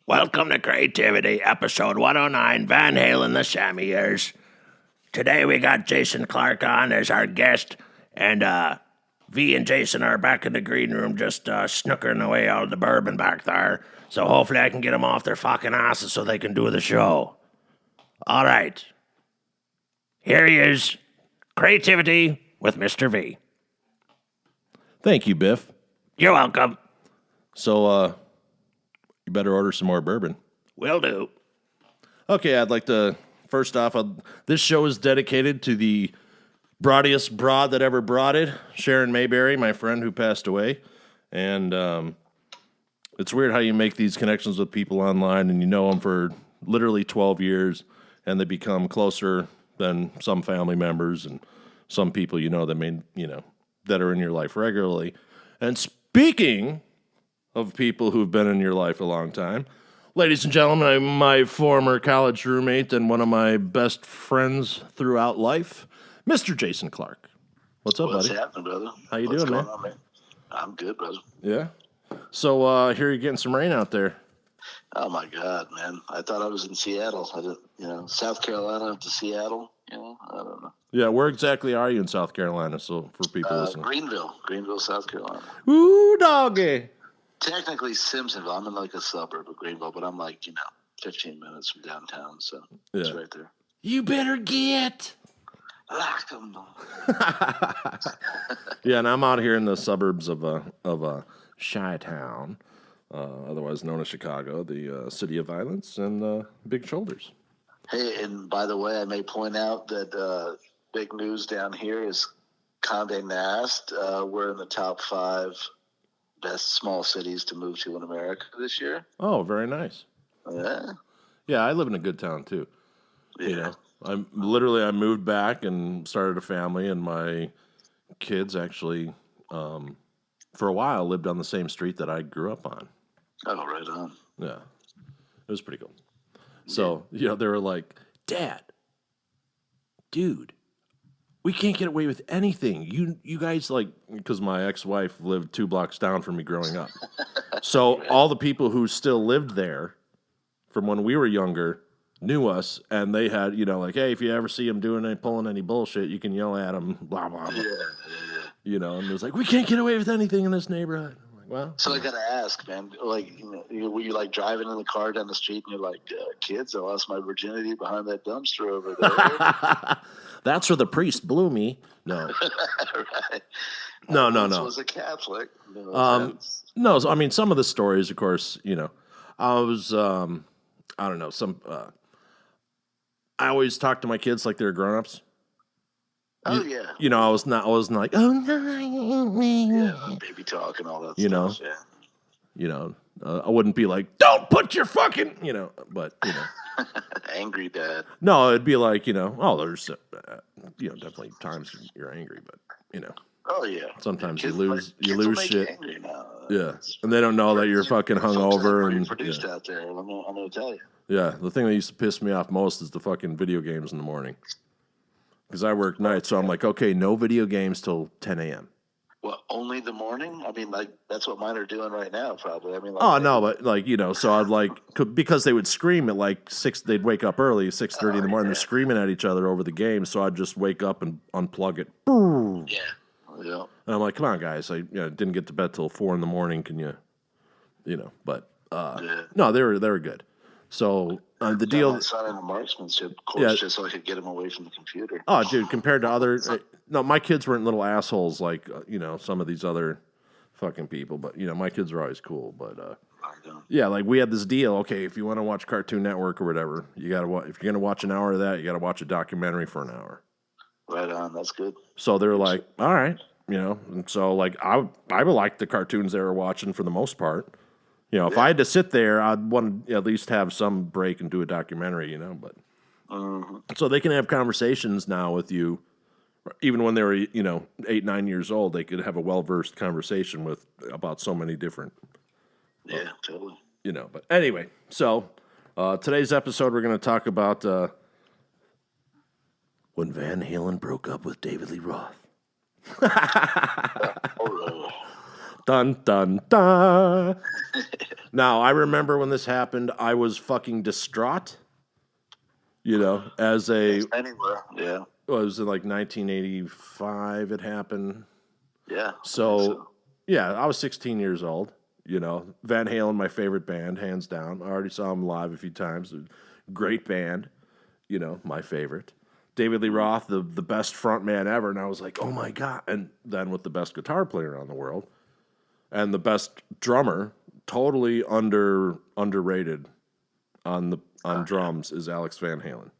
Welcome to Creativity, episode 109, Van Halen, the Sammy years. Today we got Jason Clarke on as our guest, and V and Jason are back in the green room just snookering away all the bourbon back there. So hopefully I can get them off their fucking asses so they can do the show. All right. Here he is, Creativity with Mr. V. Thank you, Biff. You're welcome. So, you better order some more bourbon. Will do. Okay, I'd like to, first off, this show is dedicated to the broadiest broad that ever brought it, Sharon Mayberry, my friend who passed away. And it's weird how you make these connections with people online and you know them for literally 12 years and they become closer than some family members and some people that are in your life regularly. And speaking of people who've been in your life a long time, ladies and gentlemen, my former college roommate and one of my best friends throughout life, Mr. Jason Clarke. What's up, buddy? What's happening, brother? How you What's doing, going man? on, man? I'm good, brother. Yeah. So here you're getting some rain out there. Oh my God, man! I thought I was in Seattle. I didn't, South Carolina to Seattle. I don't know. Yeah, where exactly are you in South Carolina? So for people listening, Greenville, South Carolina. Ooh, doggy. Technically Simpsonville. I'm in like a suburb of Greenville, but I'm like 15 minutes from downtown, so it's right there. You better get. Lock 'em. Yeah, and I'm out here in the suburbs of Chi-Town, otherwise known as Chicago, the city of violence and big shoulders. Hey, and by the way, I may point out that big news down here is Condé Nast. We're in the top 5 best small cities to move to in America this year. Oh, very nice. Yeah. Yeah, I live in a good town too. Yeah. I moved back and started a family, and my kids actually, for a while, lived on the same street that I grew up on. Oh, right on. Yeah, it was pretty cool. So, they were like, Dad, dude, we can't get away with anything. You guys, because my ex-wife lived 2 blocks down from me growing up. So all the people who still lived there from when we were younger knew us, and they had, hey, if you ever see them pulling any bullshit, you can yell at them, blah, blah, blah. Yeah. And it was like, we can't get away with anything in this neighborhood. I'm like, well. So I got to ask, man, were you driving in the car down the street and you're like, kids, I lost my virginity behind that dumpster over there. That's where the priest blew me. No. Right. No. Was a Catholic. No, so, I mean, some of the stories, of course, I was, I don't know, I always talk to my kids like they're grown-ups. Oh, yeah. I wasn't like, oh, no. Yeah, baby talk and all that stuff, yeah. I wouldn't be like, don't put your fucking, but, Angry dad. No, it'd be like, there's, definitely times you're angry, but, Oh, yeah. sometimes Kids you lose will make shit. you angry now. Yeah, and they don't know that you're fucking hungover and produced out there. I'm gonna tell you. Yeah, the thing that used to piss me off most is the fucking video games in the morning. Because I work nights, so I'm like, okay, no video games till 10 a.m. Well, only the morning? I mean, that's what mine are doing right now, probably. I mean, no, but so I'd because they would scream at 6, they'd wake up early, 6:30 in the morning, they're screaming at each other over the game, so I'd just wake up and unplug it. Yeah. Yeah. And I'm like, come on, guys, I didn't get to bed till 4 in the morning, can you, but, no, they were good. So the deal. My son in a marksmanship course just so I could get him away from the computer. Oh, dude, compared to other, no, my kids weren't little assholes like some of these other fucking people, but my kids are always cool. But we had this deal. Okay, if you want to watch Cartoon Network or whatever, you gotta if you're gonna watch an hour of that, you gotta watch a documentary for an hour. Right on, that's good. So they're like, all right, and so I would like the cartoons they were watching for the most part. If I had to sit there, I'd want to at least have some break and do a documentary, but. So they can have conversations now with you, even when they were, 8, 9 years old, they could have a well-versed conversation about so many different. Yeah, totally. But anyway, so today's episode, we're going to talk about when Van Halen broke up with David Lee Roth. Dun, dun, dun. Now, I remember when this happened, I was fucking distraught. You know, as a... Anywhere, yeah. Well, it was in like 1985 it happened. Yeah. So, yeah, I was 16 years old. You know, Van Halen, my favorite band, hands down. I already saw them live a few times. Great band, you know, my favorite. David Lee Roth, the best front man ever. And I was like, oh my God. And then with the best guitar player in the world and the best drummer, totally underrated on drums is Alex Van Halen.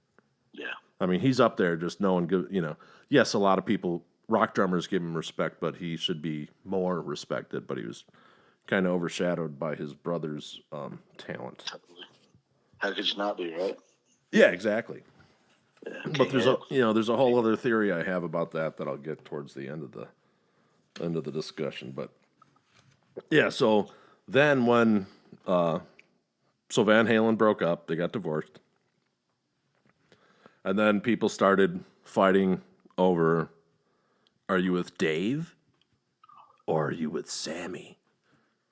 Yeah. I mean, he's up there, just no one give, you know. Yes, a lot of people, rock drummers give him respect, but he should be more respected. But he was kind of overshadowed by his brother's talent. How could you not be, right? Yeah, exactly. Yeah, But there's a whole other theory I have about that I'll get towards the end of the discussion. But yeah, so then when so Van Halen broke up, they got divorced. And then people started fighting over, are you with Dave or are you with Sammy?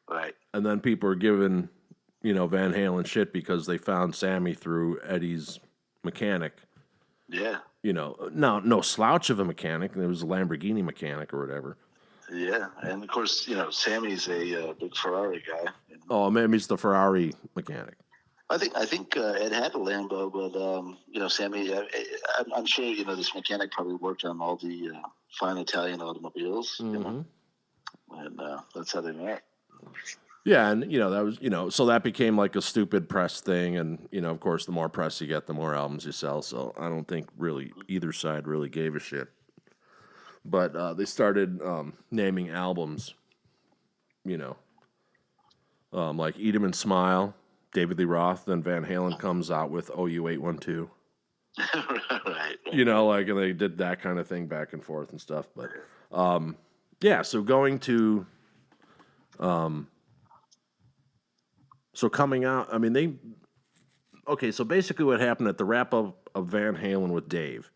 Right. And then people were giving, you know, Van Halen shit because they found Sammy through Eddie's mechanic. Yeah. You know, no slouch of a mechanic. It was a Lamborghini mechanic or whatever. Yeah. And of course, you know, Sammy's a big Ferrari guy. Oh, maybe he's the Ferrari mechanic. I think Ed had a Lambo, but you know, Sammy. I'm sure you know this mechanic probably worked on all the fine Italian automobiles, you know, and that's how they met. Yeah, and you know that was so that became like a stupid press thing, and you know of course the more press you get, the more albums you sell. So I don't think really either side really gave a shit. But they started naming albums, you know, like Eat 'Em and Smile. David Lee Roth, then Van Halen comes out with OU812. Right. You know, like, and they did that kind of thing back and forth and stuff. But, yeah, so going to, so coming out, I mean, so basically what happened at the wrap-up of Van Halen with Dave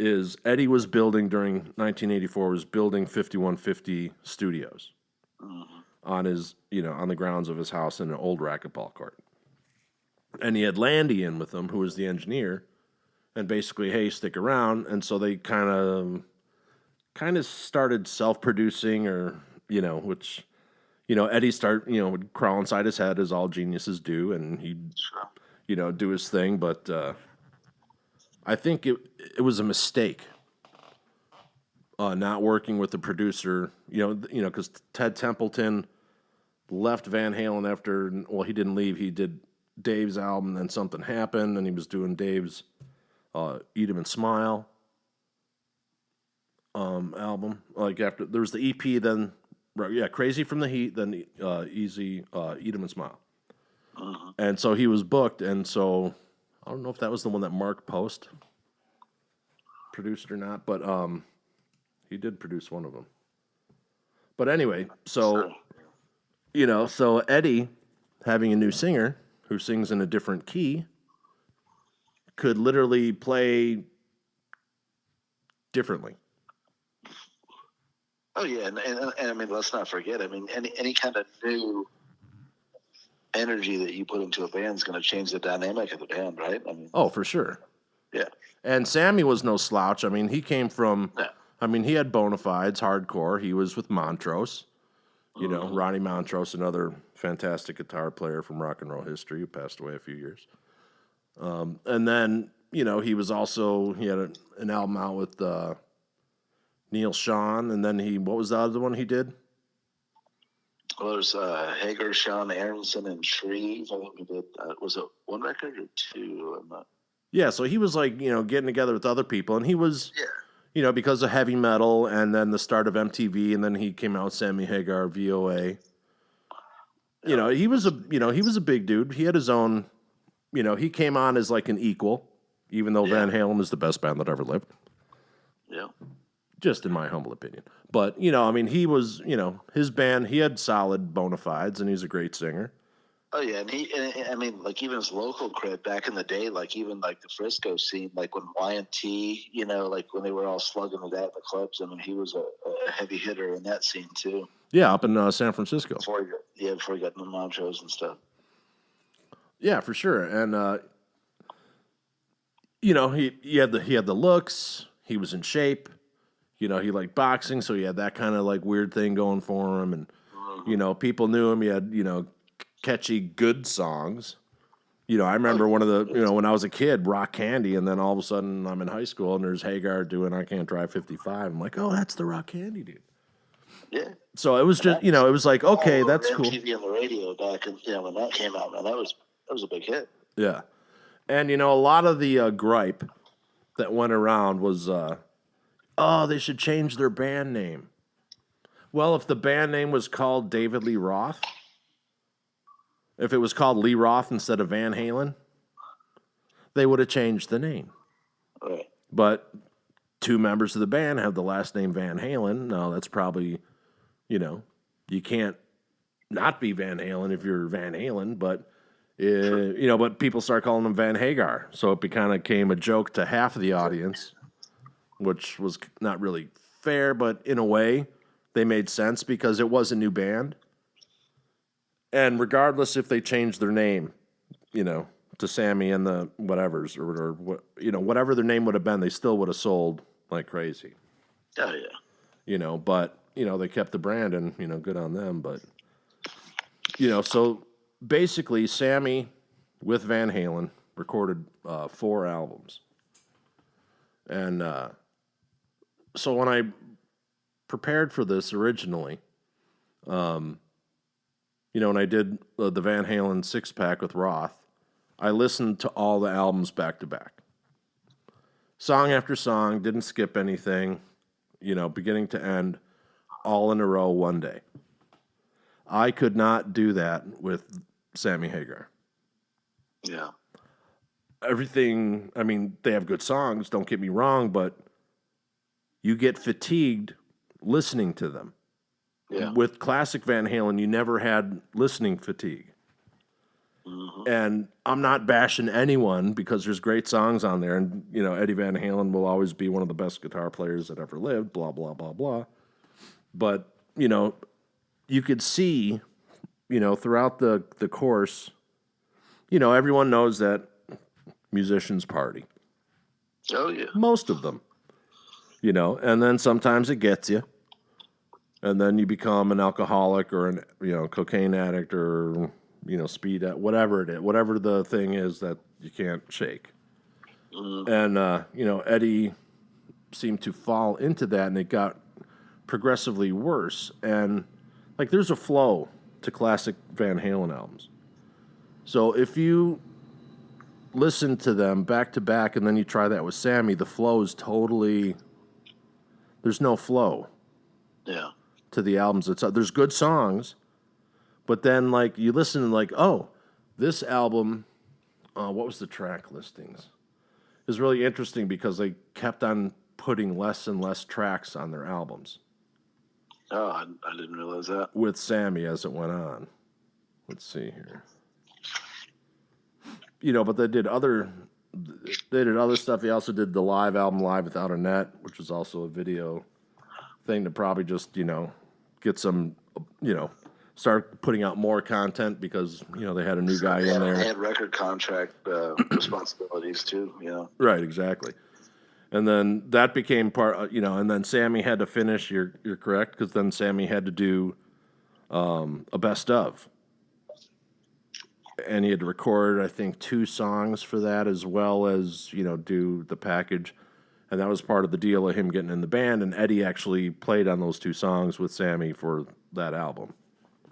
is Eddie was building during 1984, was building 5150 Studios. On his, on the grounds of his house in an old racquetball court. And he had Landy in with him, who was the engineer, and basically, hey, stick around. And so they kind of started self-producing, or, which, Eddie would crawl inside his head as all geniuses do, and he'd, do his thing. But I think it was a mistake. Not working with the producer, because Ted Templeton left Van Halen after, well, he didn't leave. He did Dave's album, then something happened, and he was doing Dave's Eat 'Em and Smile album. Like after, there was the EP, then, Crazy from the Heat, then Easy, Eat 'Em and Smile. And so he was booked, and so I don't know if that was the one that Mark Post produced or not, but he did produce one of them. But anyway, so, so Eddie, having a new singer who sings in a different key, could literally play differently. Oh, yeah. And I mean, let's not forget, I mean, any kind of new energy that you put into a band is going to change the dynamic of the band, right? I mean, Oh, for sure. Yeah. And Sammy was no slouch. I mean, he came from... Yeah. I mean, he had bona fides, hardcore. He was with Montrose, Ronnie Montrose, another fantastic guitar player from rock and roll history who passed away a few years. And then, he was also, he had an album out with Neil Sean, and then what was the other one he did? Well, there's Hager, Sean Aronson, and Shreve. I think he did, was it one record or two? I'm not... Yeah, so he was like, getting together with other people, and he was... Yeah. Because of heavy metal, and then the start of MTV, and then he came out with Sammy Hagar, VOA. He was a big dude. He had his own, he came on as like an equal, even though Van Halen is the best band that ever lived. Yeah. Just in my humble opinion. But, he was, his band, he had solid bona fides, and he's a great singer. Oh yeah, and I mean, like even his local cred back in the day, like even like the Frisco scene, like when Y&T, like when they were all slugging it out in the clubs. I mean, he was a heavy hitter in that scene too. Yeah, up in San Francisco. Before he got in the Montrose and stuff. Yeah, for sure. And he had the looks. He was in shape. He liked boxing, so he had that kind of like weird thing going for him. And people knew him. He had catchy, good songs. I remember one of the, when I was a kid, Rock Candy, and then all of a sudden I'm in high school and there's Hagar doing I Can't Drive 55. I'm like, oh, that's the Rock Candy dude. Yeah. So it was just, it was like, okay, that's cool. MTV on the radio back in, when that came out, man, that was a big hit. Yeah. And, a lot of the gripe that went around was, they should change their band name. Well, if the band name was called David Lee Roth, if it was called Lee Roth instead of Van Halen, they would have changed the name. Right. But two members of the band have the last name Van Halen. No, that's probably, you can't not be Van Halen if you're Van Halen, but, but people start calling them Van Hagar. So it kind of became a joke to half of the audience, which was not really fair, but in a way, they made sense because it was a new band. And regardless if they changed their name, to Sammy and the whatevers or whatever their name would have been, they still would have sold like crazy. Oh yeah. But they kept the brand and good on them. But so basically, Sammy with Van Halen recorded 4 albums, and so when I prepared for this originally, when I did the Van Halen 6-pack with Roth, I listened to all the albums back to back. Song after song, didn't skip anything, beginning to end, all in a row one day. I could not do that with Sammy Hagar. Yeah. Everything, I mean, they have good songs, don't get me wrong, but you get fatigued listening to them. Yeah. With classic Van Halen, you never had listening fatigue. Mm-hmm. And I'm not bashing anyone because there's great songs on there. And, Eddie Van Halen will always be one of the best guitar players that ever lived, blah, blah, blah, blah. But, you could see, throughout the course, everyone knows that musicians party. Oh, yeah. Most of them. And then sometimes it gets you. And then you become an alcoholic or an cocaine addict or speed whatever it is, whatever the thing is that you can't shake. And Eddie seemed to fall into that, and it got progressively worse. And like there's a flow to classic Van Halen albums. So if you listen to them back to back, and then you try that with Sammy, the flow is totally. There's no flow. Yeah. To the albums. There's good songs, but then like you listen and like, oh, this album, what was the track listings? It was really interesting because they kept on putting less and less tracks on their albums. Oh, I didn't realize that. With Sammy as it went on. Let's see here. But they did other stuff. They also did the live album Live Without a Net, which was also a video thing to probably just, get some, start putting out more content because, they had a new guy in there. They had record contract responsibilities too, Right, exactly. And then that became part, and then Sammy had to finish, you're correct, because then Sammy had to do a best of. And he had to record, I think, 2 songs for that as well as, do the package. And that was part of the deal of him getting in the band. And Eddie actually played on those 2 songs with Sammy for that album.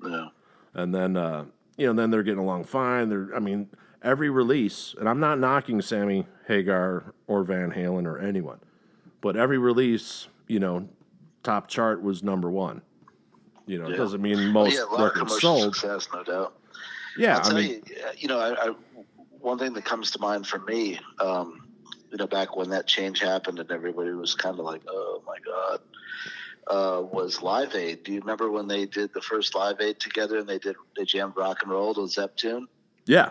Yeah. And then, then they're getting along fine. Every release, and I'm not knocking Sammy Hagar or Van Halen or anyone, but every release, top chart was number 1. It doesn't mean most records sold. Success, no doubt. Yeah, I'll tell you, one thing that comes to mind for me, back when that change happened and everybody was kind of like, oh my God. was Live Aid. Do you remember when they did the first Live Aid together and they jammed rock and roll to Zepp tune? Yeah.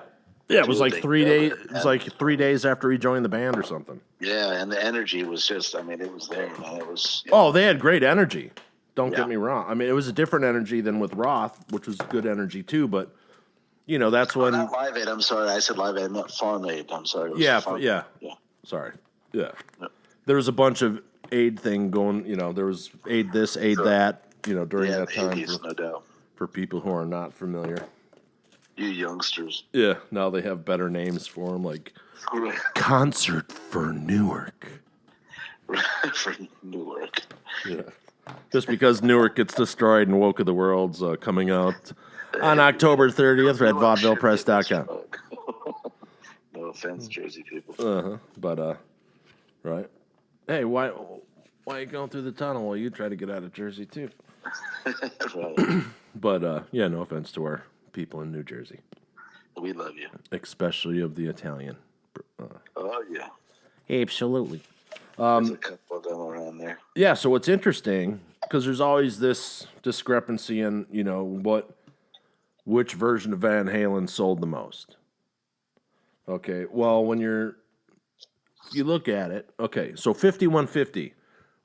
Yeah, it was Dude, like 3 days. It was like 3 days after he joined the band or something. Yeah, and the energy was just, I mean, it was there, man. It was. Oh, they had great energy. Don't get me wrong. I mean, it was a different energy than with Roth, which was good energy too, but, that's when... Not Live Aid, I'm sorry. I said Live Aid, I meant Farm Aid. I'm sorry. Yeah. Sorry. Yeah. Yep. There was a bunch of aid thing going, there was aid this, aid that, during that time 80s, no doubt. for people who are not familiar. You youngsters. Yeah, now they have better names for them, like Concert for Newark. For Newark. Yeah. Just because Newark gets destroyed and Woke of the World's coming out on October 30th at vaudevillepress.com. No offense, Jersey people. But, right. Hey, why are you going through the tunnel while you try to get out of Jersey, too? Right. But, no offense to our people in New Jersey. We love you. Especially of the Italian. Oh, yeah. Absolutely. There's a couple of them around there. Yeah, so what's interesting, because there's always this discrepancy in, which version of Van Halen sold the most. Okay, well, when you look at it, okay, so 5150,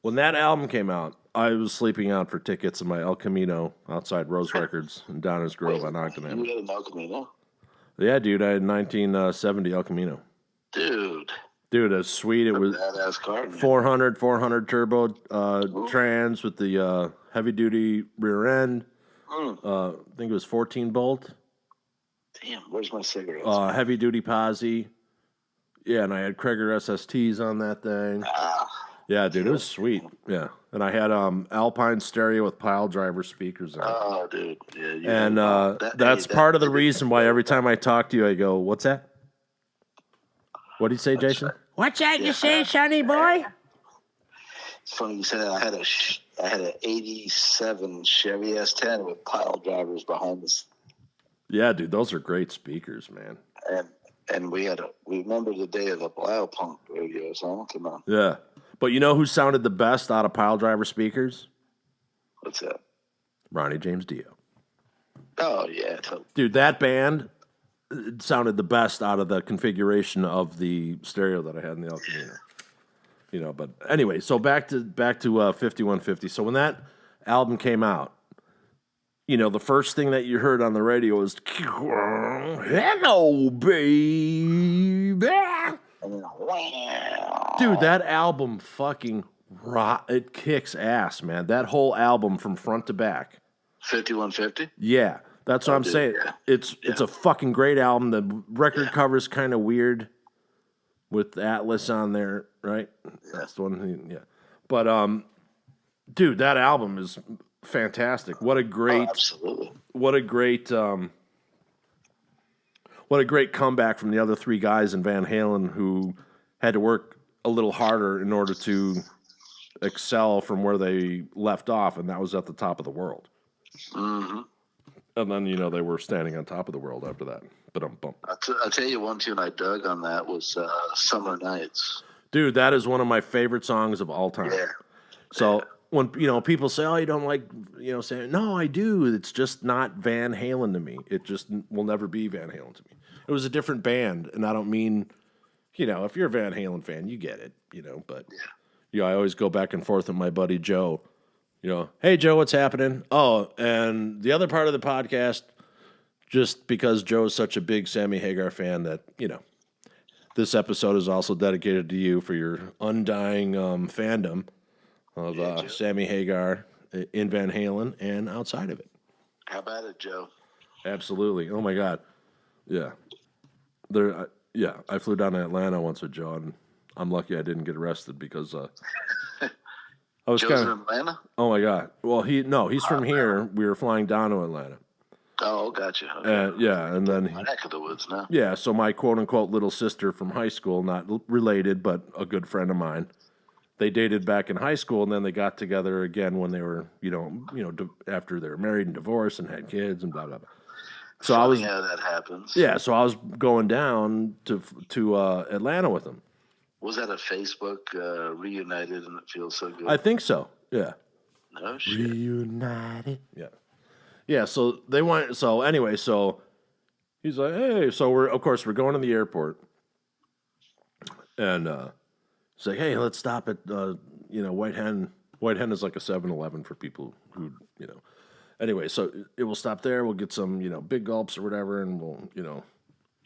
when that album came out, I was sleeping out for tickets in my El Camino outside Rose Records in Downers Grove on Ogden Avenue. You had an El Camino? Yeah, dude, I had 1970 El Camino. Dude, it was sweet. It was badass car, 400 turbo trans with the heavy duty rear end. I think it was 14 bolt. Damn, where's my cigarettes? Heavy duty posi. Yeah, and I had Krager SSTs on that thing. Yeah, dude, it was sweet. Yeah, and I had Alpine stereo with pile driver speakers on. Oh, dude, yeah. And that's part of the reason why every time I talk to you, I go, "What's that? What did you say, Jason? What's that you say, sonny boy?" It's funny you said that. I had an '87 Chevy S10 with pile drivers behind us. Yeah, dude, those are great speakers, man. And we remember the day of the Biopunk radios, huh? Come on. Yeah. But you know who sounded the best out of pile driver speakers? What's that? Ronnie James Dio. Oh, yeah. Totally. Dude, that band sounded the best out of the configuration of the stereo that I had in the El Camino. But anyway, so back to 5150. So when that album came out, the first thing that you heard on the radio was, "Hello, baby." Dude, that album fucking it kicks ass, man. That whole album from front to back. 5150? Yeah, that's what I'm saying. Yeah. It's a fucking great album. The record cover's kind of weird with Atlas on there, right? Yeah. That's the one. Yeah. But dude, that album is fantastic. What a great comeback from the other three guys in Van Halen who had to work a little harder in order to excel from where they left off, and that was at the top of the world. Mm-hmm. And then, they were standing on top of the world after that. But I'll tell you one tune I dug on that was Summer Nights. Dude, that is one of my favorite songs of all time. Yeah. So when people say, "Oh, you don't like," saying, "No, I do." It's just not Van Halen to me. It just will never be Van Halen to me. It was a different band, and I don't mean, if you're a Van Halen fan, you get it, But I always go back and forth with my buddy Joe. "Hey Joe, what's happening?" Oh, and the other part of the podcast, just because Joe is such a big Sammy Hagar fan that this episode is also dedicated to you for your undying fandom of Sammy Hagar in Van Halen and outside of it. How about it, Joe? Absolutely. Oh my God. Yeah. I flew down to Atlanta once with Joe, and I'm lucky I didn't get arrested because I was Joe's in Atlanta? Oh my God. Well, he's from here. We were flying down to Atlanta. Oh, gotcha. Okay. And then my neck of the woods now. Yeah, so my quote unquote little sister from high school, not related, but a good friend of mine. They dated back in high school, and then they got together again when they were, after they were married and divorced and had kids and blah blah blah. So Funny how that happens. Yeah, so I was going down to Atlanta with them. Was that a Facebook reunited and it feels so good? I think so. Yeah. No shit. Reunited. Yeah. Yeah, so they went, so anyway, so he's like, hey, so we're going to the airport. And he's like, hey, let's stop at, White Hen. White Hen is like a 7-Eleven for people who, Anyway, so it will stop there. We'll get some, big gulps or whatever, and we'll,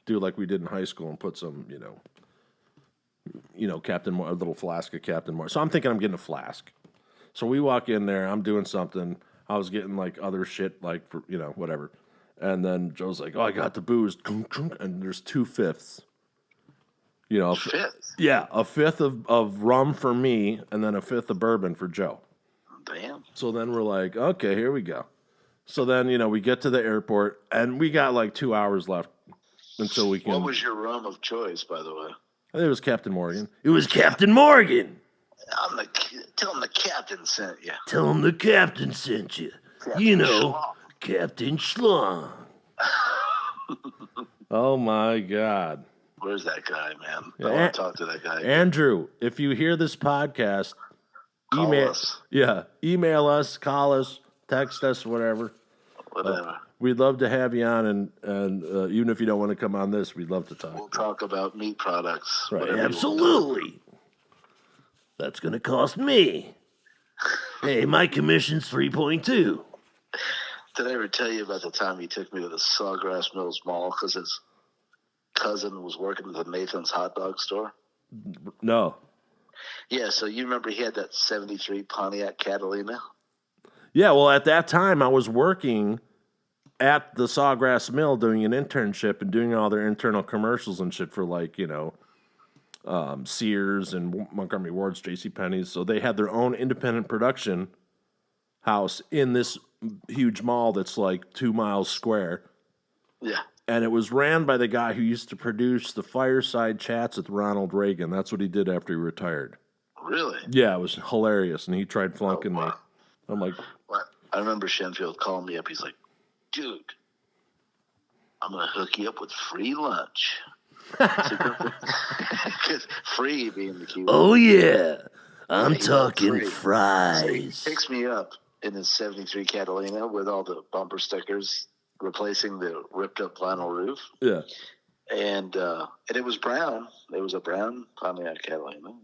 do like we did in high school and put some, a little flask of Captain Morgan. So I'm thinking I'm getting a flask. So we walk in there. I'm doing something. I was getting like other shit, like for whatever. And then Joe's like, "Oh, I got the booze," and there's 2/5. Fifth? Yeah, a fifth of rum for me, and then a fifth of bourbon for Joe. Damn. So then we're like, okay, here we go. So then, we get to the airport, and we got like 2 hours left until we can. What was your rum of choice, by the way? I think it was Captain Morgan. It was Captain Morgan. Tell him the captain sent you. Tell him the captain sent you. Captain Schlong. Oh, my God. Where's that guy, man? I want to talk to that guy. Andrew, if you hear this podcast, email us. Yeah, email us, call us, text us, whatever. Whatever. We'd love to have you on, and even if you don't want to come on this, we'd love to talk. We'll talk about meat products. Right. Absolutely. That's going to cost me. Hey, my commission's 3.2. Did I ever tell you about the time he took me to the Sawgrass Mills Mall because his cousin was working at the Nathan's hot dog store? No. Yeah, so you remember he had that 73 Pontiac Catalina? Yeah, well, at that time, I was working at the Sawgrass Mill doing an internship and doing all their internal commercials and shit for, like, Sears and Montgomery Ward's, JCPenney's. So they had their own independent production house in this huge mall that's like 2 miles square. Yeah. And it was ran by the guy who used to produce the Fireside Chats with Ronald Reagan. That's what he did after he retired. Really? Yeah, it was hilarious. And he tried flunking me. I'm like, what? I remember Shenfield calling me up. He's like, dude, I'm going to hook you up with free lunch. Because free being the key word. Oh, yeah. I'm talking fries. So he picks me up in his 73 Catalina with all the bumper stickers replacing the ripped up vinyl roof. yeah. And it was brown. It was a brown Pontiac Catalina.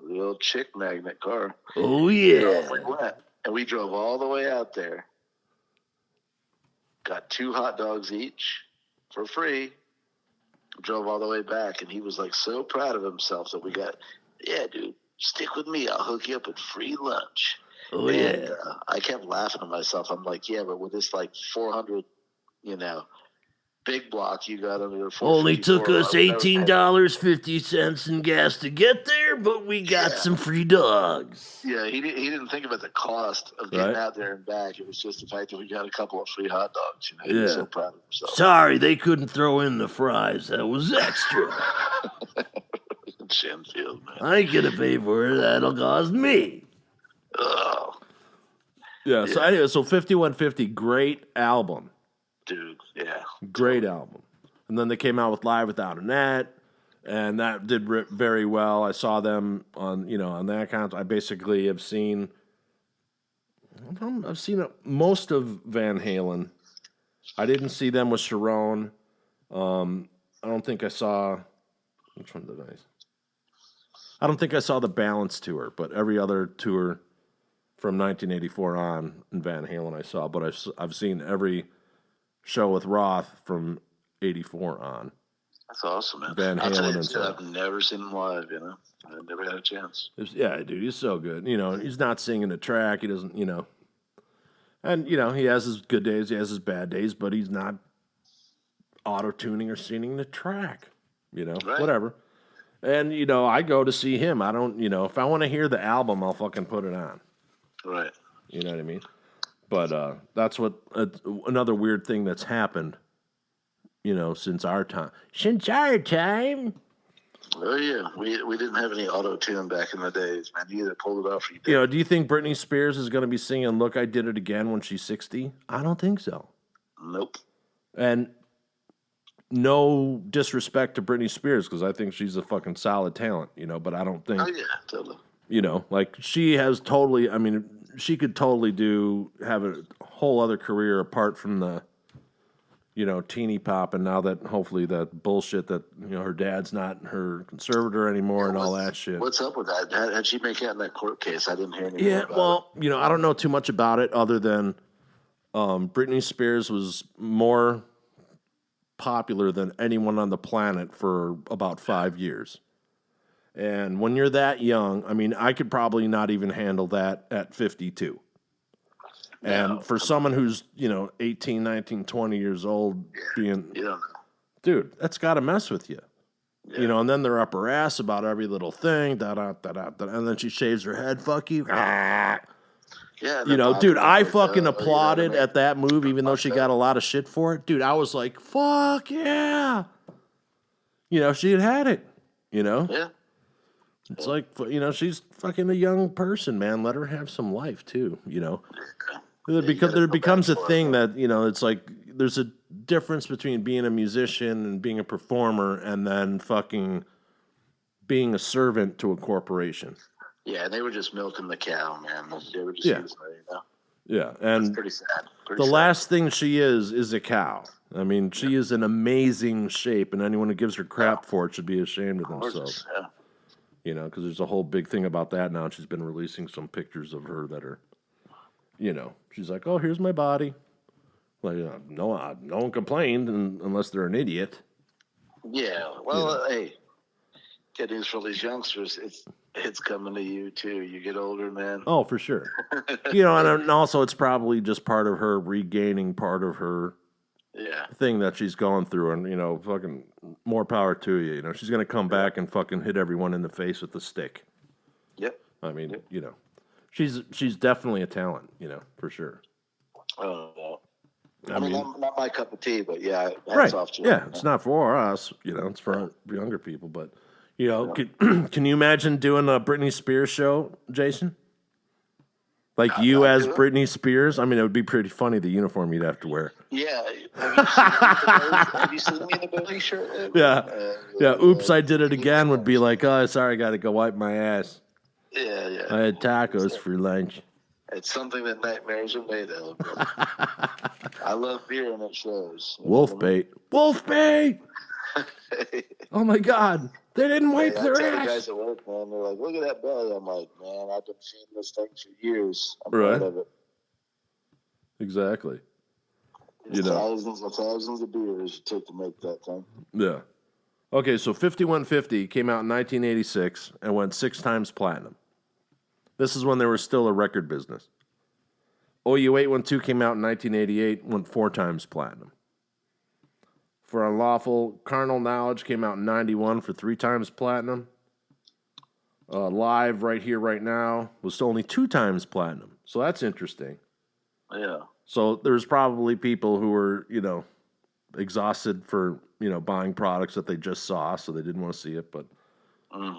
Real chick magnet car. Oh, yeah. So we went, and we drove all the way out there. Got 2 hot dogs each for free. Drove all the way back, and he was like so proud of himself that we got, yeah, dude, stick with me. I'll hook you up with free lunch. Oh, And yeah. I kept laughing to myself. I'm like, yeah, but with this like 400, big block you got under your Only took us $18. $18.50 in gas to get there, but we got some free dogs. Yeah, he didn't think about the cost of getting out there and back. It was just the fact that we got a couple of free hot dogs. He was so proud of himself. Sorry, they couldn't throw in the fries. That was extra. Shenfield, man. I ain't gonna pay for it. That'll cost me. Oh, Yeah. So anyway, so 5150, great album. dude, yeah. Great album. And then they came out with Live Without a Net, and that did very well. I saw them on that account. I basically have seen most of Van Halen. I didn't see them with Charon. I don't think I saw, which one did I don't think I saw the Balance tour, but every other tour from 1984 on in Van Halen I saw. But I've seen every show with Roth from 84 on. That's awesome, man. Van I'll tell Halen you, and stuff. I've never seen him live, I never had a chance. Yeah, dude, he's so good. He's not singing a track. He doesn't, and, he has his good days, he has his bad days, but he's not auto-tuning or singing the track, Right. whatever. And, I go to see him. I don't, if I want to hear the album, I'll fucking put it on. Right. You know what I mean? But that's what another weird thing that's happened, since our time. Since our time. Oh, yeah. We didn't have any auto-tune back in the days, man. You either pulled it off or you didn't. Do you think Britney Spears is going to be singing Look, I Did It Again when she's 60? I don't think so. Nope. And no disrespect to Britney Spears, because I think she's a fucking solid talent, but I don't think, Oh, yeah, totally. like she has totally, she could totally have a whole other career apart from the, teeny pop. And now that hopefully that bullshit that, her dad's not her conservator anymore and all that shit. What's up with that? How'd she make out in that court case? I didn't hear anything about well, I don't know too much about it other than Britney Spears was more popular than anyone on the planet for about 5 years. And when you're that young, I mean, I could probably not even handle that at 52. And for someone who's, 18, 19, 20 years old being, dude, that's got to mess with you. Yeah. And then they're up her ass about every little thing, and then she shaves her head, fuck you. Yeah, dude, I fucking applauded at that move, even though she got a lot of shit for it. Dude, I was like, fuck yeah. She had it, Yeah. It's like, she's fucking a young person, man. Let her have some life, too, There becomes a thing that, it's like there's a difference between being a musician and being a performer and then fucking being a servant to a corporation. Yeah, they were just milking the cow, man. They were just using her, Yeah, and it's pretty sad. Last thing she is a cow. I mean, she is in amazing shape, and anyone who gives her crap for it should be ashamed of themselves. Yeah. Because there's a whole big thing about that now. She's been releasing some pictures of her that are, she's like, oh, here's my body. Like, no one complained unless they're an idiot. Yeah, well, hey, good news for all these youngsters. It's coming to you, too. You get older, man. Oh, for sure. And also it's probably just part of her regaining part of her thing that she's going through. And, fucking more power to you. She's going to come back and fucking hit everyone in the face with a stick. Yep. I mean, she's definitely a talent, for sure. I mean, not my cup of tea, but right. Off to her. It's not for us, it's for younger people. But, can you imagine doing a Britney Spears show, Jason? Like you as Britney Spears? I mean, it would be pretty funny, the uniform you'd have to wear. Yeah. Have you seen me in the Billy shirt? Yeah. Oops, I did it again would be like, oh, sorry, I got to go wipe my ass. Yeah. I had tacos for lunch. It's something that nightmares are made of. I love beer and it shows. Wolf bait. Oh my God. They didn't wipe their ass. The guys at work, man, they're like, look at that belly. I'm like, man, I've been feeding this thing for years. I'm proud of it. Exactly. Thousands and thousands of beers it took to make that thing. Yeah. Okay, so 5150 came out in 1986 and went 6 times platinum. This is when they were still a record business. OU 812 came out in 1988, went 4 times platinum. For Unlawful Carnal Knowledge came out in 91 for 3 times platinum. Live Right Here, Right Now was only 2 times platinum. So that's interesting. Yeah. So there's probably people who were, exhausted for, buying products that they just saw, so they didn't want to see it. But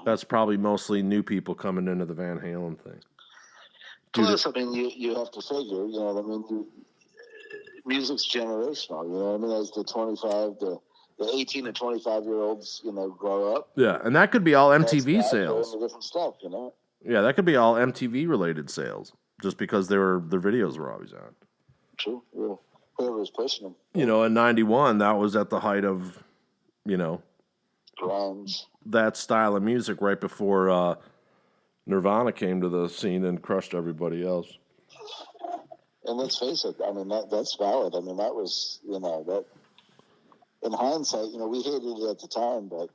that's probably mostly new people coming into the Van Halen thing. Plus, I mean, you have to figure, music's generational, as the 18 to 25-year-olds, grow up. Yeah, and that could be all MTV sales. Different stuff, Yeah, that could be all MTV-related sales, just because their videos were always on. True, yeah. Whoever was pushing them. In 91, that was at the height of, grunge. That style of music right before Nirvana came to the scene and crushed everybody else. And let's face it, I mean, that's valid. I mean, that was, that in hindsight, we hated it at the time, but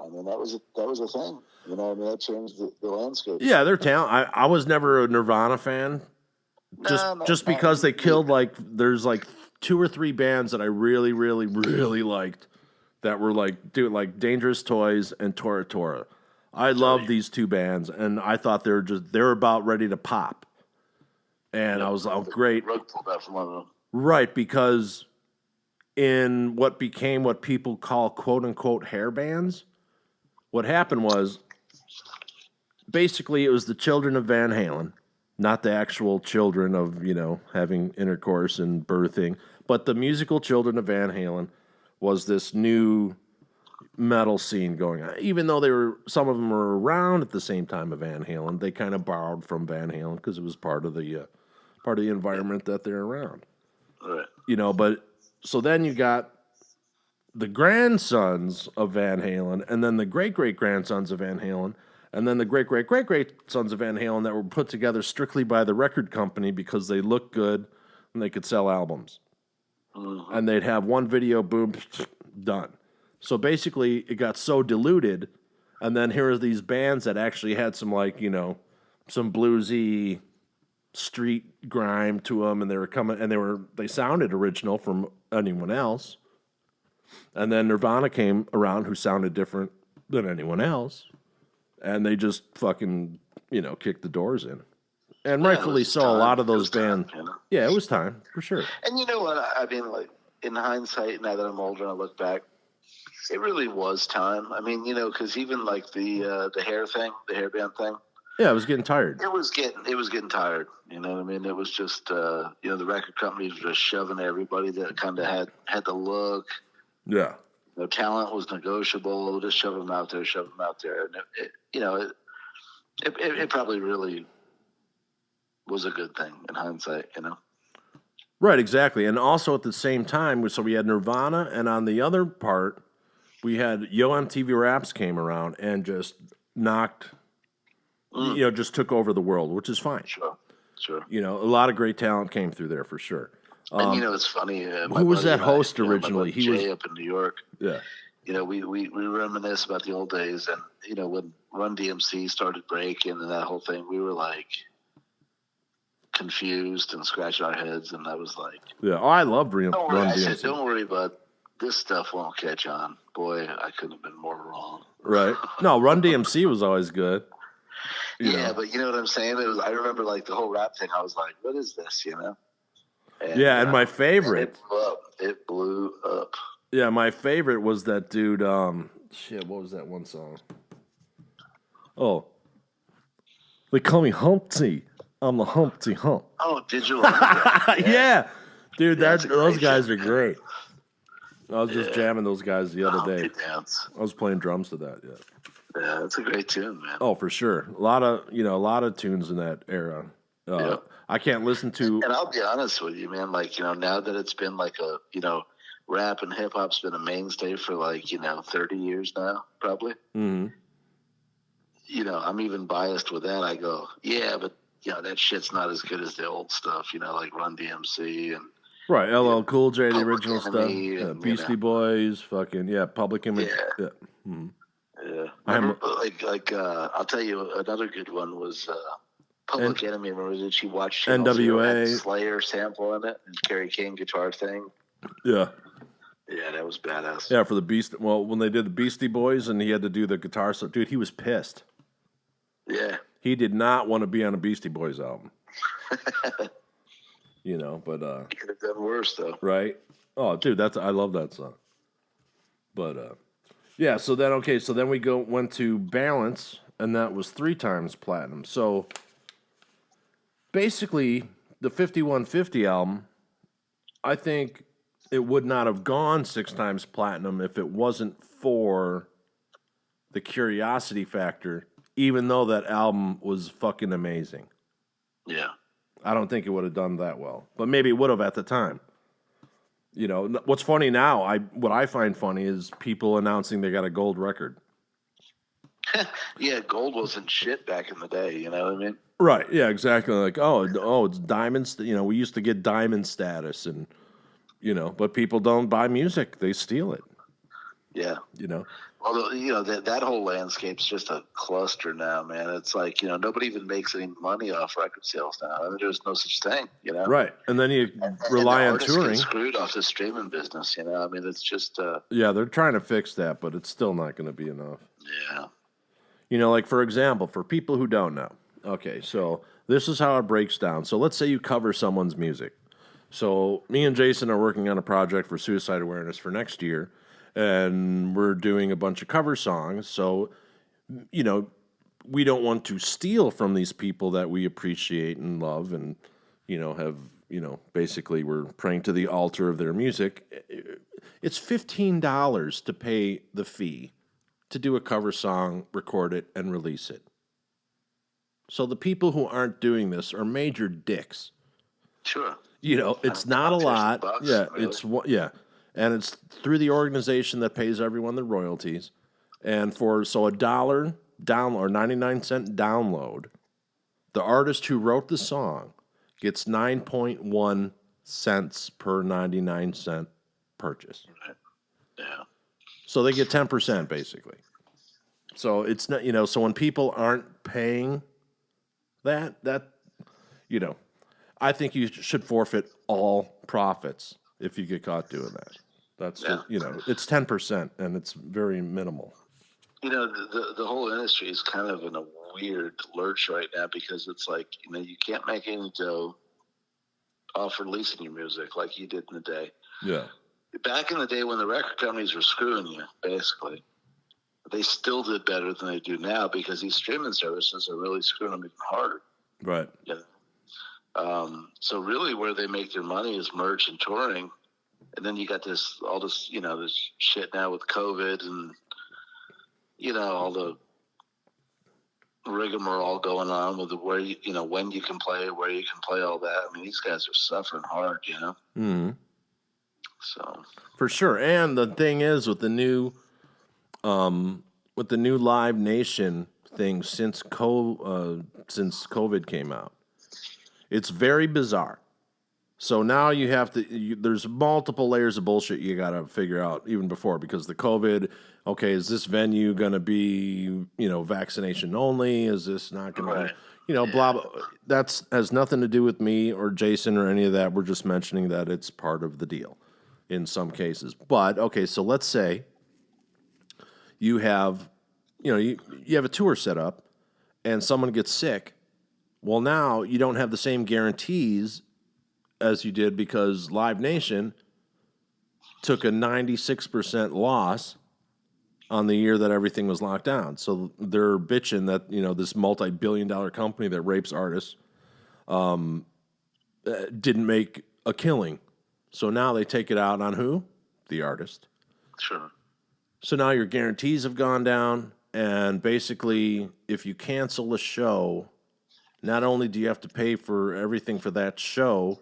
I mean, that was a thing. That changed the landscape. Yeah, their talent. I was never a Nirvana fan. Just because they killed, there's 2 or 3 bands that I really, really, really liked that were Dangerous Toys and Tora Tora. I love these 2 bands, and I thought they were about ready to pop. And I was like, oh, great. Rug pulled out from under them. Right, because in what became what people call quote-unquote hair bands, what happened was basically it was the children of Van Halen, not the actual children of, having intercourse and birthing, but the musical children of Van Halen was this new metal scene going on. Even though some of them were around at the same time of Van Halen, they kind of borrowed from Van Halen because it was part of the environment that they're around. Right. But so then you got the grandsons of Van Halen, and then the great-great-grandsons of Van Halen, and then the great-great-great-great-sons of Van Halen that were put together strictly by the record company because they looked good and they could sell albums. Mm-hmm. And they'd have one video, boom, done. So basically, it got so diluted, and then here are these bands that actually had some, some bluesy street grime to them, and they sounded original from anyone else. And then Nirvana came around, who sounded different than anyone else, and they just fucking, kicked the doors in. And rightfully so, a lot of those bands. Yeah, it was time, for sure. And you know what? I mean, in hindsight, now that I'm older and I look back, it really was time. I mean, because even the hair thing, the hairband thing. Yeah, it was getting tired. It was getting tired. You know what I mean? It was just, the record companies were just shoving everybody that kind of had the look. Yeah. Talent was negotiable. Just shove them out there. And it probably really was a good thing in hindsight, Right, exactly. And also at the same time, so we had Nirvana, and on the other part, we had Yo MTV Raps came around and just knocked, just took over the world, which is fine. Sure. A lot of great talent came through there for sure. And it's funny. Who was that host originally? He was up in New York. Yeah. We reminisce about the old days, and when Run DMC started breaking and that whole thing, we were confused and scratching our heads, and I was like, yeah. Oh, I loved Run DMC. I said, don't worry, but this stuff won't catch on. Boy, I couldn't have been more wrong. Right. No, Run DMC was always good. Yeah, but you know what I'm saying? I remember the whole rap thing. I was like, what is this? And my favorite. It blew up. Yeah, my favorite was that dude. What was that one song? Oh, they call me Humpty. I'm the Humpty Hump. Oh, Digital. Yeah, dude, those guys are great. I was just jamming those guys the other day. Dance. I was playing drums to that. Yeah, it's a great tune, man. Oh, for sure. A lot of tunes in that era. I can't listen to. And I'll be honest with you, man. Now that it's been rap and hip hop's been a mainstay for 30 years now, probably. Mm-hmm. I'm even biased with that. I go, yeah, but that shit's not as good as the old stuff. Like Run DMC and. Right, LL Cool J, the original stuff. And, Beastie Boys, fucking Public Image. Yeah. Mm-hmm. Yeah. I'll tell you another good one was Public Enemy. Remember that she watched NWA Slayer sample in it and Kerry King guitar thing. Yeah. Yeah, that was badass. Yeah, for the when they did the Beastie Boys and he had to do the guitar stuff, dude, he was pissed. Yeah. He did not want to be on a Beastie Boys album. But he could have done worse though. Right? Oh, dude, I love that song. But yeah, so then we went to Balance, and that was 3 times platinum. So basically, the 5150 album, I think it would not have gone 6 times platinum if it wasn't for the curiosity factor, even though that album was fucking amazing. Yeah. I don't think it would have done that well, but maybe it would have at the time. What's funny now, what I find funny is people announcing they got a gold record. Yeah, gold wasn't shit back in the day, you know what I mean? Right, yeah, exactly. It's diamonds. We used to get diamond status, and, but people don't buy music. They steal it. Yeah. Although, that whole landscape's just a cluster now, man. It's nobody even makes any money off record sales now. I mean, there's no such thing, Right. And then you rely on touring. Get screwed off the streaming business, I mean, it's just... Yeah, they're trying to fix that, but it's still not going to be enough. Yeah. For example, for people who don't know. Okay, so this is how it breaks down. So let's say you cover someone's music. So me and Jason are working on a project for suicide awareness for next year, and we're doing a bunch of cover songs. So, we don't want to steal from these people that we appreciate and love and, have basically were praying to the altar of their music. It's $15 to pay the fee to do a cover song, record it, and release it. So the people who aren't doing this are major dicks. Sure. It's not a lot. $50, Yeah, really. and it's through the organization that pays everyone the royalties. And for $1 download or 99-cent download, the artist who wrote the song gets 9.1 cents per 99-cent purchase. Right. Yeah. So they get 10% basically. So it's not, so when people aren't paying that, I think you should forfeit all profits if you get caught doing that. That's it's 10% and it's very minimal. The whole industry is kind of in a weird lurch right now because it's like, you can't make any dough off releasing your music like you did in the day. Yeah. Back in the day when the record companies were screwing you, basically, they still did better than they do now because these streaming services are really screwing them even harder. Right. Yeah. So really where they make their money is merch and touring. And then you got this shit now with COVID and, all the rigmarole going on with where when you can play, where you can play, all that. I mean, these guys are suffering hard, Mm-hmm. So for sure. And the thing is with the new Live Nation thing since COVID came out, it's very bizarre. So now you have to. There's multiple layers of bullshit you got to figure out even before because the COVID. Okay, is this venue going to be vaccination only? Is this not going to be blah blah? That has nothing to do with me or Jason or any of that. We're just mentioning that it's part of the deal in some cases. But okay, so let's say you have you have a tour set up and someone gets sick. Well, now you don't have the same guarantees as you did because Live Nation took a 96% loss on the year that everything was locked down. So they're bitching that, this multi-billion-dollar company that rapes artists didn't make a killing. So now they take it out on who? The artist. Sure. So now your guarantees have gone down, and basically, if you cancel a show, not only do you have to pay for everything for that show,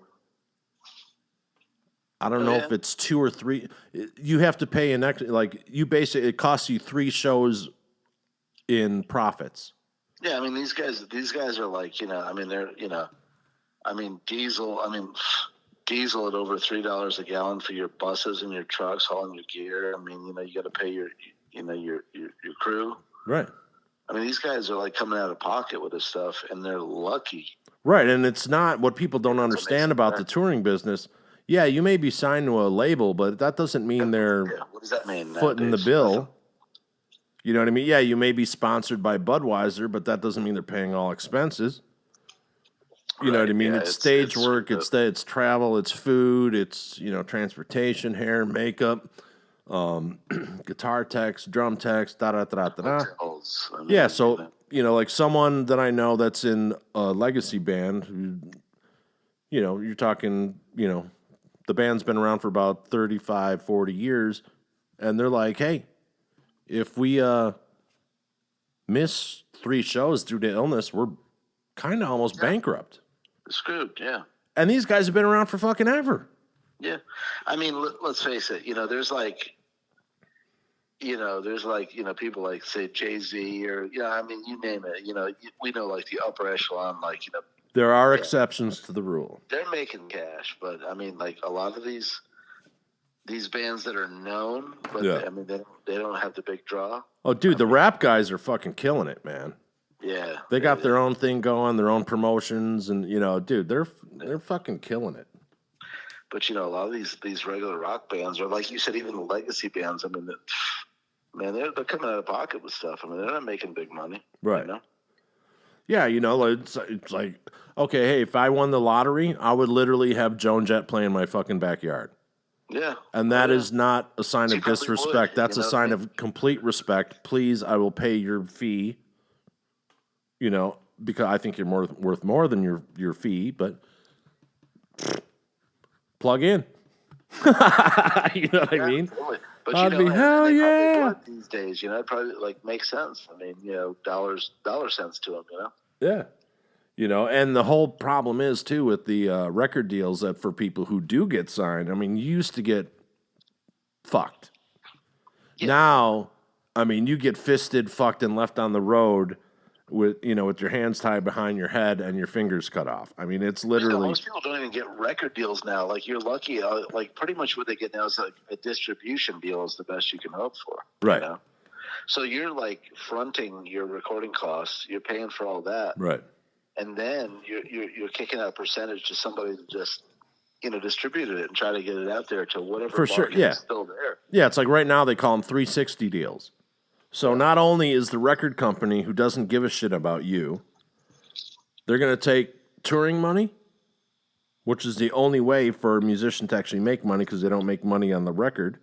I don't know if it's 2 or 3. You have to pay it costs you 3 shows in profits. Yeah, I mean these guys are like, they're, diesel at over $3 a gallon for your buses and your trucks hauling your gear. I mean, you got to pay your crew. Right. I mean, these guys are like coming out of pocket with this stuff, and they're lucky. Right, and it's not what people don't understand about the touring business. Yeah, you may be signed to a label, but that doesn't mean they're what does that mean footing the bill. You know what I mean? Yeah, you may be sponsored by Budweiser, but that doesn't mean they're paying all expenses. You know what I mean? Yeah, it's stage work, it's travel, it's food, it's transportation, hair, makeup, guitar techs, drum techs, da. Yeah, so like someone that I know that's in a legacy band, who, you're talking, the band's been around for about 35, 40 years, and they're like, hey, if we miss 3 shows due to illness, we're kind of almost bankrupt. Screwed, yeah. And these guys have been around for fucking ever. Yeah. I mean, let's face it, there's people like, say, Jay-Z or, you name it, we know like the upper echelon, there are exceptions to the rule. They're making cash, but I mean, like a lot of these bands that are known, but they don't have the big draw. Oh, dude, the rap guys are fucking killing it, man. Yeah, they got their own thing going, their own promotions, and dude, they're fucking killing it. But a lot of these regular rock bands, or like you said, even the legacy bands. I mean, they're coming out of pocket with stuff. I mean, they're not making big money, right? Yeah, it's like, okay, hey, if I won the lottery, I would literally have Joan Jett play in my fucking backyard. Yeah. And that is not a sign of disrespect. That's a sign of complete respect. Please, I will pay your fee, because I think you're worth more than your fee, but plug in. You know what I mean? Absolutely. But I'd you know, be, hell they yeah. probably would these days. You know, it probably like makes sense. I mean, you know, dollar cents to them. You know. Yeah. You know, and the whole problem is, too, with the record deals that for people who do get signed, I mean, you used to get fucked. Yeah. Now, I mean, you get fisted, fucked, and left on the road with, you know, with your hands tied behind your head and your fingers cut off. I mean, it's You know, literally... most people don't even get record deals now. Like, you're lucky. Like, pretty much what they get now is like a distribution deal is the best you can hope for. Right. You know? So you're like fronting your recording costs. You're paying for all that. Right. And then you're kicking out a percentage to somebody that just, you know, distributed it and try to get it out there to whatever For sure, market yeah. is still there. Yeah, it's like right now they call them 360 deals. So not only is the record company who doesn't give a shit about you, they're going to take touring money, which is the only way for a musician to actually make money because they don't make money on the record.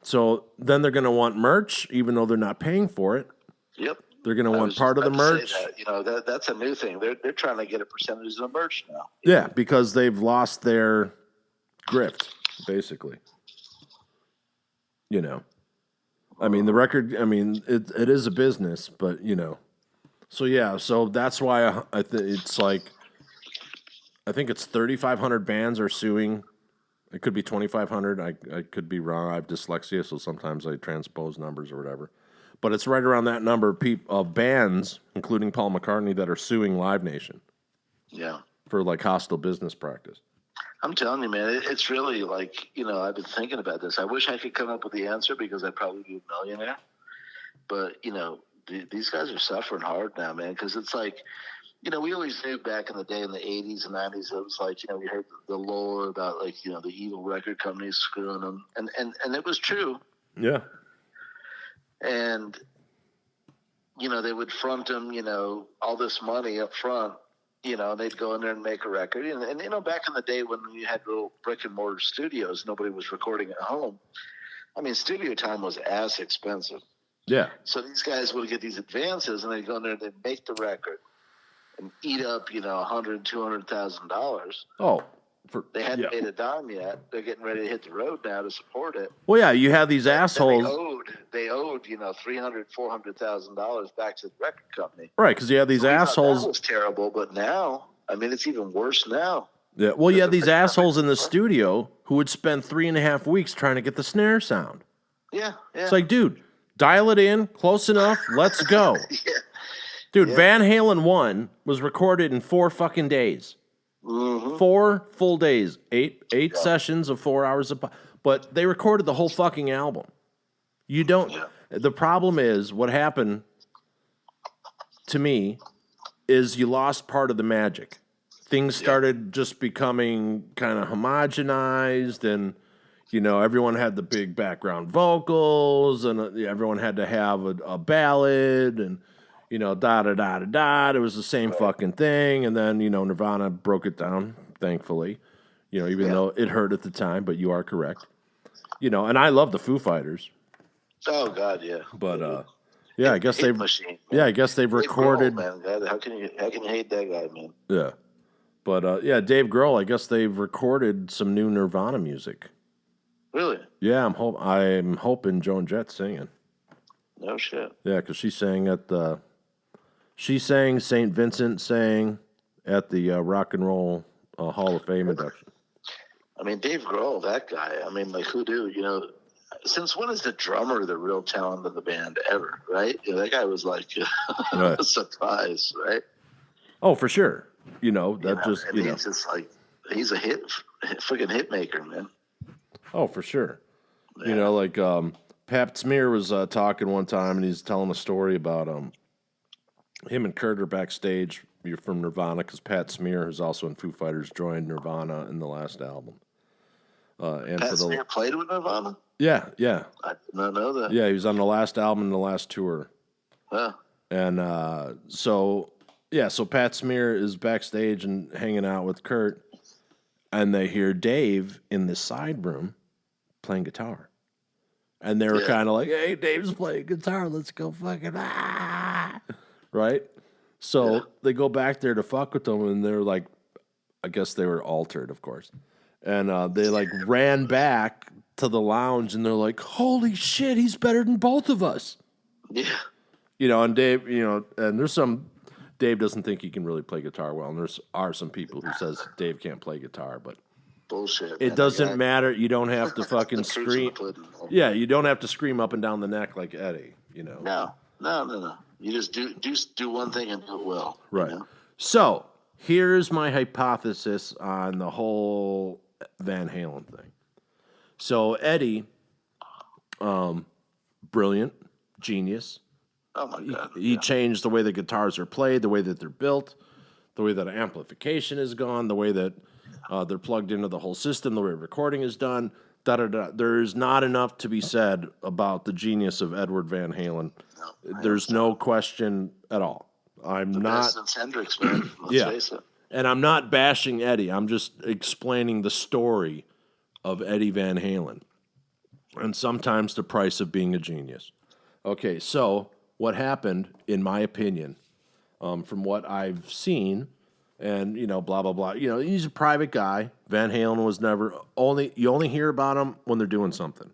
So then they're going to want merch, even though they're not paying for it. Yep. They're going to I want was part of just the about to merch. say that. You know, that's a new thing. They're trying to get a percentage of the merch now. Yeah, because they've lost their grift, basically. You know. I mean, the record, I mean, it is a business, but, you know. So, yeah, so that's why it's like, I think it's 3,500 bands are suing. It could be 2,500. I could be wrong. I have dyslexia, so sometimes I transpose numbers or whatever. But it's right around that number of bands, including Paul McCartney, that are suing Live Nation. Yeah. For, like, hostile business practice. I'm telling you, man, it's really like, you know, I've been thinking about this. I wish I could come up with the answer because I'd probably be a millionaire. But, you know, these guys are suffering hard now, man, because it's like, you know, we always knew back in the day in the 80s and 90s, it was like, you know, we heard the lore about, like, you know, the evil record companies screwing them. And it was true. Yeah. And, you know, they would front them, you know, all this money up front, you know, and they'd go in there and make a record. And you know, back in the day when you had little brick and mortar studios, nobody was recording at home. I mean, studio time was ass expensive. Yeah. So these guys would get these advances and they'd go in there and they'd make the record and eat up, you know, $100,000, $200,000. Oh. They hadn't made a dime yet. They're getting ready to hit the road now to support it. Well, yeah, you have these assholes. They owed, you know, $300,000, $400,000 back to the record company. Right, because you have these assholes. That was terrible, but now, I mean, it's even worse now. Yeah, well, you have these assholes in the studio who would spend 3.5 weeks trying to get the snare sound. Yeah. It's like, dude, dial it in, close enough, let's go. Yeah. Dude, Van Halen 1 was recorded in 4 fucking days. Mm-hmm. 4 full days, eight sessions of 4 hours but they recorded the whole fucking album. You don't. Yeah. The problem is what happened to me is you lost part of the magic. Things started just becoming kind of homogenized, and you know everyone had the big background vocals, and everyone had to have a ballad, and you know, da da da da da. It was the same fucking thing, and then you know, Nirvana broke it down, thankfully. You know, even though it hurt at the time, but you are correct. You know, and I love the Foo Fighters. Oh God, yeah. But yeah, I guess they've machine, I guess they've recorded. Dave Grohl, man. How can you hate that guy, man? Yeah, but yeah, Dave Grohl. I guess they've recorded some new Nirvana music. Really? Yeah, I'm hoping Joan Jett's singing. No shit. Yeah, because she sang St. Vincent sang at the Rock and Roll Hall of Fame induction. I mean, Dave Grohl, that guy. I mean, like, who knew? You know, since when is the drummer the real talent of the band ever? Right? You know, that guy was like a surprise, right? Oh, for sure. You know that just you know. He's just like he's a freaking hit maker, man. Oh, for sure. Yeah. You know, like Pap Smear was talking one time, and he's telling a story about him and Kurt are backstage. You're from Nirvana because Pat Smear, who's also in Foo Fighters, joined Nirvana in the last album. And Pat Smear played with Nirvana? Yeah. I did not know that. Yeah, he was on the last album and the last tour. Huh. And so Pat Smear is backstage and hanging out with Kurt, and they hear Dave in the side room playing guitar. And they were kind of like, hey, Dave's playing guitar. Let's go fucking right? So they go back there to fuck with them, and they're like, I guess they were altered, of course. And they like ran back to the lounge and they're like, holy shit, he's better than both of us. Yeah. And Dave, and there's some, Dave doesn't think he can really play guitar well. And are some people who says Dave can't play guitar, but bullshit. It doesn't matter. You don't have to fucking scream. Yeah, you don't have to scream up and down the neck like Eddie, No. You just do one thing and do it well. Right. So here's my hypothesis on the whole Van Halen thing. So Eddie, brilliant, genius. Oh my God. He changed the way the guitars are played, the way that they're built, the way that amplification is gone, the way that they're plugged into the whole system, the way recording is done. There's not enough to be said about the genius of Edward Van Halen. No, there's no question at all. I'm not. Best since Hendrix, man. Let's face it. And I'm not bashing Eddie. I'm just explaining the story of Eddie Van Halen, and sometimes the price of being a genius. Okay, so what happened, in my opinion, from what I've seen, and blah blah blah. He's a private guy. Van Halen was never you only hear about him when they're doing something.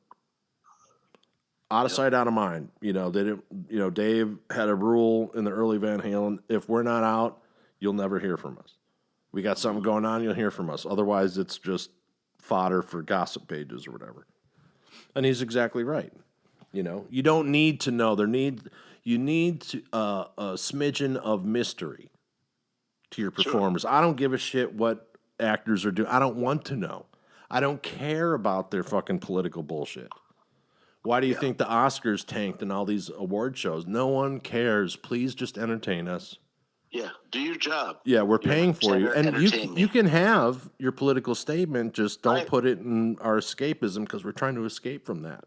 Out of sight, out of mind. They didn't. Dave had a rule in the early Van Halen: if we're not out, you'll never hear from us. We got something going on, you'll hear from us. Otherwise, it's just fodder for gossip pages or whatever. And he's exactly right. You don't need to know. You need a smidgen of mystery to your performers. Sure. I don't give a shit what actors are doing. I don't want to know. I don't care about their fucking political bullshit. Why do you think the Oscars tanked and all these award shows? No one cares. Please just entertain us. Yeah, do your job. Yeah, we're paying for you. And you can have your political statement, just don't put it in our escapism because we're trying to escape from that.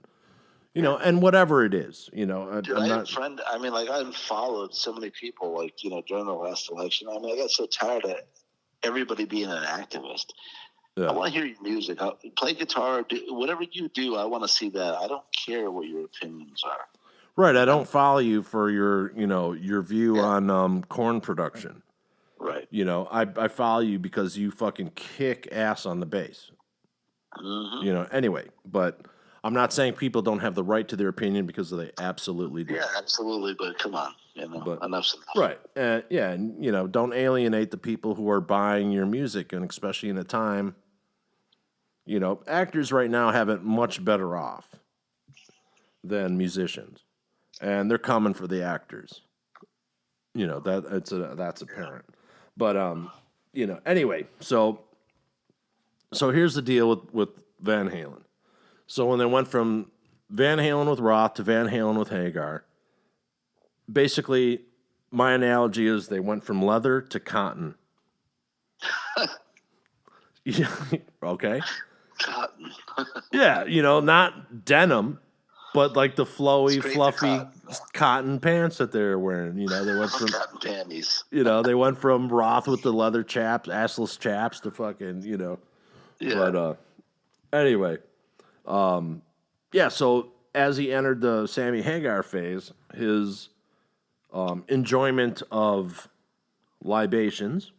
And whatever it is, Dude, I had a friend, I followed so many people, during the last election. I got so tired of everybody being an activist. Yeah. I want to hear your music. Play guitar, whatever you do, I want to see that. I don't care what your opinions are. Right, I don't follow you for your view on corn production. Right. I follow you because you fucking kick ass on the bass. Mm-hmm. Anyway, but I'm not saying people don't have the right to their opinion because they absolutely do. Yeah, absolutely, but come on, enough's enough. Right, and don't alienate the people who are buying your music, and especially in a time, actors right now have it much better off than musicians. And they're coming for the actors. That's apparent. But anyway, so here's the deal with Van Halen. So when they went from Van Halen with Roth to Van Halen with Hagar, basically my analogy is they went from leather to cotton. Okay? Cotton. Yeah, not denim. But like the flowy, fluffy cotton pants that they're wearing, they went from cotton panties. They went from Roth with the leather chaps, assless chaps, to fucking, Yeah. But anyway, So as he entered the Sammy Hagar phase, his enjoyment of libations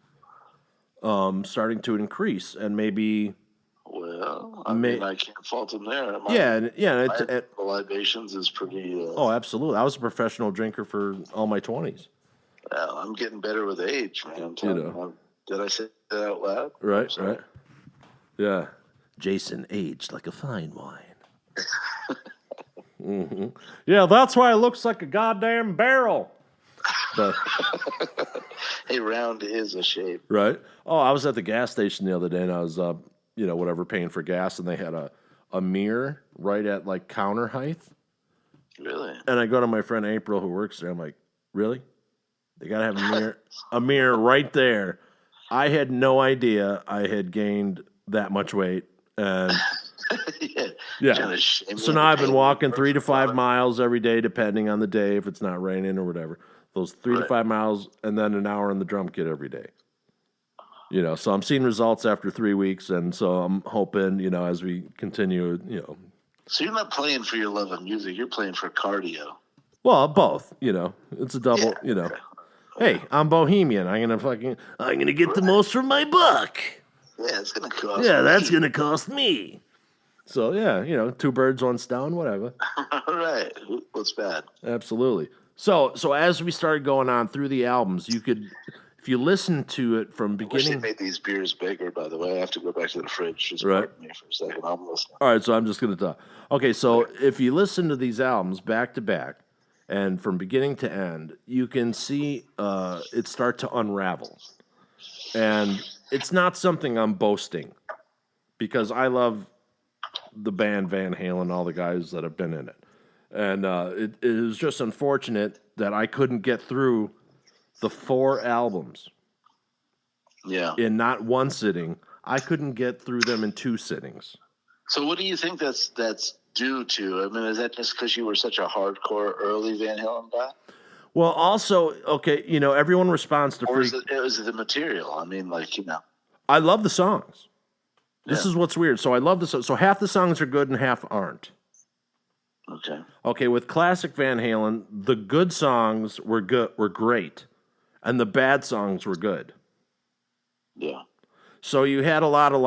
starting to increase, and maybe. Well, I can't fault him there. The libations is pretty. Oh, absolutely. I was a professional drinker for all my 20s. Well, I'm getting better with age, man. Did I say that out loud? Right. Yeah. Jason aged like a fine wine. Mm-hmm. Yeah, that's why it looks like a goddamn barrel. But, hey, round is a shape. Right. Oh, I was at the gas station the other day, and I was paying for gas, and they had a mirror right at like counter height. Really? And I go to my friend April who works there. I'm like, really? They gotta have a mirror right there. I had no idea I had gained that much weight, and yeah. So now I've been walking 3 to 5 miles every day, depending on the day, if it's not raining or whatever. Those 3 to 5 miles, and then an hour on the drum kit every day. So I'm seeing results after 3 weeks, and so I'm hoping, as we continue, So you're not playing for your love of music; you're playing for cardio. Well, both. It's a double. Okay. hey, I'm Bohemian. I'm gonna get the most from my buck. Yeah, it's gonna cost. Yeah, me. that's gonna cost me. So yeah, two birds, one stone, whatever. All right. What's bad? Absolutely. So as we started going on through the albums, you could, if you listen to it from I wish they beginning. made these beers bigger. By the way, I have to go back to the fridge. Just Right. pardon me for a second. I'm listening. All right, so I'm just gonna talk. Okay, so if you listen to these albums back to back, and from beginning to end, you can see it start to unravel, and it's not something I'm boasting, because I love the band Van Halen, all the guys that have been in it. And it is just unfortunate that I couldn't get through the 4 albums Yeah. in not one sitting. I couldn't get through them in 2 sittings. So, what do you think that's due to? I mean, is that just because you were such a hardcore early Van Halen guy? Well, also, okay, everyone responds to Or Freak. is it the material? I mean, I love the songs. This Yeah. is what's weird. So I love the songs. So half the songs are good and half aren't. Okay. Okay, with classic Van Halen, the good songs were great, and the bad songs were good. Yeah. So you had a lot of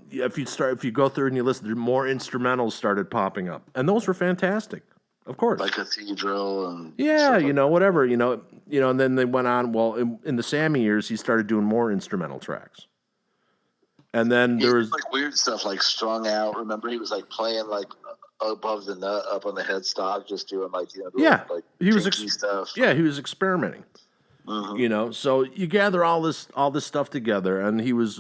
if you go through and you listen, more instrumentals started popping up, and those were fantastic, of course. Like Cathedral and Yeah, stuff like whatever, and then they went on. Well, in the Sammy years, he started doing more instrumental tracks, and then He there did was like weird stuff, like Strung Out. Remember, he was like playing like above the nut, up on the headstock, just doing like he was jinky stuff. he was experimenting. Mhm. So you gather all this stuff together, and he was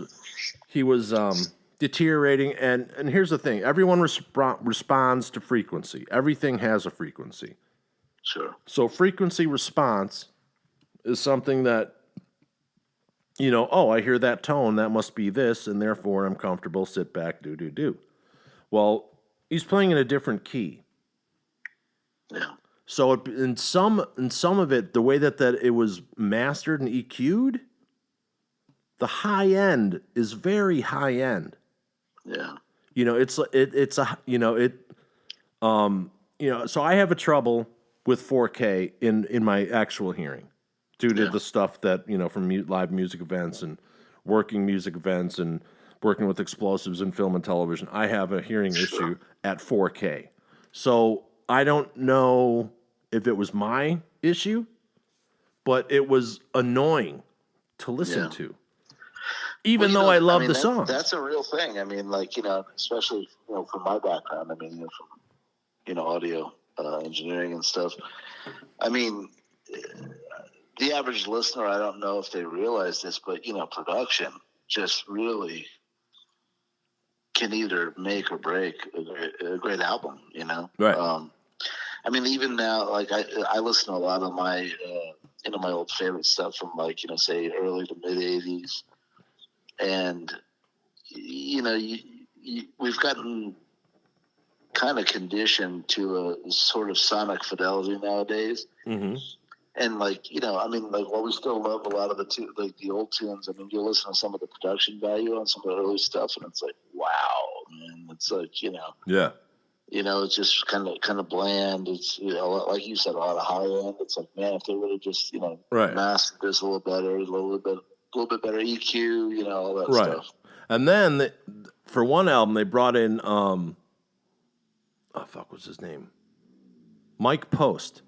deteriorating. And here's the thing: everyone responds to frequency. Everything has a frequency. Sure. So frequency response is something that oh, I hear that tone, that must be this, and therefore I'm comfortable. Sit back, do. Well, he's playing in a different key. Yeah. So in some of it, the way that it was mastered and EQ'd, the high end is very high end. Yeah. So I have a trouble with 4K in my actual hearing due to the stuff that from live music events and working music events and working with explosives in film and television. I have a hearing issue at 4K. So I don't know if it was my issue, but it was annoying to listen to. Even though I love the songs. That's a real thing. I mean, especially from my background. I mean, from audio engineering and stuff. I mean, the average listener, I don't know if they realize this, but production just really can either make or break a great album. Right. I mean, even now, I listen to a lot of my my old favorite stuff from say early to mid '80s, and we've gotten kind of conditioned to a sort of sonic fidelity nowadays. Mm-hmm. And while we still love a lot of the old tunes, I mean, you listen to some of the production value on some of the early stuff, and it's like, wow, man, it's like yeah. It's just kind of bland. It's like you said, a lot of high end. It's like, man, if they would have just right. mastered this a little better, a little bit better EQ, all that right. stuff. And then for one album, they brought in what's his name? Mike Post.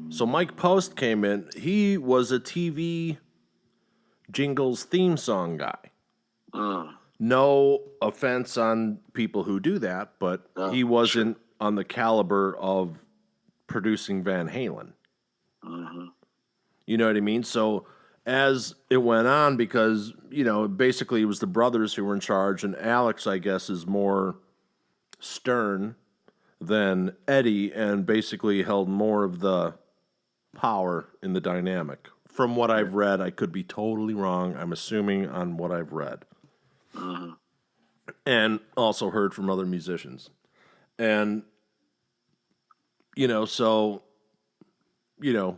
So Mike Post came in. He was a TV jingles theme song guy. No offense on people who do that, but he wasn't on the caliber of producing Van Halen. Mm-hmm. You know what I mean? So as it went on, because, basically it was the brothers who were in charge, and Alex, I guess, is more stern than Eddie and basically held more of the power in the dynamic. From what I've read, I could be totally wrong. I'm assuming on what I've read. Mm-hmm. And also heard from other musicians. And, so, you know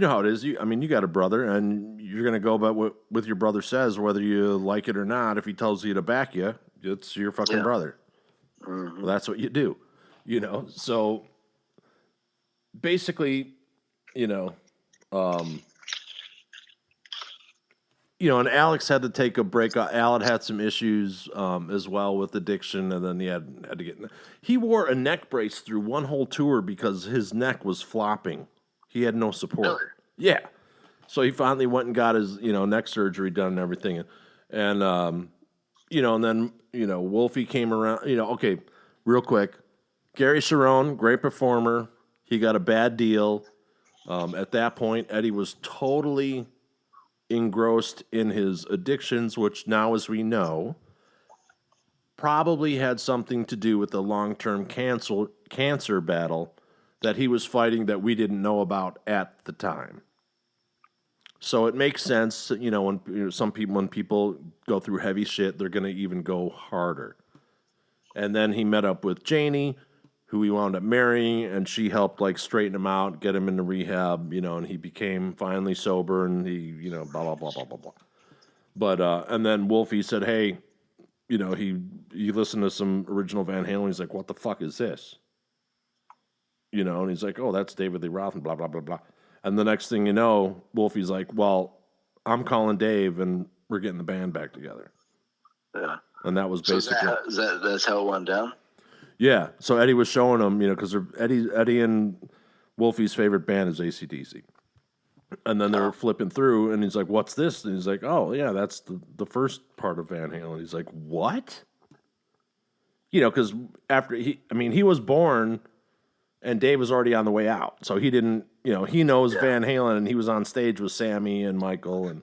how it is. You got a brother, and you're going to go about what your brother says, whether you like it or not. If he tells you to back you, it's your fucking brother. Mm-hmm. Well, that's what you do, So basically, And Alex had to take a break. Alan had some issues as well with addiction, and then he had to get. He wore a neck brace through one whole tour because his neck was flopping. He had no support. Really? Yeah, so he finally went and got his neck surgery done and everything, and and then Wolfie came around. Okay, real quick, Gary Charon, great performer. He got a bad deal. At that point, Eddie was totally engrossed in his addictions, which now, as we know, probably had something to do with the long-term cancer battle that he was fighting that we didn't know about at the time. So it makes sense, when people go through heavy shit, they're going to even go harder. And then he met up with Janie, who he wound up marrying, and she helped straighten him out, get him into rehab, and he became finally sober, and he, blah, blah, blah, blah, blah, blah. But, and then Wolfie said, hey, he listened to some original Van Halen, he's like, what the fuck is this? And he's like, oh, that's David Lee Roth, and blah, blah, blah, blah. And the next thing you know, Wolfie's like, well, I'm calling Dave, and we're getting the band back together. Yeah. And that was basically... That's how it went down? Yeah, so Eddie was showing him, because Eddie and Wolfie's favorite band is AC/DC. And then they were flipping through, and he's like, what's this? And he's like, oh, yeah, that's the first part of Van Halen. He's like, what? Because after he was born, and Dave was already on the way out. So he didn't, he knows Van Halen, and he was on stage with Sammy and Michael and,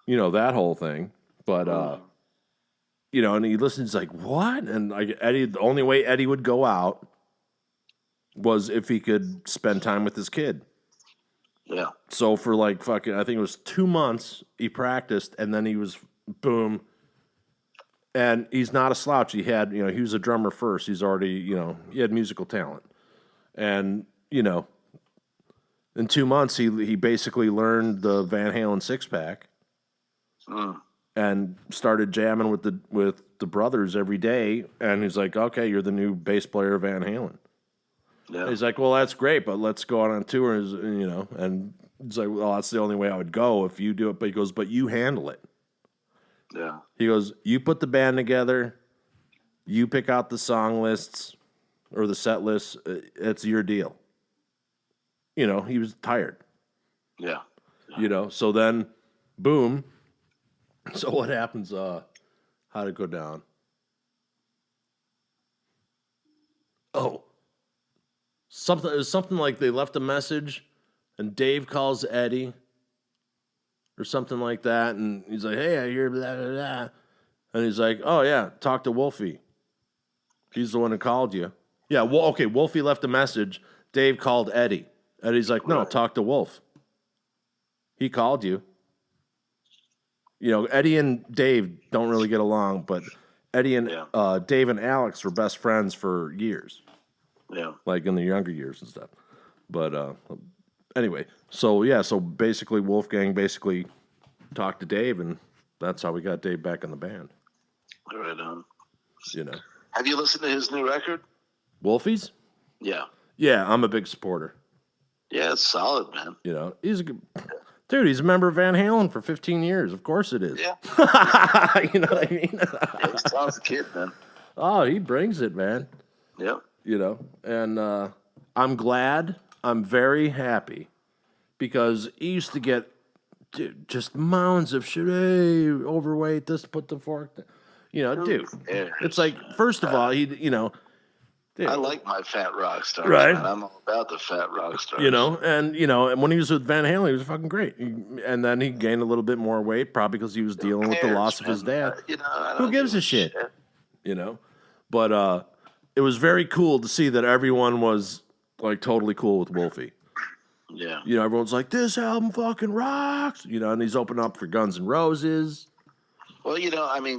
that whole thing. But, and he listens, like, what? And Eddie, the only way Eddie would go out was if he could spend time with his kid. Yeah. So for I think it was 2 months, he practiced, and then he was, boom. And he's not a slouch. He had, he was a drummer first. He's already, he had musical talent. And, in 2 months, he basically learned the Van Halen six-pack. And started jamming with the brothers every day, and he's like, "Okay, you're the new bass player of Van Halen." Yeah. He's like, "Well, that's great, but let's go out on tour." And he's like, "Well, that's the only way I would go if you do it." But he goes, "But you handle it." Yeah. He goes, "You put the band together, you pick out the song lists or the set lists. It's your deal." He was tired. Yeah. So then, boom. So what happens, how'd it go down? Oh. It was something like they left a message, and Dave calls Eddie, or something like that, and he's like, hey, I hear blah, blah, blah. And he's like, oh, yeah, talk to Wolfie. He's the one who called you. Yeah, well, okay, Wolfie left a message. Dave called Eddie. Eddie's like, no, talk to Wolf. He called you. Eddie and Dave don't really get along, but Eddie and Dave and Alex were best friends for years. Yeah. In the younger years and stuff. But anyway, so basically Wolfgang talked to Dave, and that's how we got Dave back in the band. Right on. Have you listened to his new record? Wolfie's? Yeah. Yeah, I'm a big supporter. Yeah, it's solid, man. He's a good... Dude, he's a member of Van Halen for 15 years. Of course it is. Yeah. You know what I mean? Yeah, he's a talented kid, man. Oh, he brings it, man. Yep. And I'm glad. I'm very happy because he used to get just mounds of shit. Hey, overweight, this, put the fork there. Dude. Yeah. It's like, first of all, dude, I like my fat rock stars, right? Man. I'm all about the fat rock stars. And when he was with Van Halen, he was fucking great. And then he gained a little bit more weight, probably because he was dealing with the loss of his dad. Who gives a shit? But it was very cool to see that everyone was totally cool with Wolfie. Yeah. Everyone's like, this album fucking rocks. And he's opening up for Guns N' Roses. Well,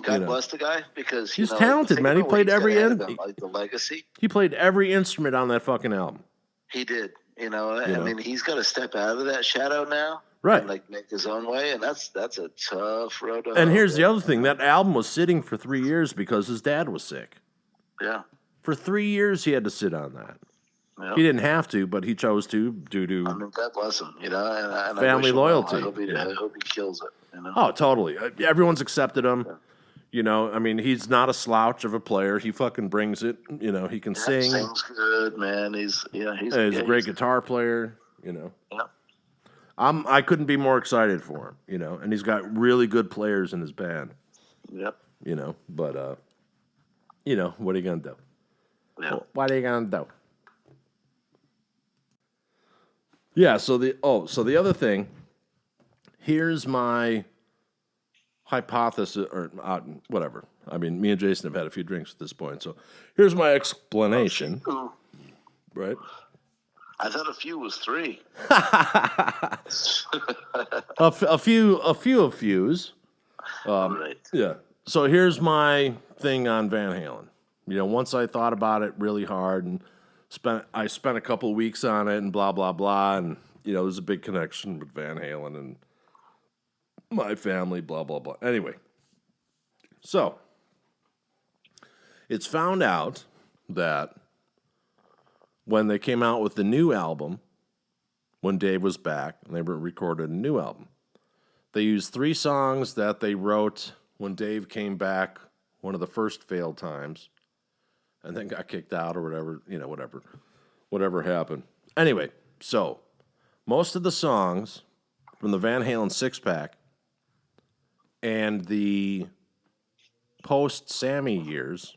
God bless the guy because he's talented, man. He played every the legacy. He played every instrument on that fucking album. He did. He's got to step out of that shadow now, right? And, make his own way, and that's a tough road to hoe. And here's the other thing: that album was sitting for 3 years because his dad was sick. Yeah. For 3 years, he had to sit on that. Yep. He didn't have to, but he chose to due to God bless him, and I family wish him well. loyalty. I hope he kills it. Oh, totally. Everyone's accepted him. Yeah. I mean, he's not a slouch of a player. He fucking brings it. He can sing. Sings good, man. He's a great guitar player. Yeah. I couldn't be more excited for him. And he's got really good players in his band. Yep. But what are you gonna do? Yeah. What are you gonna do? Yeah. So the other thing. Here's my hypothesis, or whatever. I mean, me and Jason have had a few drinks at this point, so here's my explanation. Ooh. Right? I thought a few was 3. a fews. Right. Yeah. So here's my thing on Van Halen. Once I thought about it really hard and I spent a couple of weeks on it and blah blah blah, and there's a big connection with Van Halen and my family, blah blah blah. Anyway, so it's found out that when they came out with the new album, when Dave was back and they recorded a new album, they used 3 songs that they wrote when Dave came back one of the first failed times and then got kicked out or whatever, whatever happened. Anyway, so most of the songs from the Van Halen 6-pack and the post-Sammy years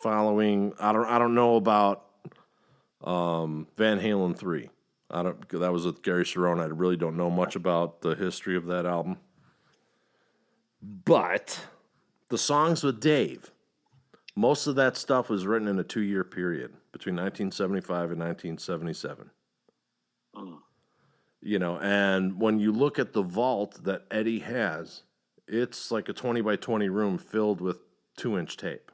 following, I don't know about Van Halen 3. That was with Gary Charon. I really don't know much about the history of that album. But the songs with Dave, most of that stuff was written in a 2-year period between 1975 and 1977. And when you look at the vault that Eddie has, it's like a 20 by 20 room filled with 2-inch tape.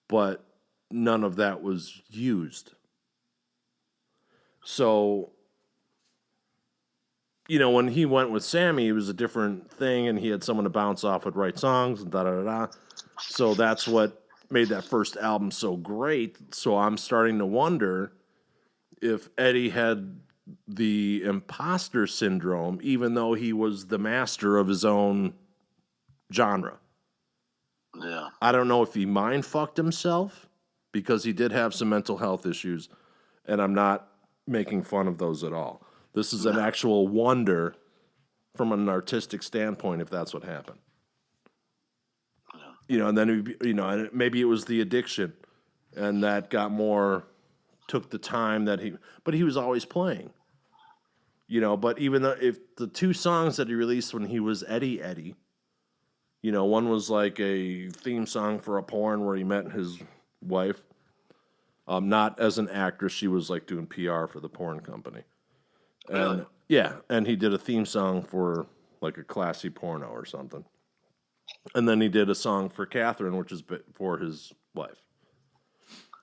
But none of that was used. So, when he went with Sammy, it was a different thing, and he had someone to bounce off with write songs and da-da-da-da. So that's what made that first album so great. So I'm starting to wonder if Eddie had the imposter syndrome, even though he was the master of his own genre. Yeah. I don't know if he mind-fucked himself, because he did have some mental health issues, and I'm not making fun of those at all. This is an actual wonder from an artistic standpoint if that's what happened. And then, and maybe it was the addiction, and that took the time but he was always playing. But even though if the 2 songs that he released when he was Eddie, one was like a theme song for a porn where he met his wife, not as an actress, she was like doing PR for the porn company. Really? And yeah, and he did a theme song for like a classy porno or something. And then he did a song for Catherine, which is for his wife.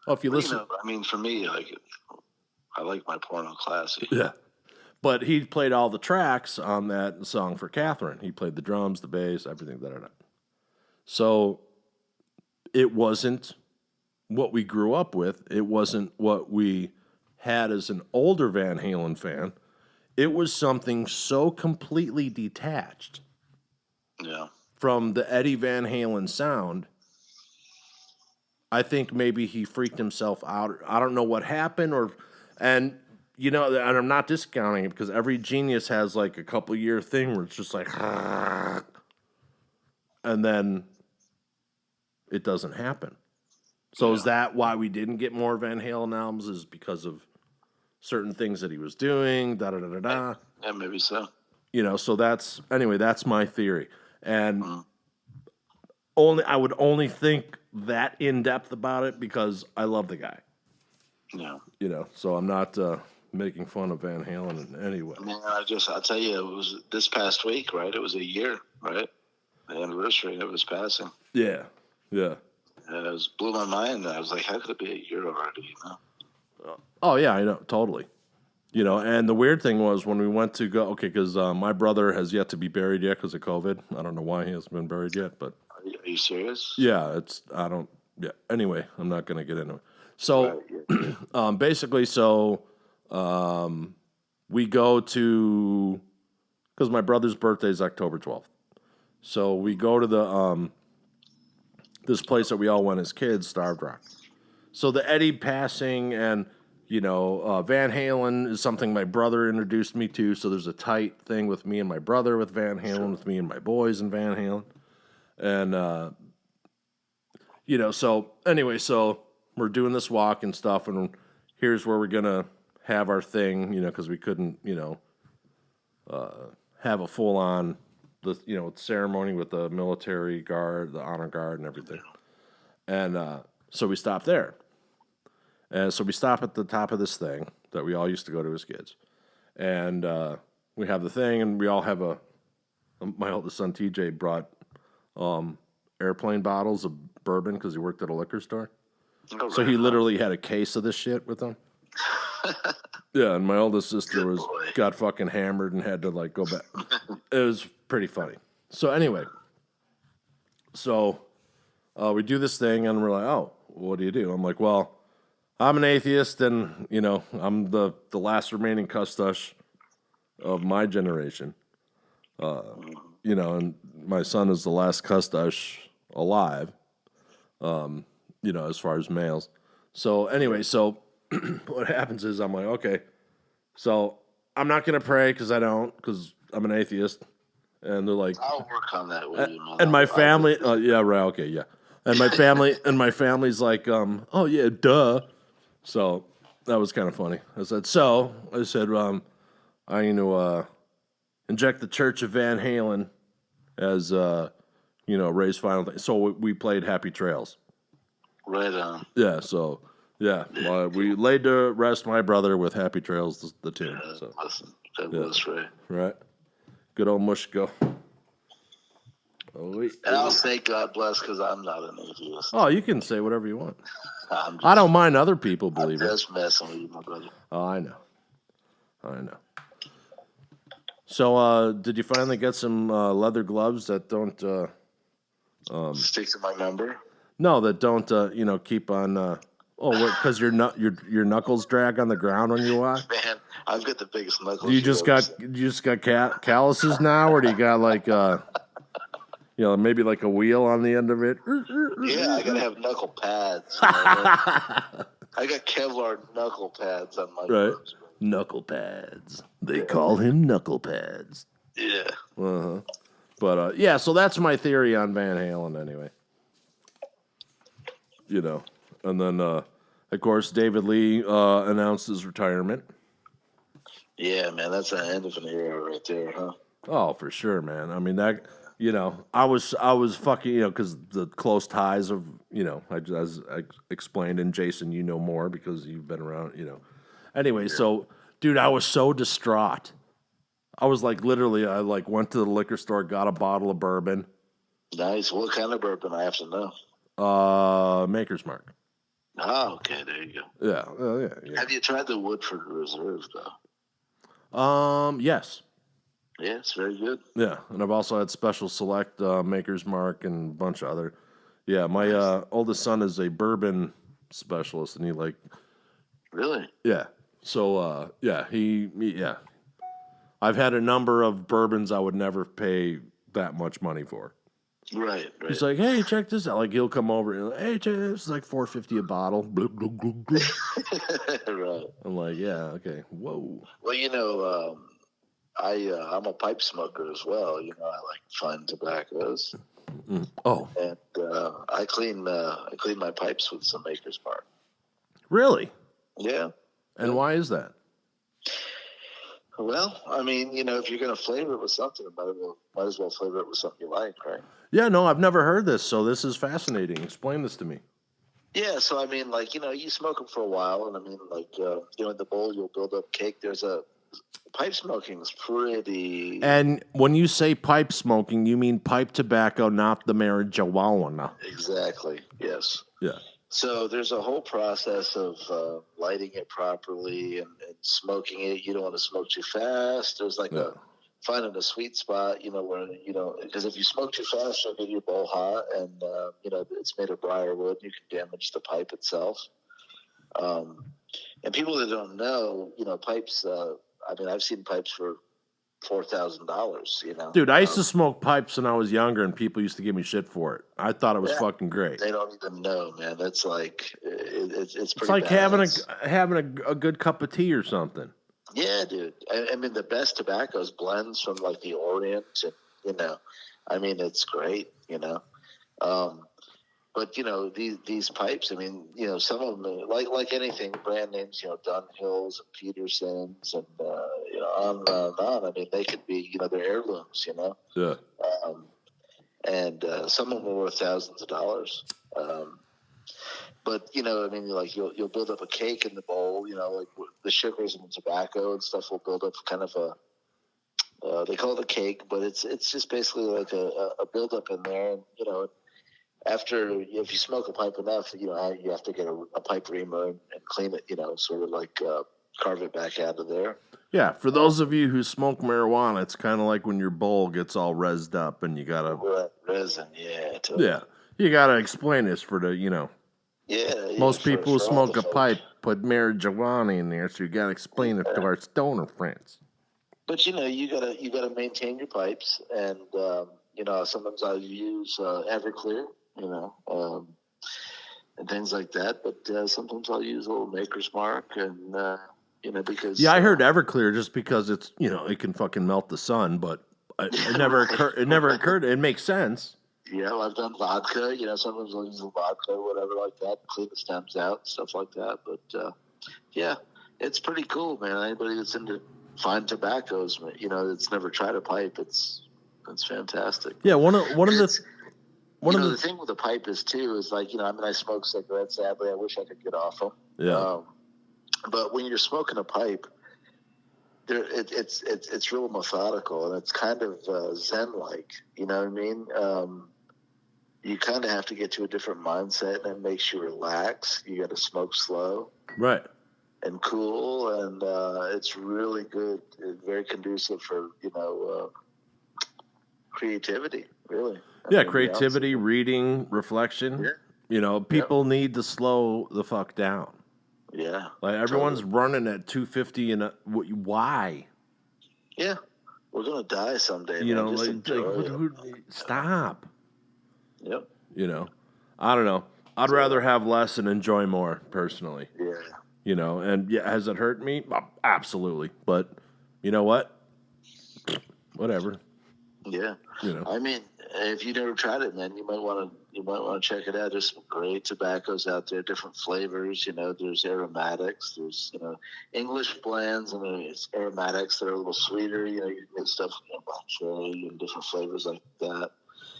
Oh, if you listen, for me, I like my porno classy. Yeah. But he played all the tracks on that song for Catherine. He played the drums, the bass, everything. So it wasn't what we grew up with. It wasn't what we had as an older Van Halen fan. It was something so completely detached from the Eddie Van Halen sound. I think maybe he freaked himself out. I don't know what happened, and I'm not discounting it, because every genius has like a couple year thing where it's just like, and then it doesn't happen. So is that why we didn't get more Van Halen albums? Is because of certain things that he was doing? Da da da da da. Yeah, maybe so. So that's my theory, and I would only think that in depth about it because I love the guy. Yeah. So I'm not making fun of Van Halen in any way. Man, I'll tell you, it was this past week, right? It was a year, right? The anniversary of his passing. Yeah. Yeah. And it blew my mind. I was like, how could it be a year already, Oh, yeah, I know, totally. And the weird thing was when we went to go, because my brother has yet to be buried yet because of COVID. I don't know why he hasn't been buried yet, but... Are you serious? Yeah, Yeah. Anyway, I'm not going to get into it. So, Right, yeah. basically, we go to, because my brother's birthday is October 12th. So we go to the this place that we all went as kids, Starved Rock. So the Eddie passing and, Van Halen is something my brother introduced me to. So there's a tight thing with me and my brother with Van Halen, with me and my boys in Van Halen. And, so anyway, so we're doing this walk and stuff, and here's where we're going to have our thing, because we couldn't, have a full-on, ceremony with the military guard, the honor guard, and everything. And so we stopped there. And so we stop at the top of this thing that we all used to go to as kids. And we have the thing, and we all have my oldest son, TJ, brought airplane bottles of bourbon because he worked at a liquor store. Oh, So he literally had a case of this shit with him. Yeah, and my oldest sister got fucking hammered and had to go back. It was pretty funny. So anyway, we do this thing and we're like, oh, what do you do? I'm like, well, I'm an atheist and I'm the last remaining custush of my generation. And my son is the last custush alive. As far as males. So anyway, what happens is I'm like, okay, so I'm not going to pray because I'm an atheist. And they're like, I'll work on that with you, man. And my family, yeah, right, okay, yeah. And my family's like, oh yeah, duh. So that was kind of funny. I said, I'm going to inject the Church of Van Halen as, Ray's final thing. So we played Happy Trails. Right on. Yeah, so, yeah. We laid to rest my brother with Happy Trails, the tune. So. Listen, that was Ray. Right. Good old Mushko. And I'll say God bless because I'm not an atheist. Oh, you can say whatever you want. I don't mind other people believing. I'm just messing with you, my brother. Oh, I know. So, did you finally get some leather gloves that don't... stick to my number? No, that don't, keep on... because your knuckles drag on the ground when you walk? Man, I've got the biggest knuckles. You just got calluses now, or do you got maybe a wheel on the end of it? Yeah, I gotta have knuckle pads. I got Kevlar knuckle pads on my gloves. Knuckle pads. They call him knuckle pads. Yeah. Uh-huh. But yeah, so that's my theory on Van Halen anyway. And then of course David Lee announced his retirement. Yeah, man, that's the end of an era right there, huh? Oh, for sure, man. I mean that. I was fucking, because the close ties of, as I explained, and Jason, more because you've been around, Anyway, so, dude, I was so distraught. I was literally, I went to the liquor store, got a bottle of bourbon. Nice. What kind of bourbon? I have to know. Maker's Mark. Oh, okay, there you go. Yeah. Have you tried the Woodford Reserve, though? Yes. Yeah, it's very good. Yeah, and I've also had Special Select, Maker's Mark, and a bunch of other. Yeah, my oldest son is a bourbon specialist, and he Really? Yeah. So, yeah. I've had a number of bourbons I would never pay that much money for. Right. He's like, hey, check this out. He'll come over and hey, check this. It's $4.50 a bottle. Right. I'm like, yeah, okay. Whoa. Well, I'm a pipe smoker as well. I like fine tobaccos. Mm. Oh. And I clean my pipes with some Maker's Mark. Really? Yeah. And why is that? Well, I mean, if you're going to flavor it with something, might as well flavor it with something you like, right? Yeah, no, I've never heard this, so this is fascinating. Explain this to me. Yeah, so I mean, you smoke them for a while, and I mean, in the bowl you'll build up cake. Pipe smoking is pretty. And when you say pipe smoking, you mean pipe tobacco, not the marijuana. Exactly. Yes. Yeah. So there's a whole process of lighting it properly and smoking it. You don't want to smoke too fast. There's finding a sweet spot, where, because if you smoke too fast, you'll get your bowl hot, and, it's made of briar wood. You can damage the pipe itself. And people that don't know, pipes, I've seen pipes for $4,000, Dude, I used to smoke pipes when I was younger, and people used to give me shit for it. I thought it was fucking great. They don't even know, man. That's like, it's pretty It's like badass. having a good cup of tea or something. Yeah, dude. I mean, the best tobaccos blends from like the Orient, and it's great, But these pipes. I mean, some of them, like anything, brand names, Dunhills and Petersons, and on and on and on. I mean, they could be, they're heirlooms, Yeah. And some of them are worth thousands of dollars. But like you'll build up a cake in the bowl. Like the sugars and the tobacco and stuff will build up kind of they call it a cake, but it's just basically like a buildup in there. And after, if you smoke a pipe enough, you have to get a pipe reamer and clean it. Sort of like carve it back out of there. Yeah, for those of you who smoke marijuana, it's kind of like when your bowl gets all rezzed up and you gotta resin. Yeah, totally. Yeah, you gotta explain this for the Yeah. Most people who smoke a pipe put marijuana in there, so you gotta explain it to our stoner friends. But you gotta maintain your pipes, and sometimes I use Everclear, and things like that. But sometimes I'll use a little Maker's Mark, and because I heard Everclear just because it's it can fucking melt the sun, but it never occurred. It never occurred. It makes sense. Yeah, I've done vodka. Sometimes I'll use a vodka or whatever like that, clean the stems out, stuff like that. But yeah, it's pretty cool, man. Anybody that's into fine tobaccos, that's never tried a pipe, it's fantastic. Yeah, one of the thing with the pipe is too is like I smoke cigarettes. Sadly, I wish I could get off them. Yeah. But when you're smoking a pipe, it's real methodical, and it's kind of zen-like. You know what I mean? You kind of have to get to a different mindset, and it makes you relax. You got to smoke slow, right, and cool, and it's really good. It's very conducive for creativity. Really, creativity, reading, reflection. Yeah. People need to slow the fuck down. Yeah. Like everyone's running at 250 and why? Yeah. We're going to die someday. Stop. Yep. I don't know. I'd rather have less and enjoy more personally. Yeah. And has it hurt me? Absolutely. But you know what? Whatever. Yeah. I mean, if you never tried it, man, you might want to check it out. There's some great tobaccos out there, different flavors. There's aromatics, there's English blends, and there's aromatics that are a little sweeter. You can get stuff black cherry and different flavors like that.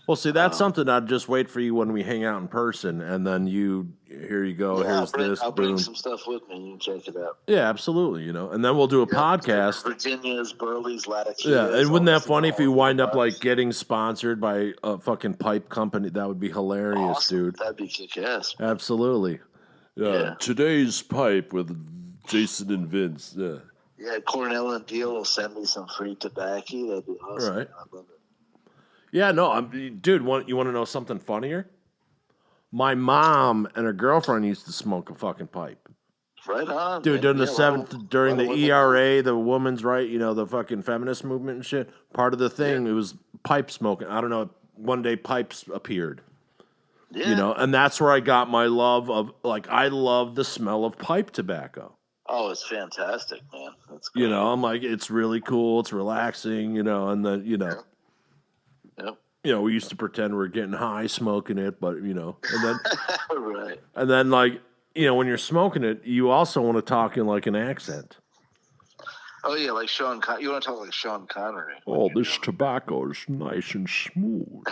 Well, see, that's something I'd just wait for you when we hang out in person, and then here you go, here's I'll bring some stuff with me, and you can check it out. Yeah, absolutely, and then we'll do a podcast. Virginia's, Burley's, Latakias. Yeah, and wouldn't that funny if you wind up like getting sponsored by a fucking pipe company? That would be hilarious, awesome. Dude. That'd be kick-ass. Absolutely. Yeah. Today's pipe with Jason and Vince. Yeah. Yeah, Cornell and Deal will send me some free tobacco. That'd be awesome. All right. I love it. Yeah, no, dude, you want to know something funnier? My mom and her girlfriend used to smoke a fucking pipe. Right on. Dude, during the ERA, the women's right, the fucking feminist movement and shit, part of the thing, it was pipe smoking. I don't know, one day pipes appeared. Yeah. And that's where I got my love of, I love the smell of pipe tobacco. Oh, it's fantastic, man. That's great. I'm like, it's really cool, it's relaxing, and then, Yep. We used to pretend we're getting high smoking it, but and then right. And then when you're smoking it, you also want to talk in like an accent. Oh yeah, like Sean. You want to talk like Sean Connery? Oh, this tobacco is nice and smooth.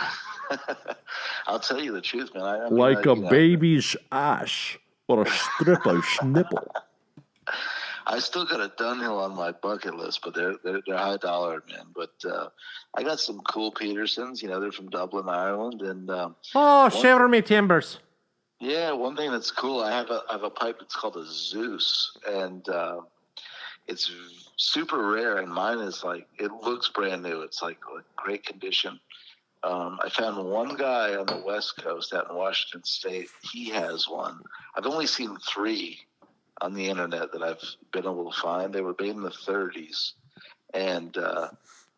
I'll tell you the truth, man. I mean, like a baby's ass or a stripper's nipple. I still got a Dunhill on my bucket list, but they're high dollar, man. But I got some cool Petersons. They're from Dublin, Ireland, and shiver me timbers. Yeah, one thing that's cool. I have a pipe. It's called a Zeus, and it's super rare, and mine is like, it looks brand new. It's like great condition. I found one guy on the West Coast out in Washington State. He has one. I've only seen 3 on the internet that I've been able to find. They were made in the 30s, and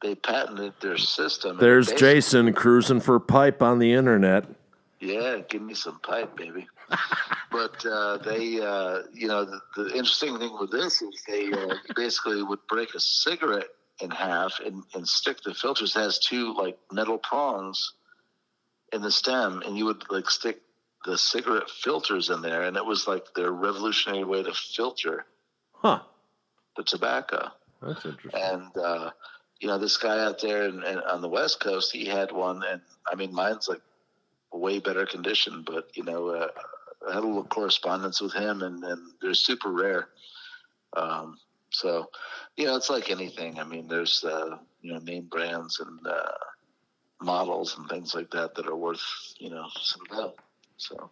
they patented their system. There's Jason cruising for pipe on the internet. Yeah, give me some pipe, baby. But the interesting thing with this is they basically would break a cigarette in half and stick the filters. It has 2 like metal prongs in the stem, and you would like stick the cigarette filters in there, and it was like their revolutionary way to filter the tobacco. That's interesting. And this guy out there and on the West Coast, he had one, and I mean, mine's like way better condition, but I had a little correspondence with him, and they're super rare. So it's like anything. I mean, there's name brands and models and things like that are worth some dough. So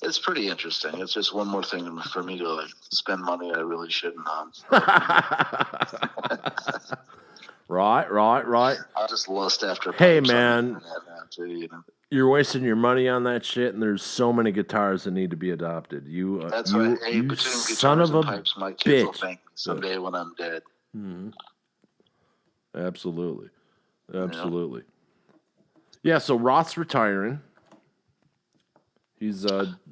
it's pretty interesting. It's just one more thing for me to like spend money I really shouldn't on. Right. I just lust after. Hey man, now too, you're wasting your money on that shit, and there's so many guitars that need to be adopted. That's right. Hey, between son guitars of and a pipes, my kids will bitch. thank me someday when I'm dead. Mm-hmm. Absolutely. Yeah. So Roth's retiring. He's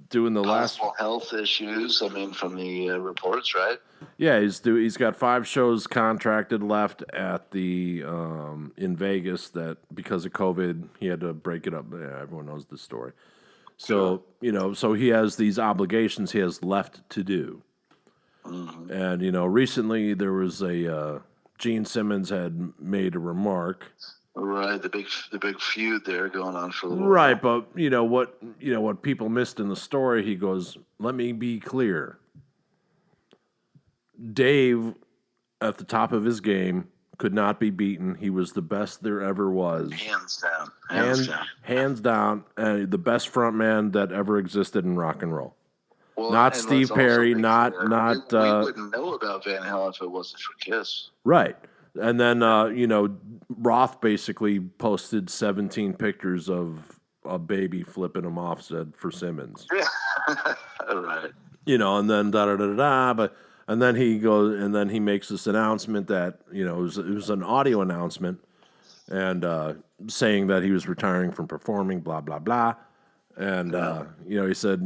doing the Possible health issues. I mean, from the reports, right? Yeah, he's got 5 shows contracted left at the in Vegas that because of COVID he had to break it up. Yeah, everyone knows the story. So so he has these obligations he has left to do. Mm-hmm. And recently there was a Gene Simmons had made a remark. Right, the big feud there going on for a little while. But what people missed in the story, he goes, "Let me be clear. Dave, at the top of his game, could not be beaten. He was the best there ever was. Hands down. Hands down, the best frontman that ever existed in rock and roll. Well, not Steve Perry, not we wouldn't know about Van Halen if it wasn't for Kiss. Right. And then, Roth basically posted 17 pictures of a baby flipping him off, said, for Simmons. Yeah. Right. And then da-da-da-da-da, and then he goes, and then he makes this announcement that, it was an audio announcement, and saying that he was retiring from performing, blah, blah, blah. And, he said,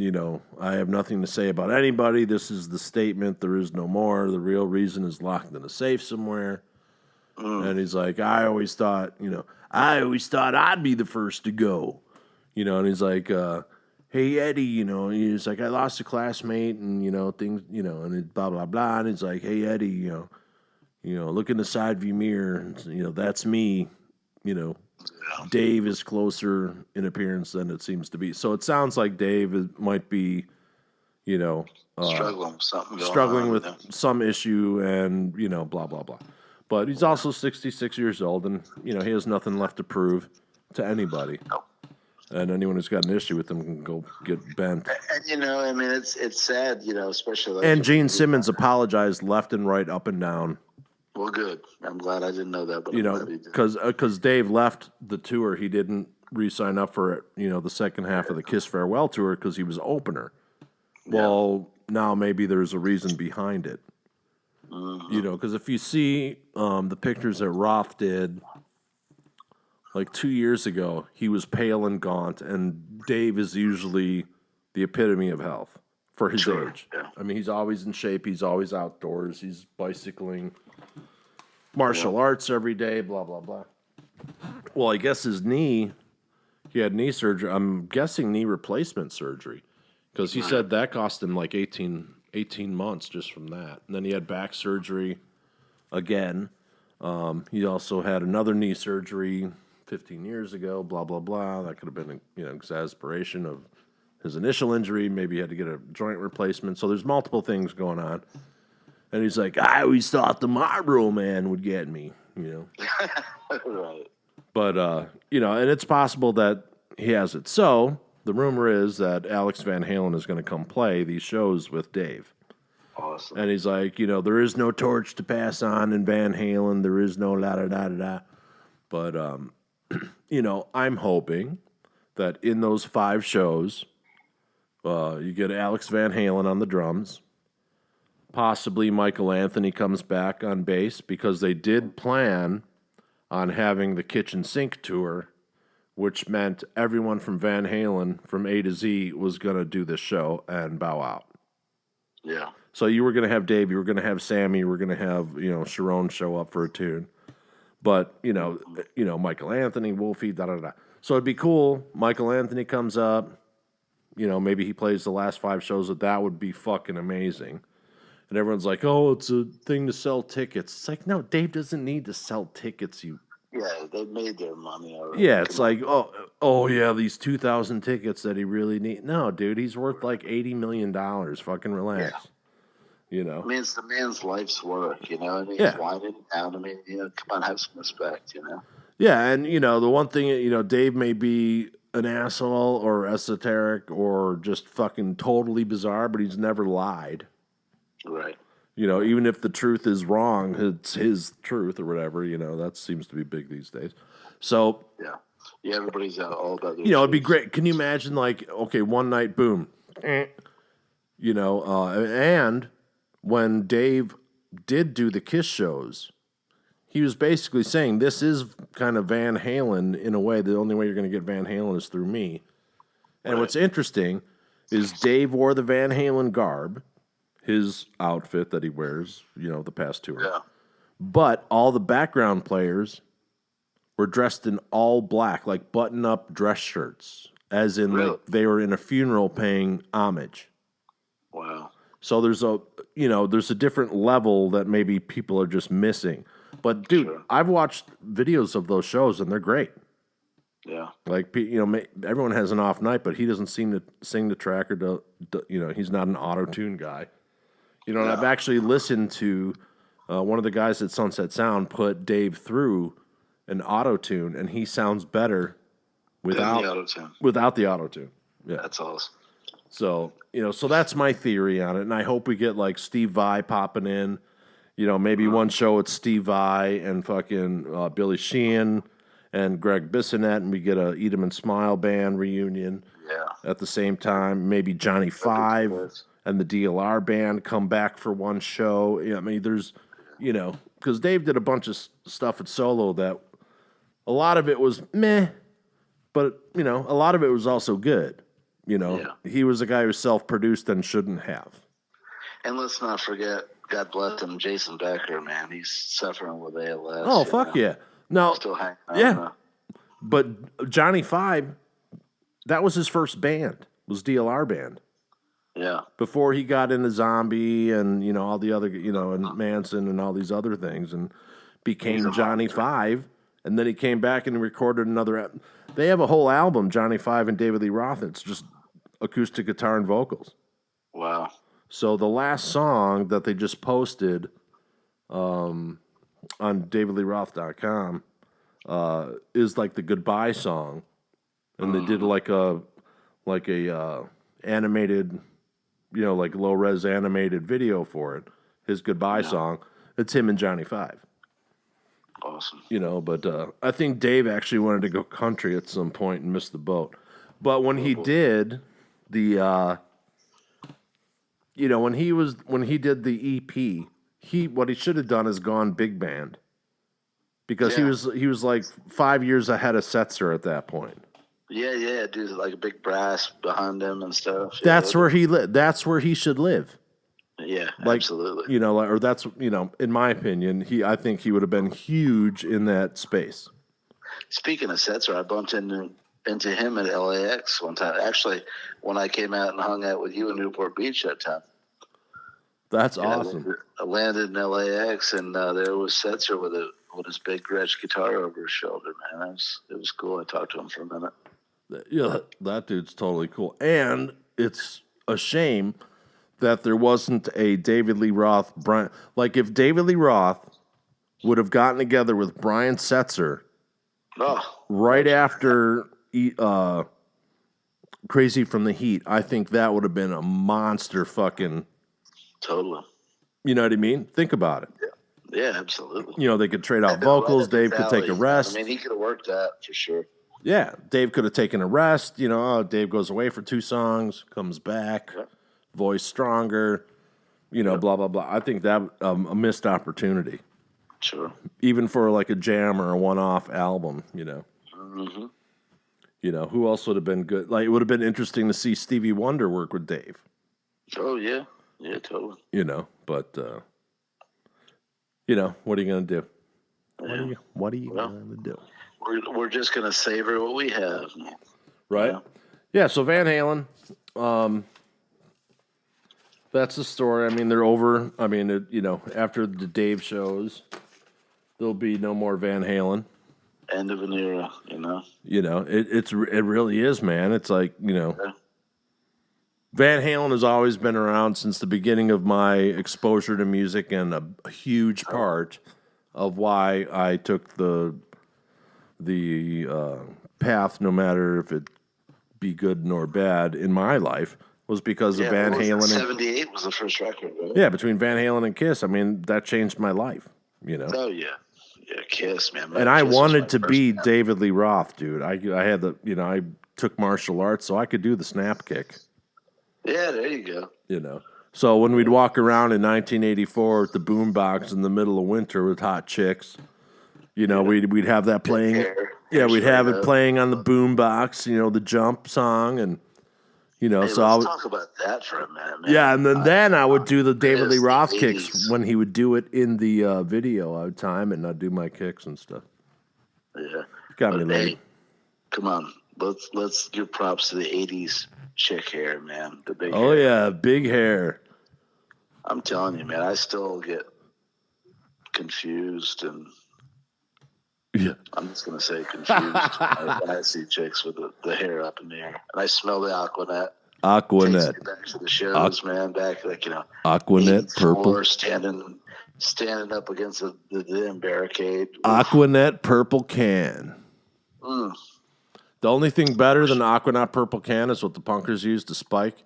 I have nothing to say about anybody. This is the statement. There is no more. The real reason is locked in a safe somewhere. And he's like, I always thought I'd be the first to go, and he's like, hey, Eddie, he's like, I lost a classmate and, things, and blah, blah, blah. And he's like, hey, Eddie, look in the side view mirror. And, that's me, Dave is closer in appearance than it seems to be. So it sounds like Dave might be, struggling with some issue and, blah, blah, blah. But he's also 66 years old, and, he has nothing left to prove to anybody. Nope. And anyone who's got an issue with him can go get bent. And, I mean, it's sad, especially... And Gene Simmons apologized left and right, up and down. Well, good. I'm glad I didn't know that, but I'm glad he did. Because Dave left the tour. He didn't re-sign up for, the second half of the Kiss Farewell Tour because he was opener. Yeah. Well, now maybe there's a reason behind it. Mm-hmm. Because if you see the pictures that Roth did, like 2 years ago, he was pale and gaunt, and Dave is usually the epitome of health for his age. Yeah. I mean, he's always in shape. He's always outdoors. He's bicycling, martial arts every day, blah, blah, blah. Well, I guess his knee, he had knee surgery. I'm guessing knee replacement surgery, because he said that cost him like 18 months just from that. And then he had back surgery again. He also had another knee surgery 15 years ago, blah, blah, blah. That could have been an exasperation of his initial injury. Maybe he had to get a joint replacement. So there's multiple things going on. And he's like, I always thought the Marlboro Man would get me, Right. But, and it's possible that he has it. So the rumor is that Alex Van Halen is going to come play these shows with Dave. Awesome. And he's like, there is no torch to pass on in Van Halen. There is no la-da-da-da-da. But, I'm hoping that in those 5 shows, you get Alex Van Halen on the drums. Possibly Michael Anthony comes back on bass because they did plan on having the kitchen sink tour, which meant everyone from Van Halen from A to Z was going to do this show and bow out. Yeah. So you were going to have Dave, you were going to have Sammy, you were going to have, Charon show up for a tune. But, Michael Anthony, Wolfie, da-da-da. So it'd be cool. Michael Anthony comes up. Maybe he plays the last 5 shows. That would be fucking amazing. And everyone's like, oh, it's a thing to sell tickets. It's like, no, Dave doesn't need to sell tickets. Yeah, they made their money already. Yeah, it's like, oh yeah, these 2,000 tickets that he really needs. No, dude, he's worth like $80 million. Fucking relax. Yeah. I mean, it's the man's life's work, and he's winding down. I mean, come on, have some respect, Yeah, and, the one thing, Dave may be an asshole or esoteric or just fucking totally bizarre, but he's never lied. Right. Even if the truth is wrong, it's his truth or whatever, that seems to be big these days. So, yeah, everybody's all about their it'd be great. Can you imagine, like, okay, one night, boom, and when Dave did do the Kiss shows, he was basically saying, this is kind of Van Halen in a way. The only way you're going to get Van Halen is through me. And what's interesting is Dave wore the Van Halen garb, his outfit that he wears, the past tour. Yeah. But all the background players were dressed in all black, like button-up dress shirts, as in like they were in a funeral paying homage. Wow. So there's a different level that maybe people are just missing. But dude, I've watched videos of those shows and they're great. Yeah. Like, everyone has an off night, but he doesn't seem to sing the track or he's not an auto-tune guy. And I've actually listened to one of the guys at Sunset Sound put Dave through an auto-tune, and he sounds better without the auto-tune. Yeah. That's awesome. So, so that's my theory on it, and I hope we get, like, Steve Vai popping in. Maybe one show it's Steve Vai and fucking Billy Sheehan and Greg Bissonette, and we get a Eat 'em and Smile band reunion at the same time. Maybe Johnny Five and the DLR band come back for one show. I mean, there's, because Dave did a bunch of stuff at solo that a lot of it was meh, but, a lot of it was also good. He was a guy who self-produced and shouldn't have. And let's not forget, God bless him, Jason Becker, man. He's suffering with ALS. Oh, fuck yeah. No, still hanging out. Yeah. But Johnny Five, that was his first band, was DLR band. Yeah. Before he got into Zombie and, all the other, and Manson and all these other things and became Johnny Five. And then he came back and recorded another. They have a whole album, Johnny Five and David Lee Roth. It's just acoustic guitar and vocals. Wow. So the last song that they just posted on davidleeroth.com is like the goodbye song. And they did like a animated, like low-res animated video for it. His goodbye song. It's him and Johnny Five. Awesome. But I think Dave actually wanted to go country at some point and missed the boat. But when he did the, when he did the EP, what he should have done is gone big band, because he was like 5 years ahead of Setzer at that point. Yeah, dude, like a big brass behind him and stuff. That's where he That's where he should live. Yeah, like, absolutely. Or that's, in my opinion, I think he would have been huge in that space. Speaking of Setzer, I bumped into him at LAX one time. Actually, when I came out and hung out with you in Newport Beach that time. That's awesome. I landed in LAX, and there was Setzer with his big Gretsch guitar over his shoulder, man. It was cool. I talked to him for a minute. Yeah, that dude's totally cool. And it's a shame that there wasn't a David Lee Roth, Brian. Like, if David Lee Roth would have gotten together with Brian Setzer right after Crazy from the Heat, I think that would have been a monster fucking Totally. You know what I mean? Think about it. Yeah, absolutely. You know, they could trade out Right vocals. up his Dave could take a alley. rest. I mean, he could have worked that for sure. Yeah, Dave could have taken a rest. You know, oh, Dave goes away for 2 songs, comes back, voice stronger. You know, blah blah blah. I think that a missed opportunity. Sure. Even for like a jam or a one-off album. You know. Mm-hmm. You know, who else would have been good? Like, it would have been interesting to see Stevie Wonder work with Dave. Oh yeah, totally. You know, but you know, what are you gonna do? What are you gonna do? We're just gonna savor what we have, Right? Yeah. So Van Halen, that's the story. I mean, they're over. I mean, you know, after the Dave shows, there'll be no more Van Halen. End of an era, you know. You know, it really is, man. It's like, you know, Van Halen has always been around since the beginning of my exposure to music, and a huge part of why I took the path, no matter if it be good nor bad in my life, was because of Van Halen. 78 was the first record, right? Yeah, between Van Halen and Kiss, I mean, that changed my life. You know. Oh yeah. Yeah, Kiss, man. And I wanted to be David Lee Roth, dude. I had the, you know, I took martial arts, so I could do the snap kick. Yeah, there you go. You know, so when we'd walk around in 1984 with the boombox in the middle of winter with hot chicks, you know, we'd have that playing. Yeah, we'd have it playing on the boombox. You know, the Jump song, and you know, hey, so I would talk about that for a minute, man. Yeah, and then I would do the David Lee Roth kicks when he would do it in the video. I would time it and I'd do my kicks and stuff. Yeah, got me late. Hey, come on, let's give props to the '80s chick hair, man. The big. Oh hair. Yeah, big hair. I'm telling you, man. I still get confused, and I'm just gonna say confused when I see chicks with the hair up in the air, and I smell the Aquanet. Aquanet. Takes me back to the shows, man. Back, like, you know, Aquanet purple. Standing up against the damn barricade. Aquanet purple can. Mm. The only thing better than the Aquanet purple can is what the punkers use to spike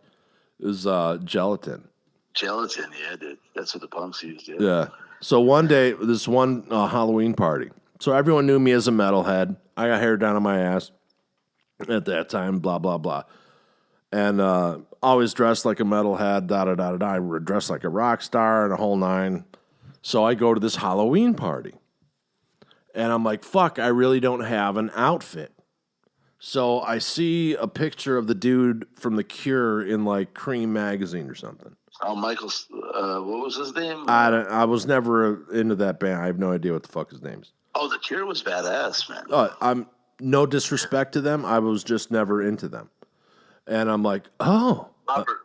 is gelatin. Gelatin, yeah, dude. That's what the punks used. Yeah. So one day, this one Halloween party. So everyone knew me as a metalhead. I got hair down on my ass at that time, blah, blah, blah. And always dressed like a metalhead, da-da-da-da-da. I would dress like a rock star and a whole nine. So I go to this Halloween party. And I'm like, fuck, I really don't have an outfit. So I see a picture of the dude from The Cure in, like, Cream magazine or something. Oh, Michael's, what was his name? I was never into that band. I have no idea what the fuck his name is. Oh, The Cure was badass, man. I'm no disrespect to them. I was just never into them. And I'm like, oh.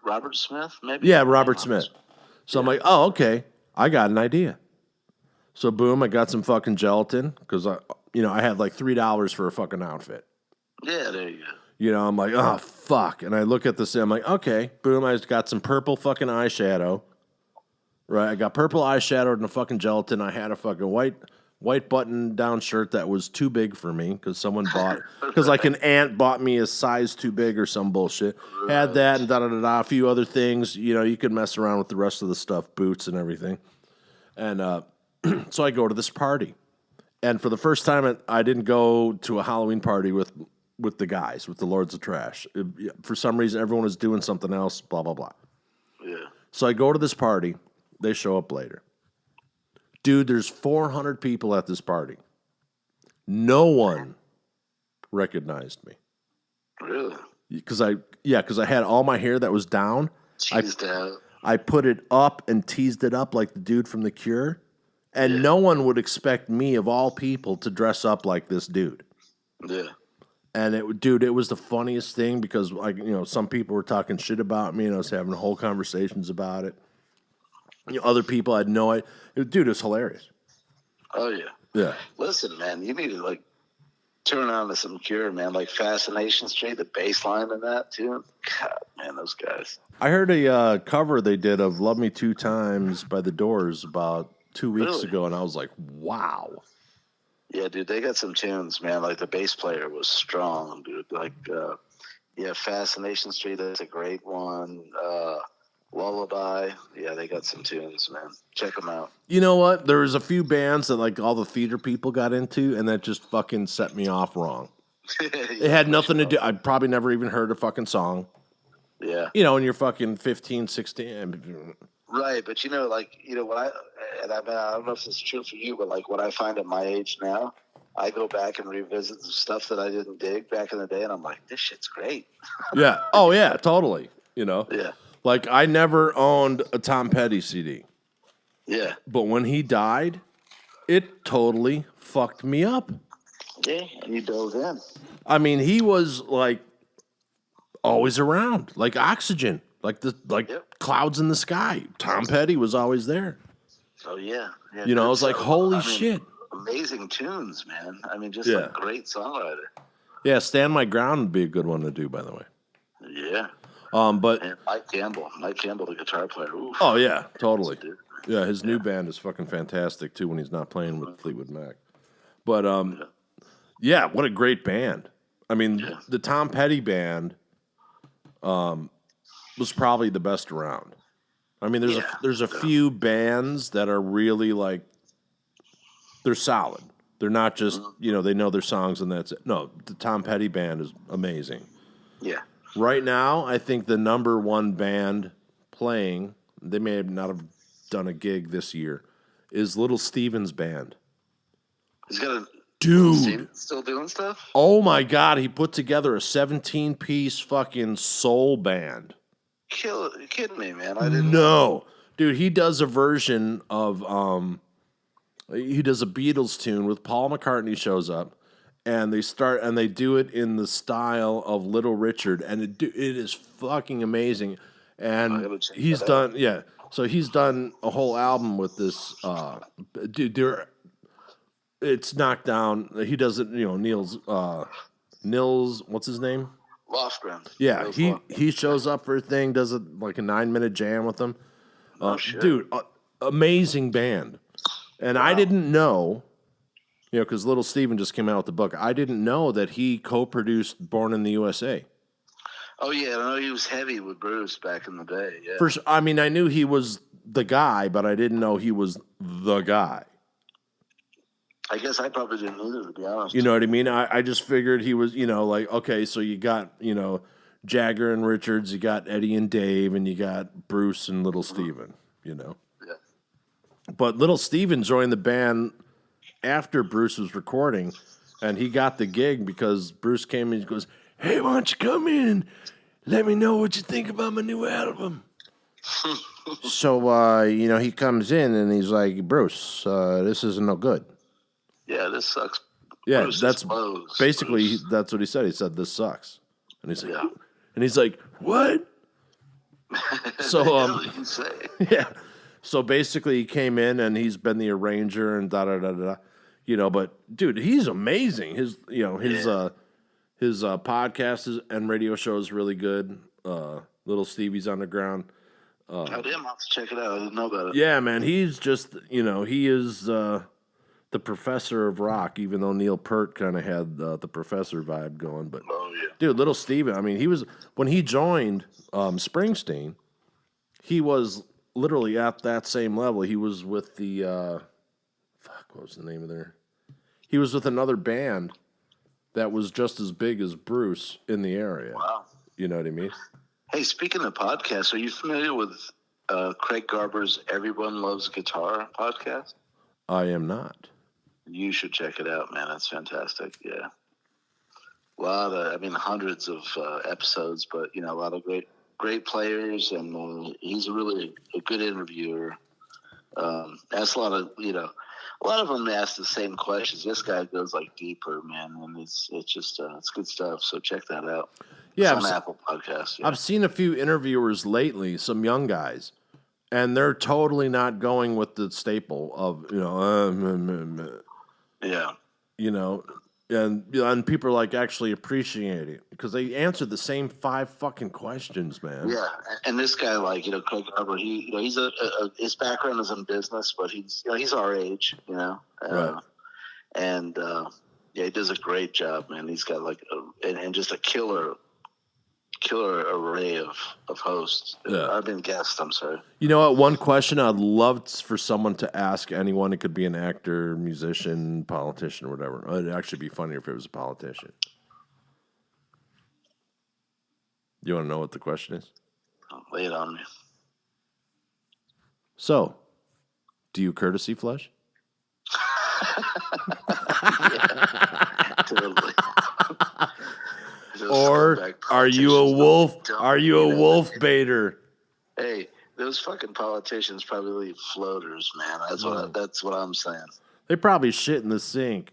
Robert Smith, maybe? Yeah, Robert Smith. So I'm like, oh, okay. I got an idea. So boom, I got some fucking gelatin because I had like $3 for a fucking outfit. Yeah, there you go. You know, I'm like, oh, fuck. And I look at this and I'm like, okay, boom, I just got some purple fucking eyeshadow. Right? I got purple eyeshadow and a fucking gelatin. I had a fucking white button-down shirt that was too big for me because someone bought it. Because like an aunt bought me a size too big or some bullshit. Had that and da-da-da-da, a few other things. You know, you could mess around with the rest of the stuff, boots and everything. And so I go to this party. And for the first time, I didn't go to a Halloween party with the guys, with the Lords of Trash. For some reason, everyone was doing something else, blah, blah, blah. Yeah. So I go to this party. They show up later. Dude, there's 400 people at this party. No one recognized me. Really? Because I had all my hair that was down. Teased out. I put it up and teased it up like the dude from The Cure. And no one would expect me, of all people, to dress up like this dude. Yeah. And it was the funniest thing because, like, you know, some people were talking shit about me and I was having whole conversations about it. You know, other people had no idea. Dude, it was hilarious. Oh, yeah. Yeah. Listen, man, you need to, like, turn on to some Cure, man. Like Fascination Street, the bass line in that, too. God, man, those guys. I heard a cover they did of Love Me 2 Times by The Doors about 2 weeks ago, and I was like, wow. Yeah, dude, they got some tunes, man. Like, the bass player was strong, dude. Like, Fascination Street, that's a great one. Lullaby. Yeah, they got some tunes, man. Check them out. You know what? There was a few bands that like all the theater people got into, and that just fucking set me off wrong. It had nothing to do. I'd probably never even heard a fucking song. Yeah. You know, when you're fucking 15, 16. Right, but when I don't know if this is true for you, but like what I find at my age now, I go back and revisit the stuff that I didn't dig back in the day, and I'm like, this shit's great. Yeah. Oh, yeah, totally. You know? Yeah. Like, I never owned a Tom Petty CD. Yeah. But when he died, it totally fucked me up. Yeah, and you dove in. I mean, he was like always around, like oxygen, like clouds in the sky. Tom Petty was always there. Oh yeah. You know, I was like, holy shit. Amazing tunes, man. I mean, just a great songwriter. Yeah, Stand My Ground would be a good one to do, by the way. Yeah. But and Mike Campbell, the guitar player. Oof. Oh yeah, totally. Yeah, his new band is fucking fantastic too when he's not playing with Fleetwood Mac. But yeah, what a great band. I mean, the Tom Petty band was probably the best around. I mean, there's a few bands that are really like they're solid. They're not just, they know their songs and that's it. No, the Tom Petty band is amazing. Yeah. Right now, I think the number one band playing, they may not have done a gig this year, is Little Steven's band. He's got a dude still doing stuff? Oh my God, he put together a 17-piece fucking soul band. You kidding me, man? I didn't know. Dude, he does a version of he does a Beatles tune with Paul McCartney shows up, and they do it in the style of Little Richard, and it is fucking amazing. And he's done so he's done a whole album with this dude. It's knocked down. He does it, Nils, what's his name? Lofgren. Yeah, he shows up for a thing, does it like a 9-minute jam with them. Dude, amazing band. And I didn't know, because Little Steven just came out with the book. I didn't know that he co-produced Born in the USA. Oh yeah, I know he was heavy with Bruce back in the day. Yeah. First, I mean, I knew he was the guy, but I didn't know he was the guy. I guess I probably didn't either, to be honest. You know what I mean? I just figured he was, okay, so you got, Jagger and Richards, you got Eddie and Dave, and you got Bruce and Little Steven, Yeah. But Little Steven joined the band after Bruce was recording, and he got the gig because Bruce came in and goes, hey, why don't you come in and let me know what you think about my new album? So, he comes in and he's like, Bruce, this isn't no good. Yeah, this sucks. Yeah, Bruce that's blows. basically that's what he said. He said this sucks, and he's like, what? So yeah. So basically, he came in and he's been the arranger and da da da da. But dude, he's amazing. His podcast and radio show is really good. Little Stevie's Underground. Oh damn! I'll have to check it out. I didn't know about it. Yeah, man, he's just he is. The professor of rock, even though Neil Peart kind of had the professor vibe going. But, dude, Little Steven, I mean, when he joined Springsteen, he was literally at that same level. He was with the, what was the name of their? He was with another band that was just as big as Bruce in the area. Wow. You know what I mean? Hey, speaking of podcasts, are you familiar with Craig Garber's Everyone Loves Guitar podcast? I am not. You should check it out, man. It's fantastic. Yeah. Hundreds of episodes, but, a lot of great players, and he's really a good interviewer. Asks a lot of them ask the same questions. This guy goes like deeper, man, and it's just it's good stuff. So check that out. Yeah, it's on Apple Podcasts. Yeah. I've seen a few interviewers lately, some young guys, and they're totally not going with the staple of yeah. And people are like actually appreciate it because they answered the same 5 fucking questions, man. Yeah, and this guy, Craig Garber, he's his background is in business, but he's our age, right. And he does a great job, man. He's got and just a killer killer array of hosts. Yeah. I've been guests. I'm sorry. You know what? One question I'd love for someone to ask anyone. It could be an actor, musician, politician, whatever. It'd actually be funnier if it was a politician. You want to know what the question is? Lay it on me. So, do you courtesy flush? Totally. Or are you a wolf? Are you a wolf baiter? Hey, those fucking politicians probably leave floaters, man. That's what I'm saying. They probably shit in the sink.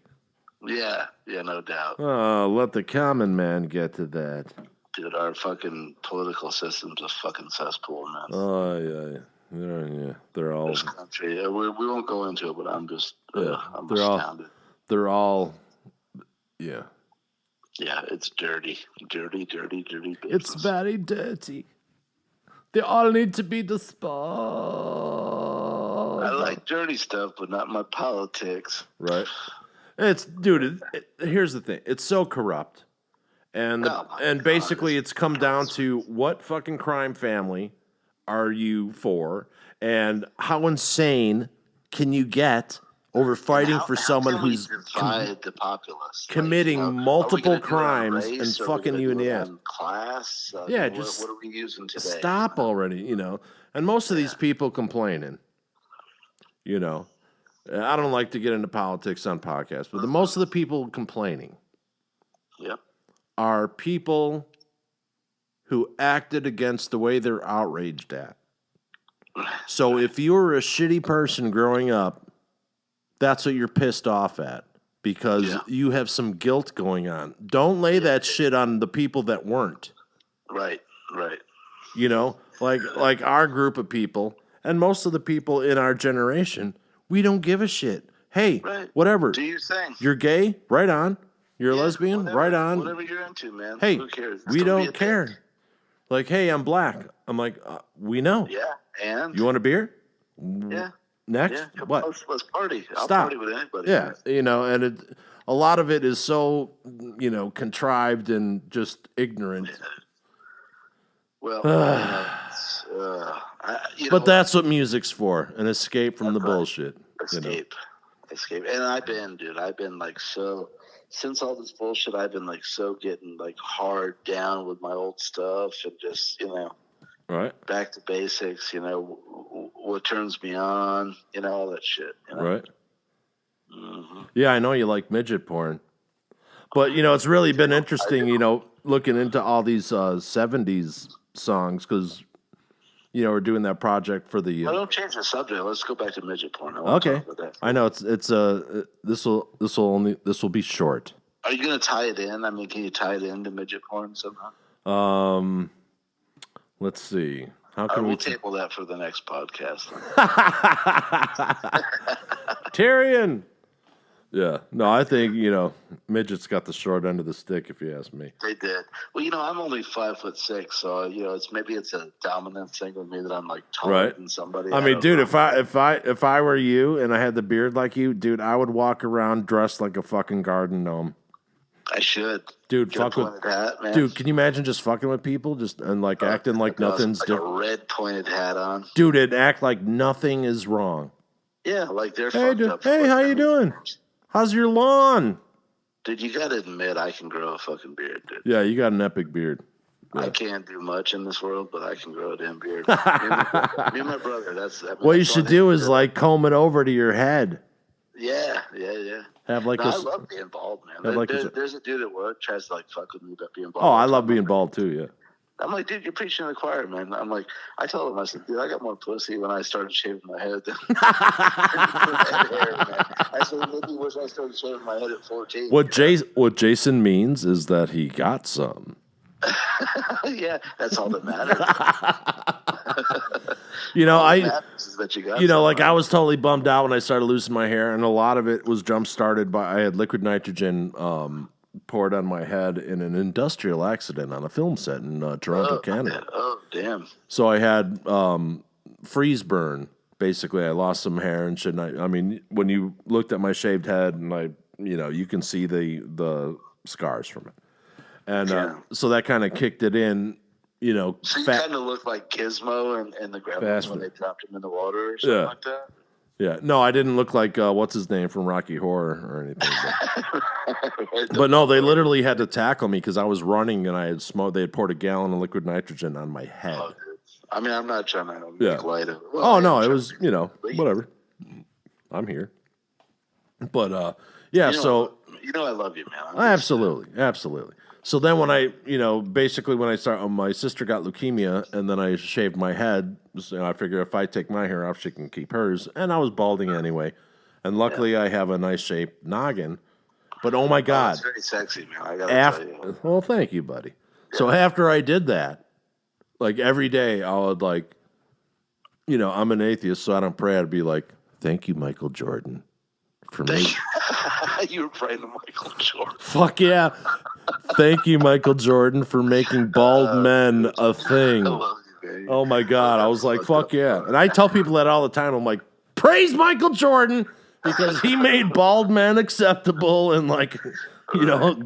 Yeah, no doubt. Oh, let the common man get to that. Dude, our fucking political system's a fucking cesspool, man. Oh, yeah. They're all. This country, we won't go into it, but I'm just, I'm astounded. They're all, yeah. Yeah, it's dirty business. It's very dirty. They all need to be disposed. I like dirty stuff, but not my politics. Right. Here's the thing. It's so corrupt. And basically it's come down to what fucking crime family are you for? And how insane can you get over fighting for someone who's the populace, committing multiple crimes and fucking you in the ass? Class? Just what are we using today? Stop already, And most of these people complaining, I don't like to get into politics on podcasts, but most of the people complaining are people who acted against the way they're outraged at. So if you were a shitty person growing up, that's what you're pissed off at because you have some guilt going on. Don't lay that shit on the people that weren't. Right. Like our group of people and most of the people in our generation, we don't give a shit. Hey, whatever. Do your thing. You're gay? Right on. You're a lesbian? Whatever, right on. Whatever you're into, man. Hey, who cares? We don't care. Like, hey, I'm black. I'm like, we know. Yeah, and? You want a beer? Yeah. Next? Yeah, what? Let's party. I'll Stop. party with anybody. Yeah, and a lot of it is so, contrived and just ignorant. Yeah. Well, but that's what music's for, an escape from the bullshit. Escape. And I've been like so, since all this bullshit, I've been like so getting like hard down with my old stuff and just, right, back to basics, what turns me on, all that shit. Right. Mm-hmm. Yeah, I know you like midget porn. But, it's really been interesting, looking into all these 70s songs because, we're doing that project for the... don't change the subject. Let's go back to midget porn. Okay. I know this will be short. Are you going to tie it in? I mean, can you tie it into midget porn somehow? Let's see. How can we'll table that for the next podcast. Tyrion. Yeah. No, I think, midgets got the short end of the stick, if you ask me. They did. Well, I'm only 5'6", so it's a dominant thing with me that I'm like taller than somebody. I mean, dude, if I were you and I had the beard like you, dude, I would walk around dressed like a fucking garden gnome. I should. Dude, fuck with hat, man. Dude, can you imagine just fucking with people and acting like nothing's different? A red pointed hat on. Dude, and act like nothing is wrong. Yeah, like they're fucked up. Hey, how you doing? How's your lawn? Dude, you gotta admit I can grow a fucking beard, dude. Yeah, you got an epic beard. Yeah. I can't do much in this world, but I can grow a damn beard. Me and my brother, what you should do is comb it over to your head. Yeah. I love being bald, man. There's a dude at work tries to fuck with me about being bald. Oh, I love being bald too, yeah. I'm like, dude, you're preaching to the choir, man. I'm like, I told him, I said, dude, I got more pussy when I started shaving my head than hair, man. I said, maybe wish I started shaving my head at 14. What Jason means is that he got some. Yeah, that's all that matters. I was totally bummed out when I started losing my hair, and a lot of it was jump started by I had liquid nitrogen poured on my head in an industrial accident on a film set in Toronto, Canada. Oh, damn. So I had freeze burn. Basically, I lost some hair and shit. I mean, when you looked at my shaved head, and you can see the scars from it. And so that kind of kicked it in, So you kind of look like Gizmo and the Gremlins when they dropped him in the water or something like that? Yeah. No, I didn't look like, what's his name from Rocky Horror or anything. But no, they literally had to tackle me because I was running and I had smoked. They had poured a gallon of liquid nitrogen on my head. Oh, I mean, I'm not trying to make light of it. Well, no, it was, whatever. I'm here. But, so. I love you, man. Absolutely. So then when I, basically when I started, my sister got leukemia and then I shaved my head. So I figured if I take my hair off, she can keep hers. And I was balding anyway. And luckily I have a nice shaped noggin. But oh my God. It's very sexy, man. I gotta tell you. Well, thank you, buddy. Yeah. So after I did that, like every day I would I'm an atheist, so I don't pray. I'd be like, thank you, Michael Jordan. For me. You were praying to Michael Jordan. Fuck yeah. Thank you, Michael Jordan, for making bald men a thing. Oh my God. I was like, fuck yeah. And I tell people that all the time. I'm like, praise Michael Jordan because he made bald men acceptable and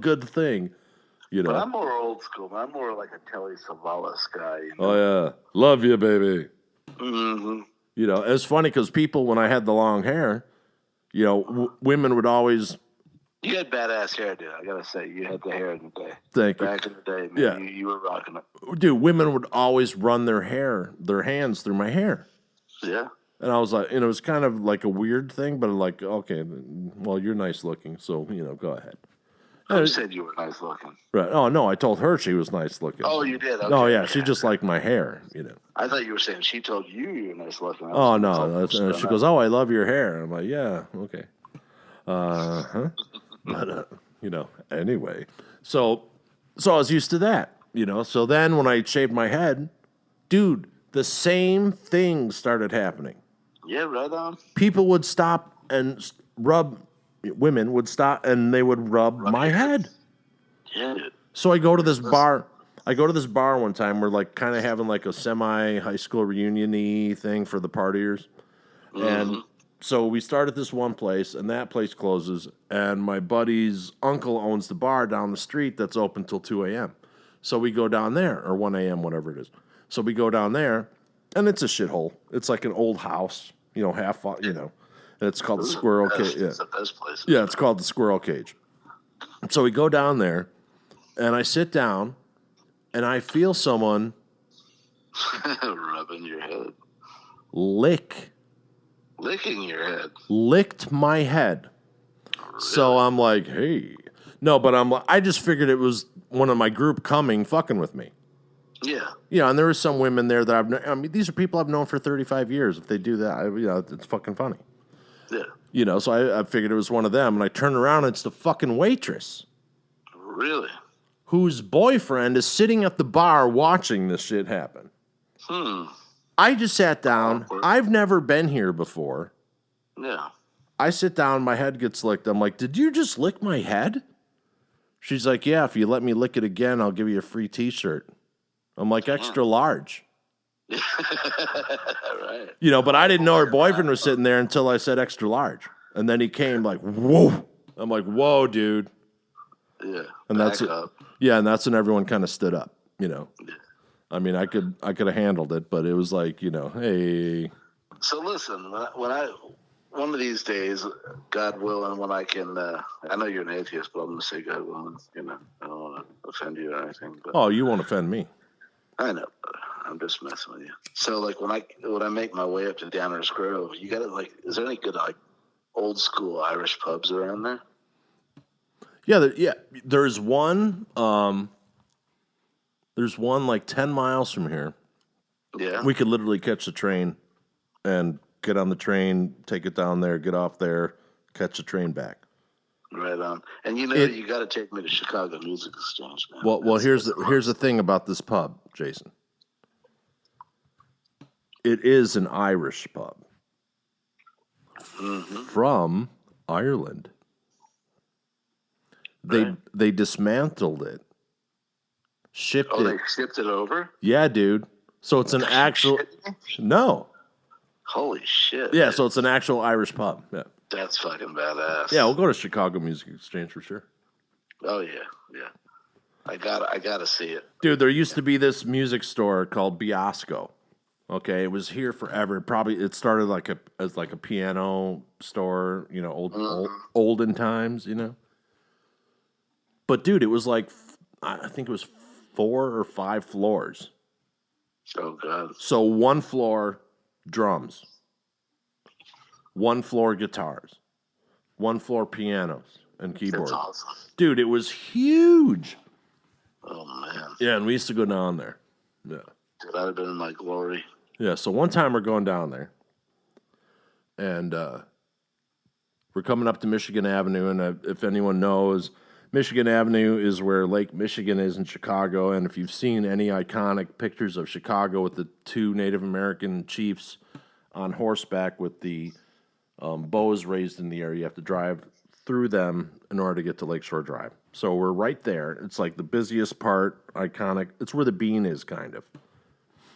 good thing. But I'm more old school. I'm more like a Telly Savalas guy. Oh yeah. Love you, baby. Mm-hmm. It's funny because people, when I had the long hair, women would always. You had badass hair, dude. I gotta say, you had the hair in the day. Thank you. Back in the day, man, you were rocking it. Dude, women would always run their hands through my hair. Yeah. And I was like, it was kind of like a weird thing, but like, okay, well, you're nice looking, so go ahead. Who said you were nice looking? Right. Oh no, I told her she was nice looking. Oh, you did. Okay. Oh yeah, she just liked my hair. I thought you were saying she told you were nice looking. Oh no, she goes, "Oh, I love your hair." I'm like, "Yeah, okay." But anyway, so I was used to that. So then when I shaved my head, dude, the same thing started happening. Yeah, right on. People would stop and rub. Women would stop and they would rub my head. Yeah. So I go to this bar. One time. We're kind of having a semi-high school reunion-y thing for the partiers. Mm-hmm. And so we start at this one place, and that place closes. And my buddy's uncle owns the bar down the street that's open till 2 a.m. So we go down there, or 1 a.m., whatever it is. So we go down there, and it's a shithole. It's like an old house, half, And it's called the Squirrel Cage. Yeah. It's the best place. Yeah, it's called the Squirrel Cage. So we go down there, and I sit down, and I feel someone rubbing your head, licking your head, licked my head. Really? So I'm like, hey, no, but I just figured it was one of my group coming fucking with me. Yeah. Yeah, and there were some women there that these are people I've known for 35 years. If they do that, it's fucking funny. Yeah. So I figured it was one of them, and I turned around, and it's the fucking waitress. Really? Whose boyfriend is sitting at the bar watching this shit happen. I just sat down. Awkward. I've never been here before. Yeah. I sit down, my head gets licked. I'm like, did you just lick my head? She's like, yeah, if you let me lick it again, I'll give you a free t-shirt. I'm like, extra large. Right. But I didn't know her boyfriend was sitting there until I said extra large. And then he came like, whoa. I'm like, whoa, dude. Yeah. And that's it. Yeah, and that's when everyone kind of stood up, Yeah. I mean, I could have handled it, but it was like, hey. So listen, one of these days, God willing, when I can, I know you're an atheist, but I'm going to say God willing, I don't want to offend you or anything. But oh, you won't offend me. I know, but I'm just messing with you. So, when I make my way up to Downers Grove, you got to, is there any good, old school Irish pubs around there? Yeah, there's one, 10 miles from here. Yeah. We could literally catch the train and get on the train, take it down there, get off there, catch the train back. Right on. And you got to take me to Chicago Music Exchange, man. Well, here's the thing about this pub, Jason. It is an Irish pub from Ireland. They dismantled it, shipped it. Oh, they shipped it over? Yeah, dude. So it's an actual. No. Holy shit. Yeah, so it's an actual Irish pub. Yeah. That's fucking badass. Yeah, we'll go to Chicago Music Exchange for sure. Oh, yeah, yeah. I gotta see it. Dude, there used to be this music store called Biosco. Okay, it was here forever. Probably it started as a piano store, olden times, But dude, it was like I think it was 4 or 5 floors. Oh God! So 1 floor drums, 1 floor guitars, 1 floor pianos and keyboards. That's awesome. Dude, it was huge. Oh man! Yeah, and we used to go down there. Yeah. Dude, I'd have been in my glory. Yeah, so one time we're going down there, and we're coming up to Michigan Avenue, and if anyone knows, Michigan Avenue is where Lake Michigan is in Chicago, and if you've seen any iconic pictures of Chicago with the 2 Native American chiefs on horseback with the bows raised in the air, you have to drive through them in order to get to Lakeshore Drive. So we're right there. It's like the busiest part, iconic. It's where the Bean is, kind of.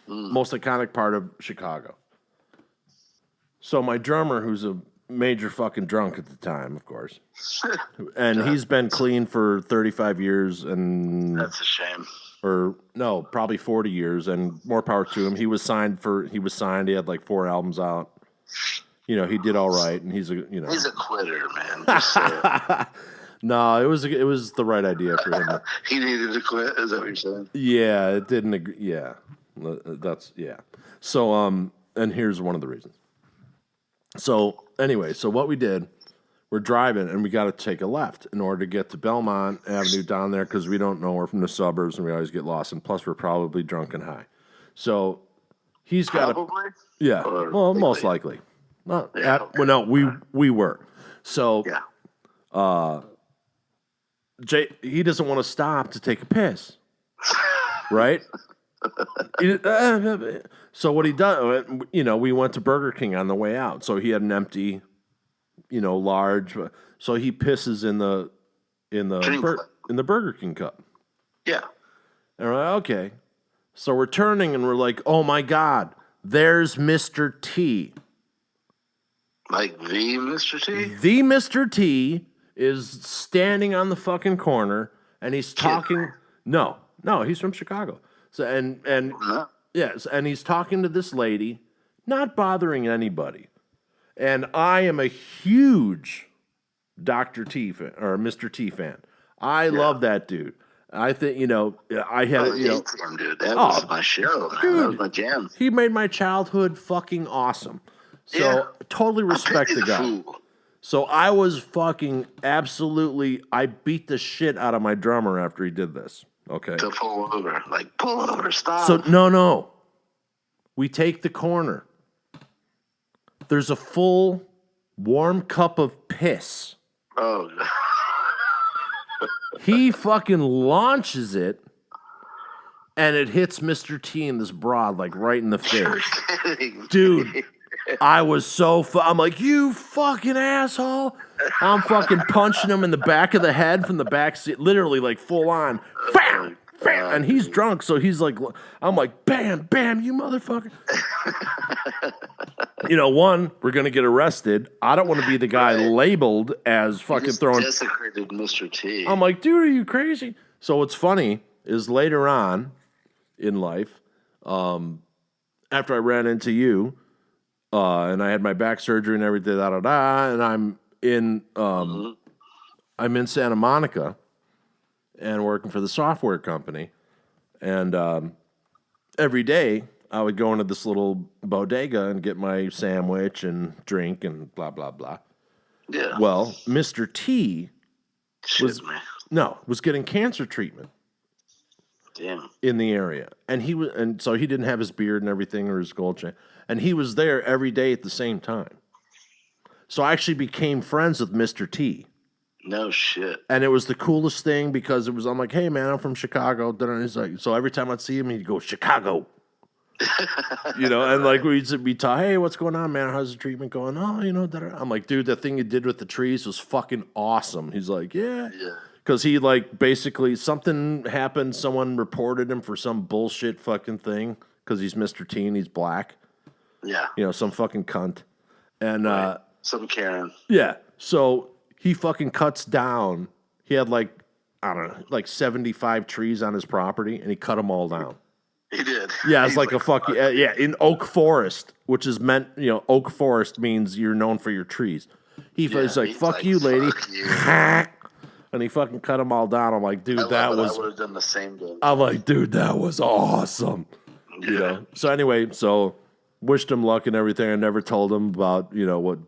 Most iconic part of Chicago. So my drummer, who's a major fucking drunk at the time, of course, and he's been clean for 35 years, and That's a shame. or no, probably 40 years, and more power to him. He was signed. He had like 4 albums out. He did all right, and he's a quitter, man. Just say it. No, it was the right idea for him. He needed to quit. Is that what you're saying? Yeah, it didn't agree. Yeah, yeah. So and here's one of the reasons. So anyway, so what we did, we're driving and we got to take a left in order to get to Belmont Avenue down there because we don't know, we're from the suburbs and we always get lost, and plus we're probably drunk and high. So he's got Probably? yeah, Or well, likely? most likely. Well, Yeah, okay. well, no, we were. So Yeah. Jay, he doesn't want to stop to take a piss, right? So what he does, we went to Burger King on the way out. So he had an empty, large. So he pisses in the Burger King cup. Yeah. And we're like, okay. So we're turning and we're like, oh my God, there's Mr. T. Like the Mr. T? The Mr. T is standing on the fucking corner and he's talking. No, he's from Chicago. So and yes, and he's talking to this lady, not bothering anybody. And I am a huge Dr. T fan or Mr. T fan. I love that dude. I think I had him, dude. That was my show. Dude, that was my jam. He made my childhood fucking awesome. So totally respect the guy. Fool. So I was fucking absolutely. I beat the shit out of my drummer after he did this. Okay. To pull over. Like, pull over, stop. So, no. We take the corner. There's a full warm cup of piss. Oh, God. He fucking launches it, and it hits Mr. T and this broad, like, right in the face. You're kidding. Dude, I was so I'm like, you fucking asshole. I'm fucking punching him in the back of the head from the back seat, literally, like, full on. Bam! Bam! And he's drunk, so he's like, I'm like, bam, bam, you motherfucker. One, we're going to get arrested. I don't want to be the guy labeled as fucking throwing. Desecrated Mr. T. I'm like, dude, are you crazy? So what's funny is later on in life, after I ran into you, and I had my back surgery and everything, and I'm in Santa Monica and working for the software company, and every day I would go into this little bodega and get my sandwich and drink and blah blah blah. Yeah. Well, Mr. T was getting cancer treatment. Damn. In the area, and so he didn't have his beard and everything or his gold chain, and he was there every day at the same time. So I actually became friends with Mr. T. No shit. And it was the coolest thing because I'm like, hey man, I'm from Chicago. And he's like, so every time I'd see him, he'd go, Chicago. And like we'd talk, hey, what's going on, man? How's the treatment going? Oh, I'm like, dude, the thing you did with the trees was fucking awesome. He's like, yeah. Because he, like, basically, something happened. Someone reported him for some bullshit fucking thing because he's Mr. T and he's black. Yeah. Some fucking cunt. And, some Charon. Yeah. So he fucking cuts down. He had, like, I don't know, like 75 trees on his property, and he cut them all down. He did. Yeah, it's like a fucking in oak forest, which is meant, oak forest means you're known for your trees. He's like, fuck you, lady. Fuck you. And he fucking cut them all down. I'm like, dude, I would have done the same thing. I'm like, dude, that was awesome. Yeah. So anyway, wished him luck and everything. I never told him about, what,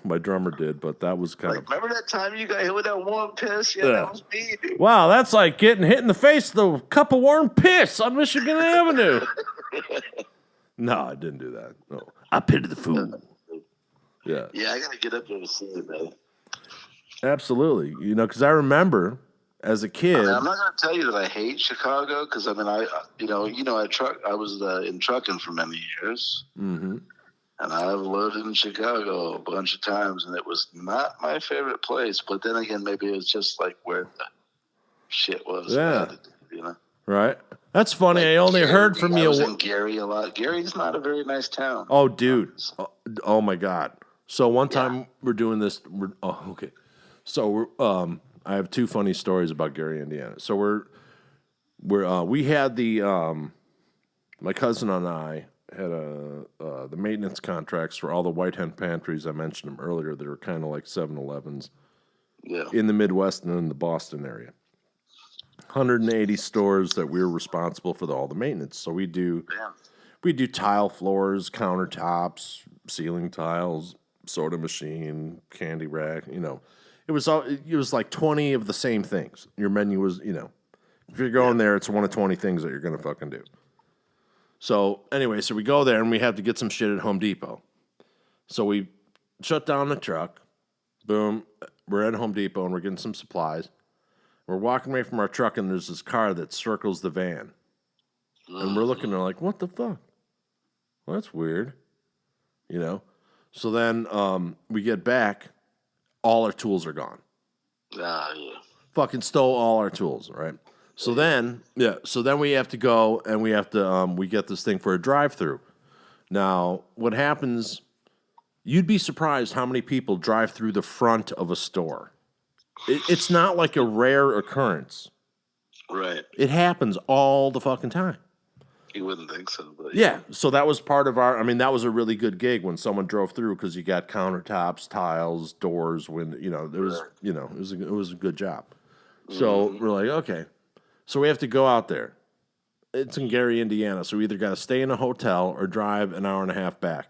my drummer did, but that was kind of. Remember that time you got hit with that warm piss? Yeah, that was me, dude. Wow, that's like getting hit in the face with a cup of warm piss on Michigan Avenue. No, I didn't do that. No, I pity the fool. Yeah. Yeah, I gotta get up there to see it, man. Absolutely, because I remember as a kid. I'm not gonna tell you that I hate Chicago because I was in trucking for many years, and I've lived in Chicago a bunch of times, and it was not my favorite place. But then again, maybe it was just like where the shit was. Yeah. Right. That's funny. Like I only heard from you. I was in Gary a lot. Gary's not a very nice town. Oh, dude. Oh my God. So one time we're doing this. Okay. So I have two funny stories about Gary, Indiana. So we had my cousin and I had the maintenance contracts for all the White Hen pantries. I mentioned them earlier. That are kind of like 7-Elevens in the Midwest and in the Boston area. 180 stores that we're responsible for all the maintenance. So we do tile floors, countertops, ceiling tiles, soda machine, candy rack. It was like 20 of the same things. Your menu was, if you're going there, it's one of 20 things that you're going to fucking do. So anyway, so we go there and we have to get some shit at Home Depot. So we shut down the truck. Boom. We're at Home Depot and we're getting some supplies. We're walking away from our truck and there's this car that circles the van. And we're looking, they're like, what the fuck? Well, that's weird. So then we get back. All our tools are gone. Yeah. Fucking stole all our tools, right? So then we have to go and we have to we get this thing for a drive-through. Now, what happens? You'd be surprised how many people drive through the front of a store. It's not like a rare occurrence. Right. It happens all the fucking time. You wouldn't think so, but yeah. So that was part of that was a really good gig when someone drove through because you got countertops, tiles, doors. When it was a good job. So we're like, okay, so we have to go out there. It's in Gary, Indiana, so we either got to stay in a hotel or drive an hour and a half back.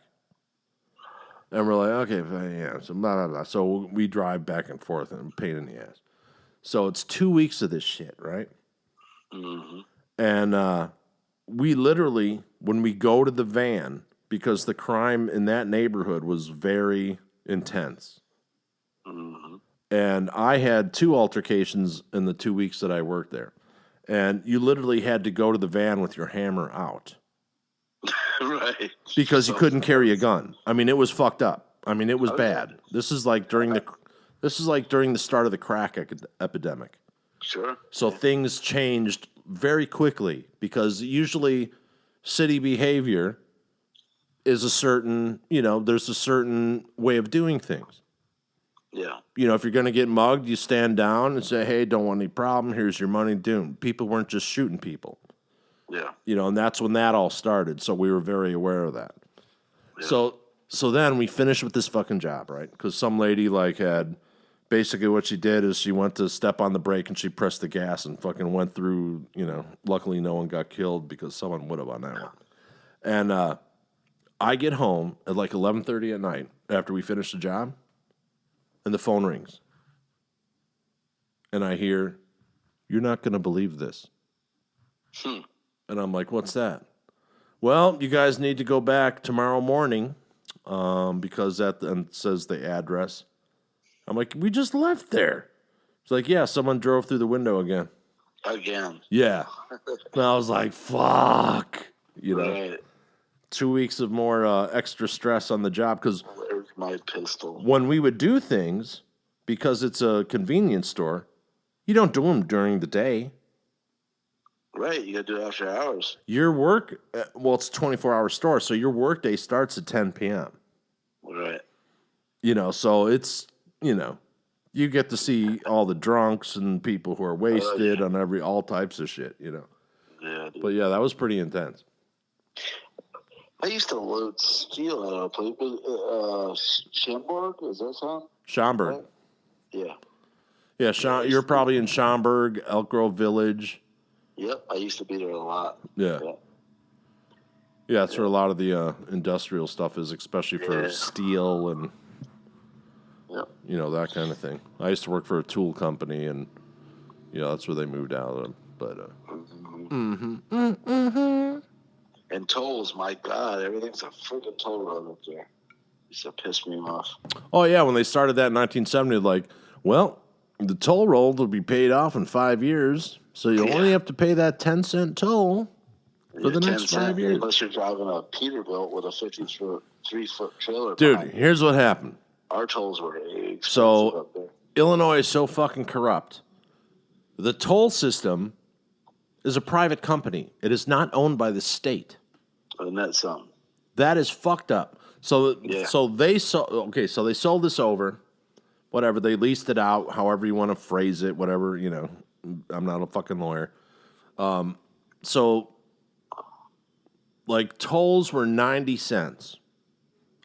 And we're like, okay, yeah, so blah blah blah. So we drive back and forth and pain in the ass. So it's 2 weeks of this shit, right? Mm-hmm. And we literally, when we go to the van, because the crime in that neighborhood was very intense. Mm-hmm. And I had 2 altercations in the 2 weeks that I worked there. And you literally had to go to the van with your hammer out. Right. Because you couldn't carry a gun. It was fucked up. It was bad. This is like during the start of the crack epidemic. Sure. So things changed very quickly because usually city behavior is a certain, there's a certain way of doing things. Yeah. If you're going to get mugged, you stand down and say, hey, don't want any problem. Here's your money. Doom. People weren't just shooting people. Yeah. And that's when that all started. So we were very aware of that. Yeah. So then we finished with this fucking job, right? Because some lady had basically what she did is she went to step on the brake and she pressed the gas and fucking went through, luckily no one got killed because someone would have on that one. And I get home at 11:30 at night after we finish the job and the phone rings. And I hear, you're not going to believe this. And I'm like, what's that? Well, you guys need to go back tomorrow morning because and says the address. I'm like, we just left there. It's like, yeah, someone drove through the window again. Again. Yeah. And I was like, fuck. Right. 2 weeks of more extra stress on the job because where's my pistol? When we would do things, because it's a convenience store, you don't do them during the day. Right, you got to do it after hours. Your work, it's a 24-hour store, so your work day starts at 10 p.m. Right. So it's, you get to see all the drunks and people who are wasted on all types of shit, you know. Yeah, dude. But yeah, that was pretty intense. I used to load steel out of a place. Schaumburg, is that sound? Schaumburg. Right? Yeah. Yeah, you're probably in Schaumburg, Elk Grove Village. Yep, I used to be there a lot. Yeah. Yeah, that's where a lot of the industrial stuff is, especially for steel and, you know, that kind of thing. I used to work for a tool company, and, you know, that's where they moved out of. But, And tolls, my God, everything's a freaking toll road up there. Used to piss me off. Oh, yeah, when they started that in 1970, like, well, the toll road will be paid off in 5 years, so you only have to pay that 10-cent toll for the next 5 years. Unless you're driving a Peterbilt with a 53-foot trailer. Dude, here's what happened. Our tolls were expensive So, up there. Illinois is so fucking corrupt. The toll system is a private company. It is not owned by the state. And that's something. That is fucked up. So they sold this over. Whatever, they leased it out, however you want to phrase it, whatever, you know. I'm not a fucking lawyer. So like tolls were 90 cents.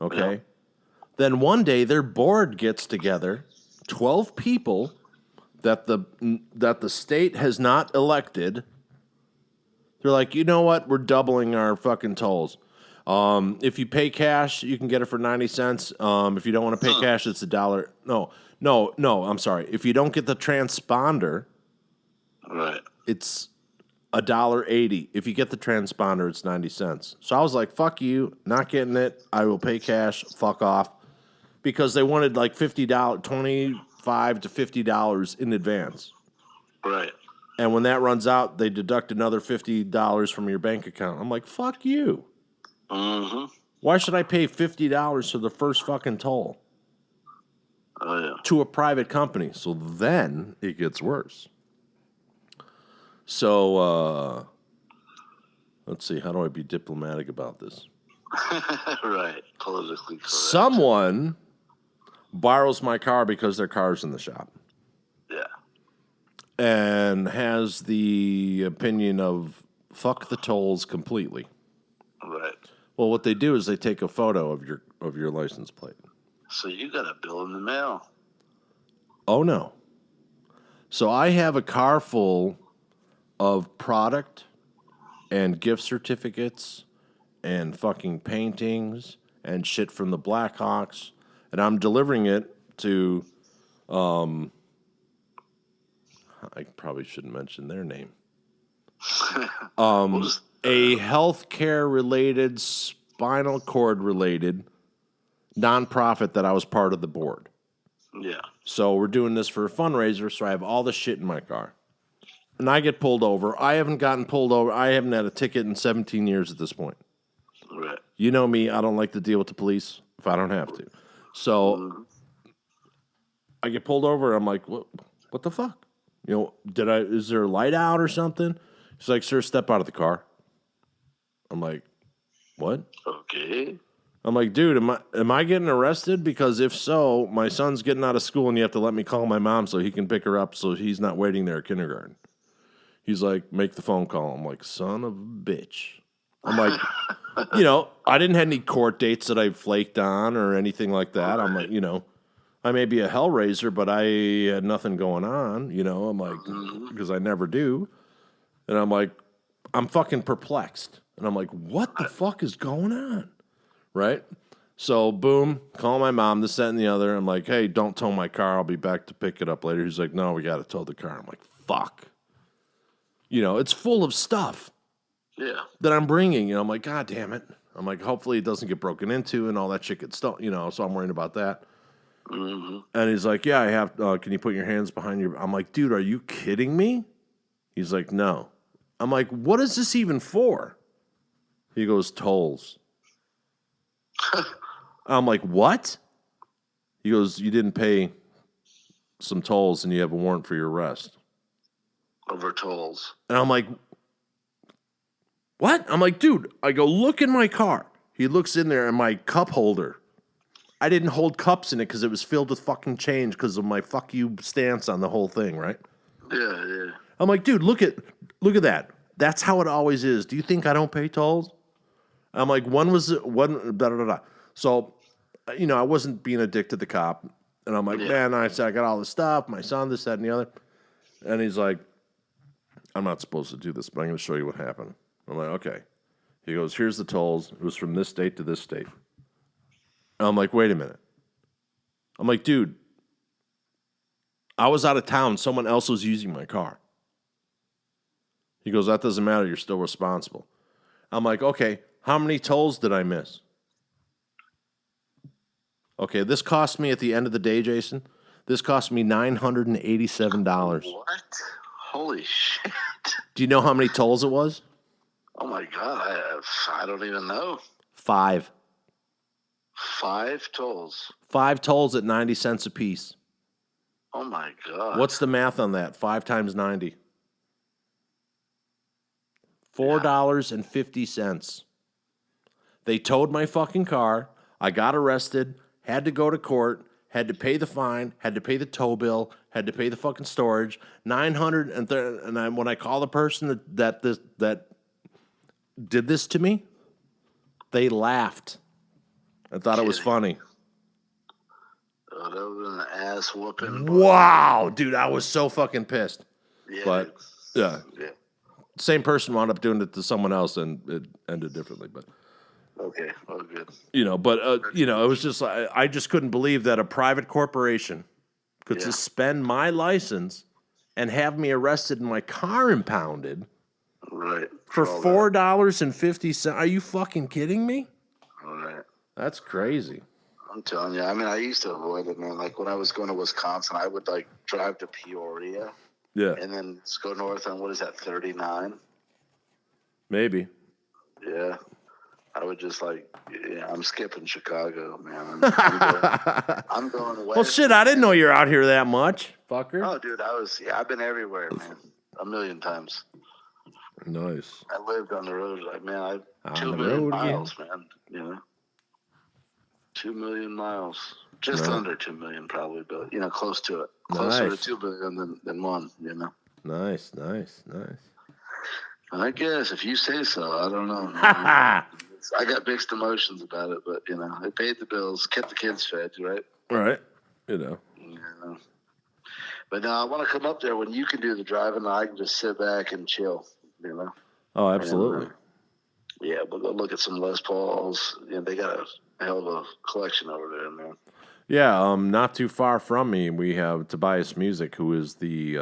Okay? Yeah. Then one day their board gets together, 12 people that the state has not elected. They're like, you know what? We're doubling our fucking tolls. If you pay cash, you can get it for 90 cents. If you don't want to pay cash, it's $1. No, I'm sorry. If you don't get the transponder, right, it's $1.80. If you get the transponder, it's 90 cents. So I was like, fuck you, not getting it. I will pay cash. Fuck off. Because they wanted like $50, $25 to $50 in advance. Right. And when that runs out, they deduct another $50 from your bank account. I'm like, fuck you. Mm-hmm. Why should I pay $50 for the first fucking toll? Oh, yeah. To a private company. So then it gets worse. So, let's see. How do I be diplomatic about this? Right. Politically correct. Someone borrows my car because their car's in the shop. Yeah. And has the opinion of fuck the tolls completely. Right. Well, what they do is they take a photo of your license plate. So you got a bill in the mail. Oh, no. So I have a car full of product and gift certificates and fucking paintings and shit from the Blackhawks, and I'm delivering it to, I probably shouldn't mention their name. A healthcare related, spinal cord related nonprofit that I was part of the board. Yeah. So we're doing this for a fundraiser, so I have all the shit in my car. And I get pulled over. I haven't gotten pulled over. I haven't had a ticket in 17 years at this point. Right. You know me, I don't like to deal with the police if I don't have to. So I get pulled over, and I'm like, what the fuck? You know, is there a light out or something? He's like, sir, step out of the car. I'm like, what? Okay. I'm like, dude, am I getting arrested? Because if so, my son's getting out of school, and you have to let me call my mom so he can pick her up so he's not waiting there at kindergarten. He's like, make the phone call. I'm like, son of a bitch. I'm like, you know, I didn't have any court dates that I flaked on or anything like that. I'm like, you know, I may be a hellraiser, but I had nothing going on, you know. I'm like, because I never do. And I'm like, I'm fucking perplexed. And I'm like, what the fuck is going on? Right? So, boom, call my mom, this, that, and the other. I'm like, hey, don't tow my car. I'll be back to pick it up later. He's like, no, we got to tow the car. I'm like, fuck. You know, it's full of stuff that I'm bringing. You know, I'm like, God damn it. I'm like, hopefully it doesn't get broken into and all that shit gets stolen, you know, so I'm worried about that. Mm-hmm. And he's like, yeah, I have, can you put your hands behind your, I'm like, dude, are you kidding me? He's like, no. I'm like, what is this even for? He goes, tolls. I'm like, what? He goes, you didn't pay some tolls and you have a warrant for your arrest. Over tolls. And I'm like, what? I'm like, dude, I go, look in my car. He looks in there and my cup holder I didn't hold cups in it because it was filled with fucking change because of my fuck you stance on the whole thing, right? Yeah. I'm like, dude, look at that. That's how it always is. Do you think I don't pay tolls? I'm like, one, da da da da. So, I wasn't being a dick to the cop, and I'm like, man, I said I got all this stuff, my son, this, that, and the other, and he's like, I'm not supposed to do this, but I'm going to show you what happened. I'm like, okay. He goes, here's the tolls. It was from this state to this state. And I'm like, wait a minute. I'm like, dude, I was out of town. Someone else was using my car. He goes, that doesn't matter. You're still responsible. I'm like, okay, how many tolls did I miss? Okay, this cost me at the end of the day, Jason, this cost me $987. What? Holy shit. Do you know how many tolls it was? Oh, my God. I don't even know. 5. 5 tolls. 5 tolls at 90 cents a piece. Oh, my God. What's the math on that? 5 times 90. $4.50. They towed my fucking car. I got arrested, had to go to court, had to pay the fine, had to pay the tow bill, had to pay the fucking storage. And when I call the person that did this to me, they laughed. I thought it was funny. Oh, that was an ass whooping. Wow, dude, I was so fucking pissed. Yeah. But yeah. Same person wound up doing it to someone else, and it ended differently. But okay, well, good. It was just I just couldn't believe that a private corporation could suspend my license and have me arrested and my car impounded. Right. For $4.50. Are you fucking kidding me? All right. That's crazy. I'm telling you. I mean, I used to avoid it, man. Like when I was going to Wisconsin, I would like drive to Peoria. Yeah. And then just go north on, what is that, 39? Maybe. Yeah. I would just I'm skipping Chicago, man. I'm going west. Well, shit, I didn't know you're out here that much, fucker. Oh, dude, I've been everywhere, man. A million times. Nice. I lived on the road, 2 the million road miles, man. 2 million miles. Just under 2 million, probably, but, close to it. Closer to 2 million than 1, Nice. I guess, if you say so. I don't know. I got mixed emotions about it, but, I paid the bills, kept the kids fed, right? Right. Yeah. But no, I want to come up there when you can do the driving. I can just sit back and chill, Oh, absolutely. And, we'll go look at some Les Pauls. They got a hell of a collection over there, man. Yeah, not too far from me, we have Tobias Music, who is the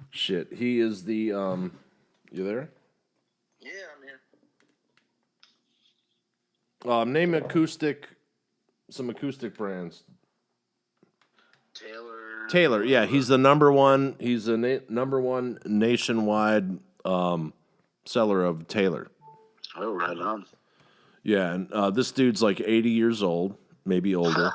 shit. He is the you there? Yeah, I'm here. Name some acoustic brands. Taylor, yeah, he's the number one. He's the number one nationwide seller of Taylor. Oh, right on. Yeah, and this dude's like 80 years old, maybe older.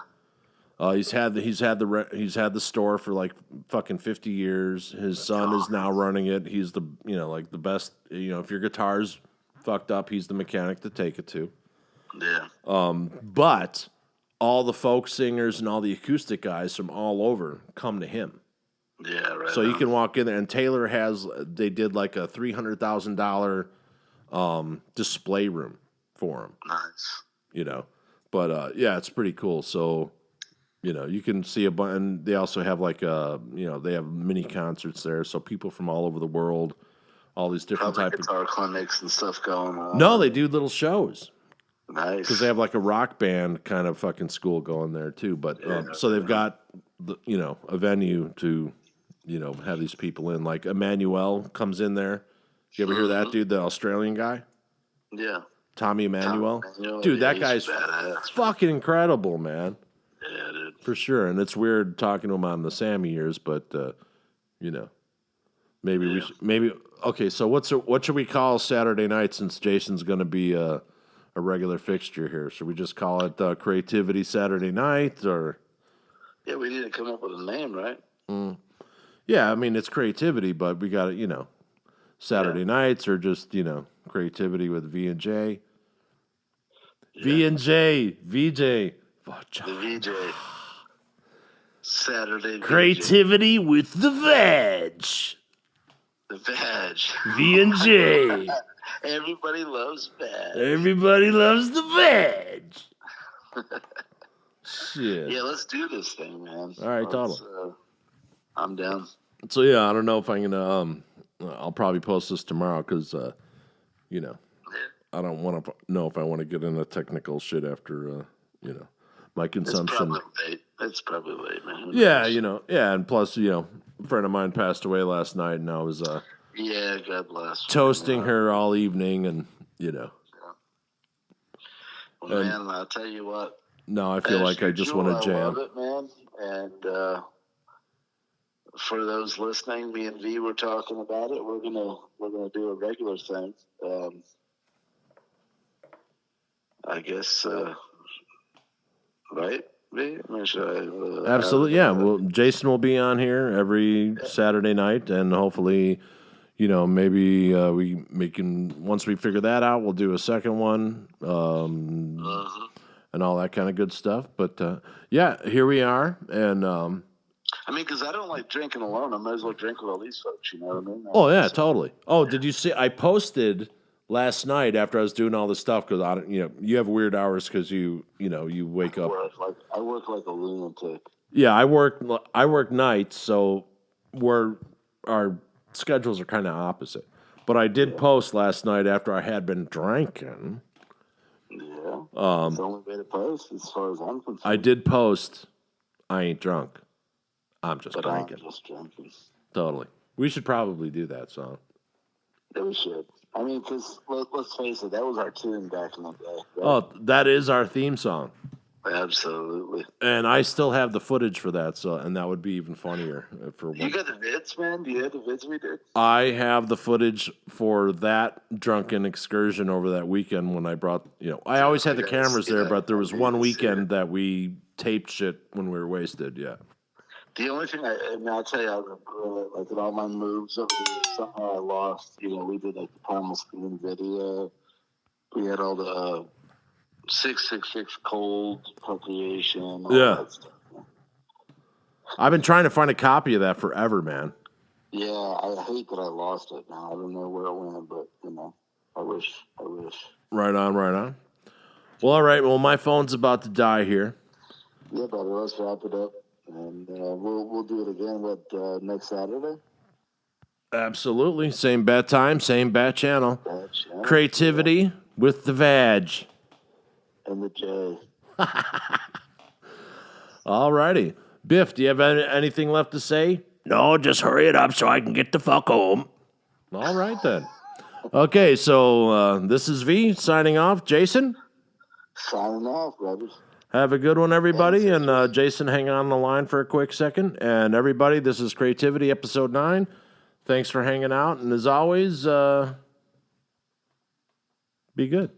He's had the store for like fucking 50 years. His son is now running it. He's the the best. If your guitar's fucked up, he's the mechanic to take it to. Yeah. But all the folk singers and all the acoustic guys from all over come to him. Yeah, right. So you can walk in there, and Taylor they did like a $300,000 display room for him. Nice. But it's pretty cool. So, you can see a bunch, and they also have they have mini concerts there. So people from all over the world, all these different Probably type guitar clinics and stuff going on. No, they do little shows. Nice. Because they have like a rock band kind of fucking school going there too. But so they've got a venue to have these people in. Like Emmanuel comes in there. You ever hear that dude, the Australian guy? Yeah. Tommy Emmanuel? Dude, that guy's fucking incredible, man. Yeah, dude. For sure. And it's weird talking to him on the Sammy years, but maybe okay, so what should we call Saturday night since Jason's gonna be a regular fixture here? Should we just call it Creativity Saturday Night, or? Yeah, we need to come up with a name, right? Yeah, I mean, it's creativity, but we got to, Saturday nights, or just, Creativity with V and J. V and J, VJ. Oh, The VJ. Saturday Creativity with the Veg. The Veg. V and J. Everybody loves Veg. Everybody loves the Veg. Shit. Yeah, let's do this thing, man. All right, totally. I'm down. So yeah, I don't know if I'm gonna. I'll probably post this tomorrow because, you know, I don't want to know if I want to get into technical shit after, you know, my consumption. It's probably late, man. Yeah, you know, yeah, and plus, you know, a friend of mine passed away last night, and I was yeah, God bless. toasting her all evening, and you know. Well, man, I'll tell you what. No, I feel like I just want to jam. I love it, man. And for those listening, me and V were talking about it. We're gonna do a regular thing. I guess, right? V? Absolutely, yeah. Well, Jason will be on here every Saturday night, and hopefully, you know, maybe we can once we figure that out, we'll do a second one. And all that kind of good stuff. But, yeah, here we are. And I mean, because I don't like drinking alone. I might as well drink with all these folks, you know what I mean? Oh, yeah, totally. Oh, did you see? I posted last night after I was doing all this stuff because, you know, you have weird hours because you wake up. I work like a lunatic. Yeah, I work nights, so our schedules are kind of opposite. But I did post last night after I had been drinking. Yeah, it's the only way to post as far as I'm concerned. I did post, I ain't drunk. I'm just drinking. I'm just drinking. Totally. We should probably do that song. Yeah, we should. I mean, because let's face it, that was our tune back in the day. Right? Oh, that is our theme song. Absolutely. And I still have the footage for that, and that would be even funnier. You got the vids, man? Do you have the vids we did? I have the footage for that drunken excursion over that weekend when I brought, you know, I always had the cameras there, but there was one weekend that we taped shit when we were wasted, yeah. The only thing I'll tell you, like in all my moves over the years, somehow I lost, you know, we did like the Primal Scream video. We had all the 666 cold procreation. All that stuff. I've been trying to find a copy of that forever, man. Yeah, I hate that I lost it now. I don't know where it went, but, you know, I wish. Right on. Well, all right. Well, my phone's about to die here. Yeah, buddy, let's wrap it up. And we'll do it again, next Saturday? Absolutely. Same bat time, same bat channel. Creativity with the Vag. And the J. All righty. Biff, do you have anything left to say? No, just hurry it up so I can get the fuck home. All right, then. Okay, so this is V signing off. Jason? Signing off, brothers. Have a good one, everybody. And Jason, hang on the line for a quick second. And everybody, this is Creativity, Episode 9. Thanks for hanging out. And as always, be good.